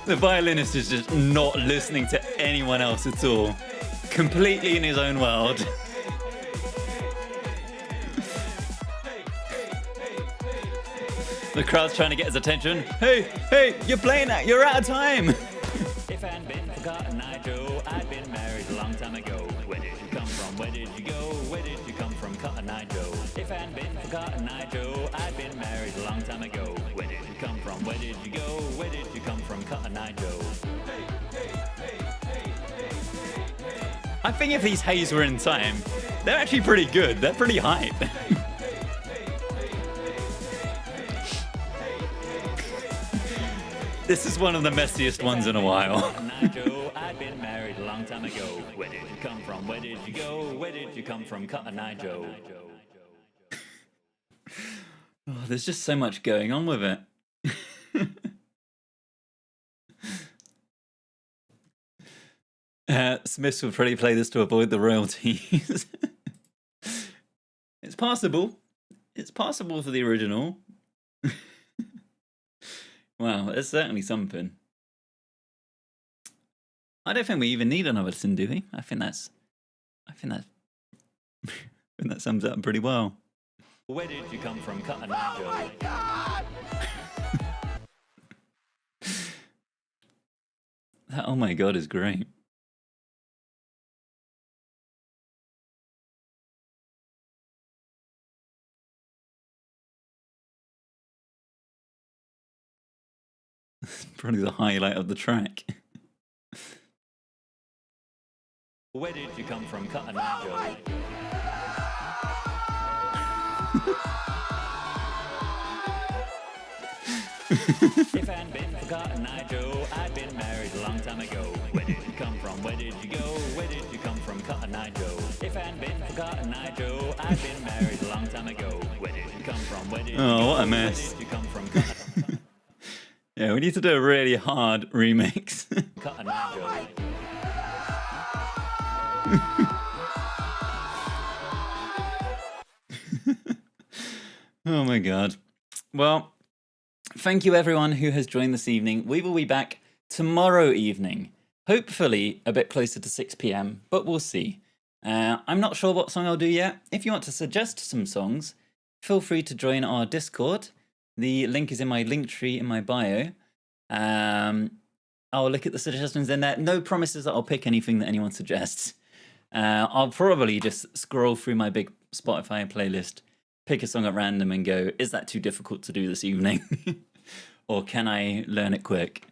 The violinist is just not listening to anyone else at all. Completely in his own world. The crowd's trying to get his attention. Hey, hey, you're playing that. You're out of time. If I'd been for Cotton Eye Joe, I'd been married a long time ago. Where did you come from? Where did you go? Where did you come from, Cotton Eye Joe? If I'd been for Cotton Eye Joe, I'd been married a long time ago. Where did you come from? Where did you go? Where did you come from, Cotton Eye Joe? I think if these hays were in time, they're actually pretty good. They're pretty hype. This is one of the messiest ones in a while. Cotton Eye Joe, I'd been married a long time ago. Where did you come from? Where did you go? Where did you come from, Cotton Eye Joe? Oh, there's just so much going on with it. Smiths will probably play this to avoid the royalties. It's possible. It's possible for the original. Wow, it's certainly something. I don't think we even need another listen, do we? I think that sums it up pretty well. Where did you come from, Cotton Eye Joe? Oh my God! That oh my god is great. Probably the highlight of the track. Where did you come from, Cotton Eye Joe? If I'd been for Cotton Eye Joe, I'd been married a long time ago. Where did you come from? Where did you go? Where did you come from, Cotton Eye Joe? If I'd been for Cotton Eye Joe, I'd been married a long time ago. Where did you come from? Where did you Oh, go? what a mess. Where did you come from, Cotton Yeah, we need to do a really hard remix. Cotton Eye Joe? Oh my god. Well, thank you everyone who has joined this evening. We will be back tomorrow evening. Hopefully a bit closer to 6 p.m, but we'll see. I'm not sure what song I'll do yet. If you want to suggest some songs, feel free to join our Discord. The link is in my link tree in my bio. I'll look at the suggestions in there. No promises that I'll pick anything that anyone suggests. I'll probably just scroll through my big Spotify playlist, pick a song at random and go, is that too difficult to do this evening? Or can I learn it quick?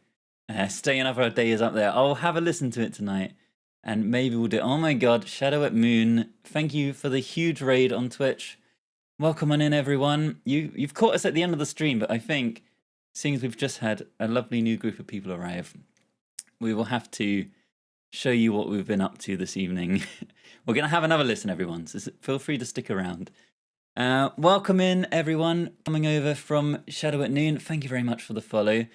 Stay Another Day is up there. I'll have a listen to it tonight. And maybe we'll do... Oh my god, Shadow at Moon. Thank you for the huge raid on Twitch. Welcome on in, everyone. You've caught us at the end of the stream, but I think, seeing as we've just had a lovely new group of people arrive, we will have to show you what we've been up to this evening. We're going to have another listen, everyone, so feel free to stick around. Welcome in, everyone, coming over from Shadow at Noon. Thank you very much for the follow.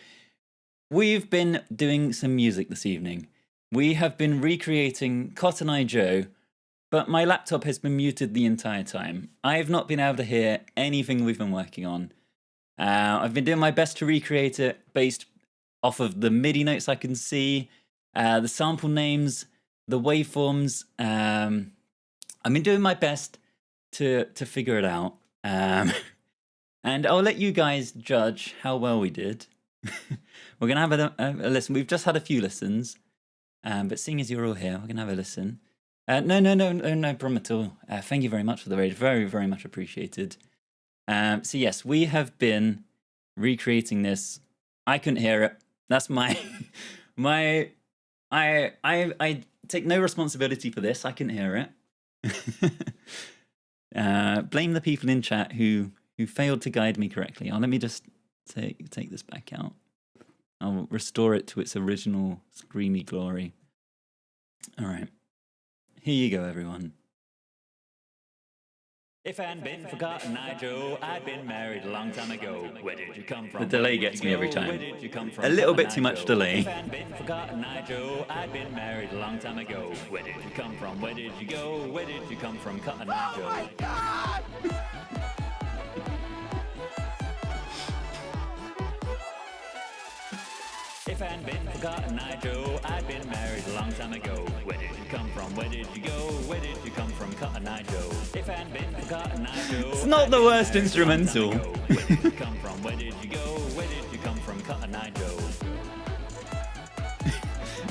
we've been doing some music this evening. We have been recreating Cotton Eye Joe, but my laptop has been muted the entire time. I've not been able to hear anything we've been working on. I've been doing my best to recreate it based off of the MIDI notes I can see, the sample names, the waveforms. I've been doing my best to figure it out. And I'll let you guys judge how well we did. We're going to have a listen. We've just had a few listens. But seeing as you're all here, we're going to have a listen. No problem at all. Thank you very much for the raid. Very, very much appreciated. So yes, we have been recreating this. I couldn't hear it. That's my I take no responsibility for this. I couldn't hear it. Blame the people in chat who failed to guide me correctly. Let me just take this back out. I'll restore it to its original screamy glory. All right. Here you go, everyone. If I hadn't been for Cotton Eye Joe, I'd been married a long time ago. Where did you come from? The delay gets me every time. Where did you come from? A little bit too much delay. If I hadn't been for Cotton Eye Joe, I'd been married a long time ago. Where did you come from? Where did you go? Where did you come from? Cotton Eye Joe. Oh my God! If I hadn't been for Cotton Eye Joe, I'd been married a long time ago. Where did you come from? Where did you go? Where did you come from? Cotton Eye Joe. If I hadn't been for Cotton Eye Joe, It's not the worst instrumental. Where did you come from? Where did you go? Where did you come from? Cotton Eye Joe.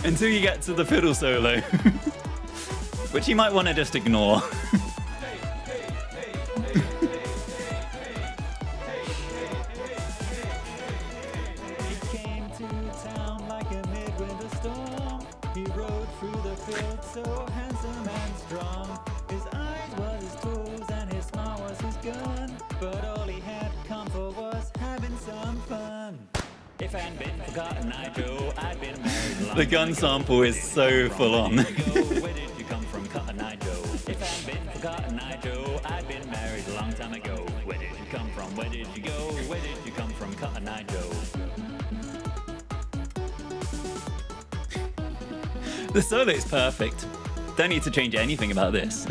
Until you get to the fiddle solo, which you might want to just ignore. He came to town like a midwinter storm. He rode through the field so handsome and strong. His eyes was his tools and his smile was his gun. But all he had come for was having some fun. If I hadn't been for Cotton Eye Joe, I'd been married a long The gun time ago. sample is so full on. Where did you come from, Cotton Eye Joe? If I hadn't been for Cotton Eye Joe, I'd been married a long time ago. Where did you come from? Where did you go? Where did you come from, Cotton Eye Joe? The solo is perfect. Don't need to change anything about this.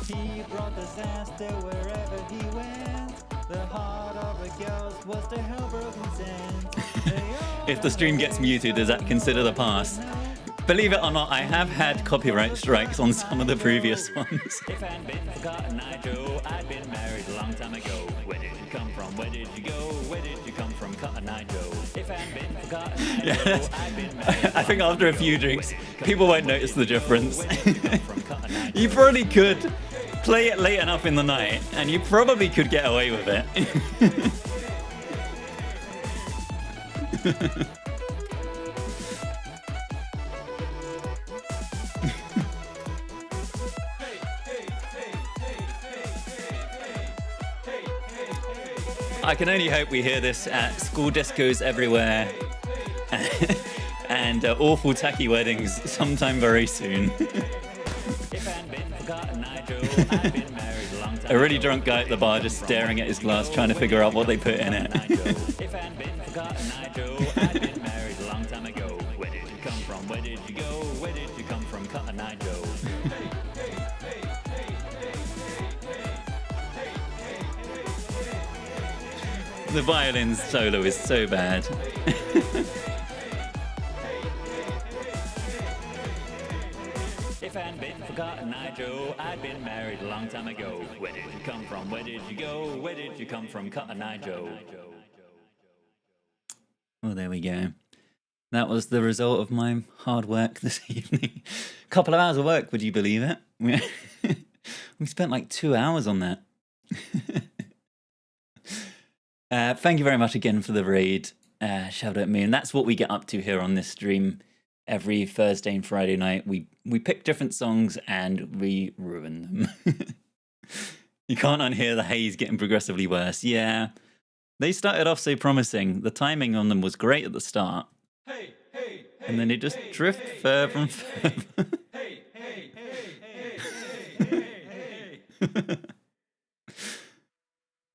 He brought disaster wherever he went. The heart of the girls was to hell broken sand. If the stream gets muted, is that considered a pass? Believe it or not, I have had copyright strikes on some of the previous ones. If I hadn't been for Cotton Eye Joe, I'd been married a long time ago. Where did you come from? Where did you go? Where did you come from, Cotton Eye Joe? If I hadn't been for Cotton Eye Yeah, Joe, I'd been married I think after a few drinks, people won't notice the difference. from Cotton Eye You Joe. probably could play it late enough in the night, and you probably could get away with it. I can only hope we hear this at school discos everywhere and awful tacky weddings sometime very soon. If I hadn't been for Cotton Eye Joe, I'd been married a long time A really ago. drunk guy at the bar just staring at his glass trying to figure out what they put in it. If I hadn't been for Cotton Eye Joe, I'd been married a long time ago. Where did you come from? Where did you go? Where did you come from, Cotton Eye Joe? The violin solo is so bad. If I hadn't been for Cotton Eye Joe, I'd been married a long time ago. Where did you come from? Where did you go? Where did you come from, Cotton Eye Joe? Well, there we go. That was the result of my hard work this evening. Couple of hours of work, would you believe it? We spent like 2 hours on that. Thank you very much again for the raid, Shadow at Moon. That's what we get up to here on this stream. Every Thursday and Friday night, we pick different songs and we ruin them. You can't unhear the haze getting progressively worse. Yeah, they started off so promising. The timing on them was great at the start. Hey, hey, hey. And then it just drifted further and further. Hey, hey, hey, hey, hey, hey, hey.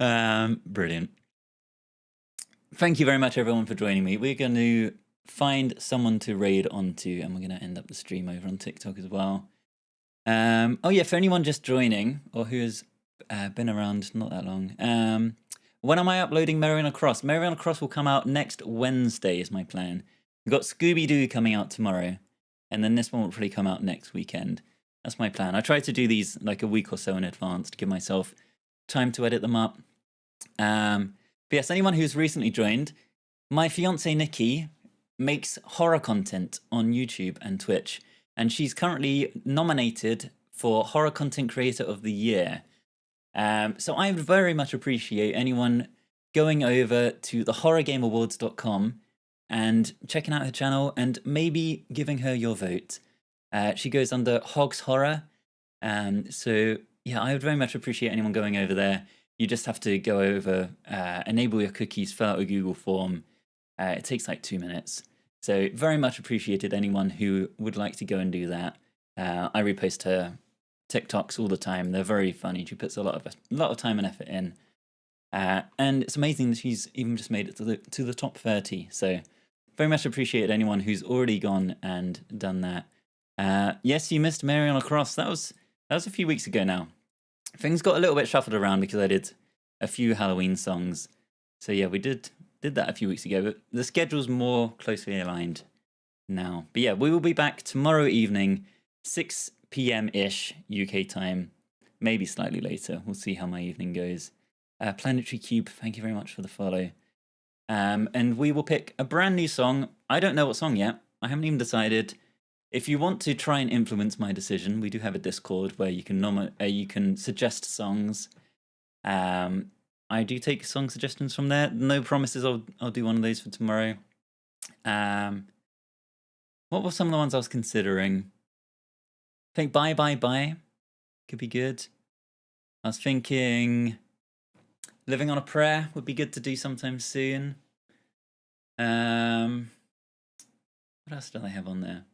Brilliant. Thank you very much, everyone, for joining me. We're going to find someone to raid onto, and we're going to end up the stream over on TikTok as well. Oh yeah, for anyone just joining or who has been around not that long, when am I uploading Merry on a Cross? Merry on a Cross will come out next Wednesday is my plan. We've got Scooby-Doo coming out tomorrow, and then this one will probably come out next weekend. That's my plan. I try to do these like a week or so in advance to give myself time to edit them up. But yes, anyone who's recently joined, my fiance Nikki makes horror content on YouTube and Twitch, and she's currently nominated for Horror Content Creator of the Year. So I would very much appreciate anyone going over to thehorrorgameawards.com and checking out her channel and maybe giving her your vote. She goes under Hogs Horror. So yeah, I would very much appreciate anyone going over there. You just have to go over, enable your cookies, fill out a Google form. It takes like 2 minutes. So very much appreciated anyone who would like to go and do that. I repost her TikToks all the time. They're very funny. She puts a lot of time and effort in. And it's amazing that she's even just made it to the top 30. So very much appreciated anyone who's already gone and done that. Yes, you missed Mary on a Cross. That was a few weeks ago now. Things got a little bit shuffled around because I did a few Halloween songs. So yeah, we did that a few weeks ago, but the schedule's more closely aligned now. But yeah, we will be back tomorrow evening, 6 p.m.-ish UK time, maybe slightly later. We'll see how my evening goes. Planetary Cube, thank you very much for the follow. And we will pick a brand new song. I don't know what song yet. I haven't even decided. If you want to try and influence my decision, we do have a Discord where you can suggest songs. I do take song suggestions from there. No promises. I'll do one of those for tomorrow. What were some of the ones I was considering? I think Bye Bye Bye could be good. I was thinking Living on a Prayer would be good to do sometime soon. What else do I have on there?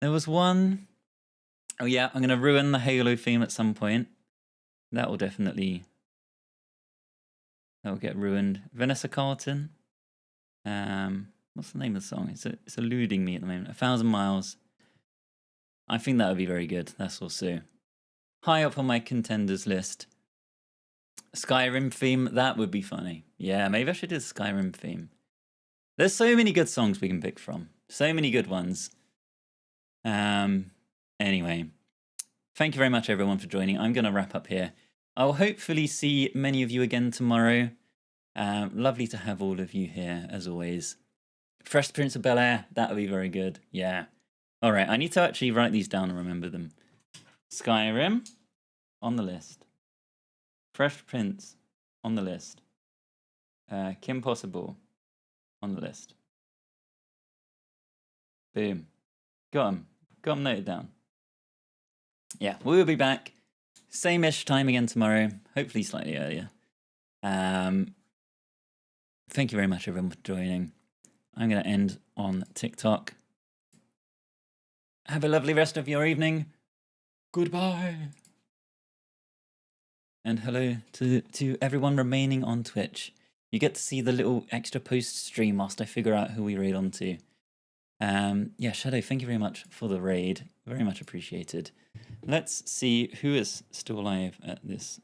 There was one. Oh yeah, I'm going to ruin the Halo theme at some point. That will get ruined. Vanessa Carlton. What's the name of the song? It's eluding me at the moment. 1,000 Miles. I think that would be very good. That's also high up on my contenders list. Skyrim theme, that would be funny. Yeah, maybe I should do the Skyrim theme. There's so many good songs we can pick from. So many good ones. Anyway, thank you very much everyone for joining. I'm going to wrap up here. I'll hopefully see many of you again tomorrow. Lovely to have all of you here as always. Fresh Prince of Bel-Air, that would be very good. Yeah. All right, I need to actually write these down and remember them. Skyrim on the list. Fresh Prince on the list. Kim Possible on the list. Boom. Got them noted down. Yeah, we will be back. Same-ish time again tomorrow. Hopefully slightly earlier. Thank you very much everyone for joining. I'm going to end on TikTok. Have a lovely rest of your evening. Goodbye. And hello to everyone remaining on Twitch. You get to see the little extra post-stream whilst I figure out who we raid on to. Yeah, Shadow, thank you very much for the raid. Very much appreciated. Let's see who is still alive at this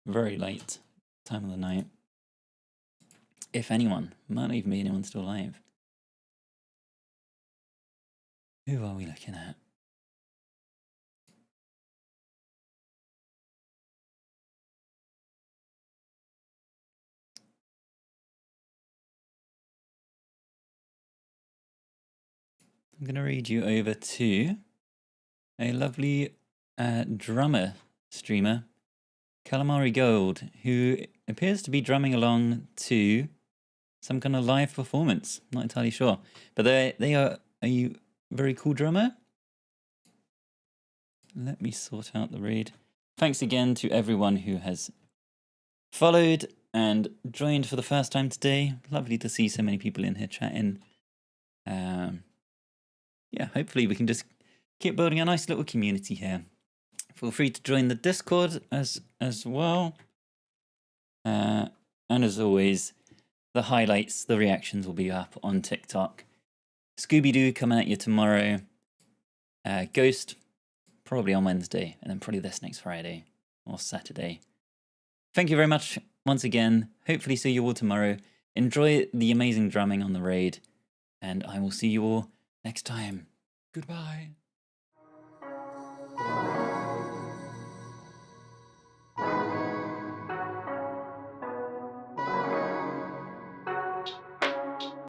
very late time of the night. If anyone. Might not even be anyone still alive. Who are we looking at? I'm going to read you over to a lovely drummer streamer, Calamari Gold, who appears to be drumming along to some kind of live performance. Not entirely sure. But they are a very cool drummer. Let me sort out the read. Thanks again to everyone who has followed and joined for the first time today. Lovely to see so many people in here chatting. Yeah, hopefully we can just keep building a nice little community here. Feel free to join the Discord as well. And as always, the highlights, the reactions will be up on TikTok. Scooby-Doo coming at you tomorrow. Ghost probably on Wednesday, and then probably this next Friday or Saturday. Thank you very much once again. Hopefully see you all tomorrow. Enjoy the amazing drumming on the raid, and I will see you all next time. Goodbye.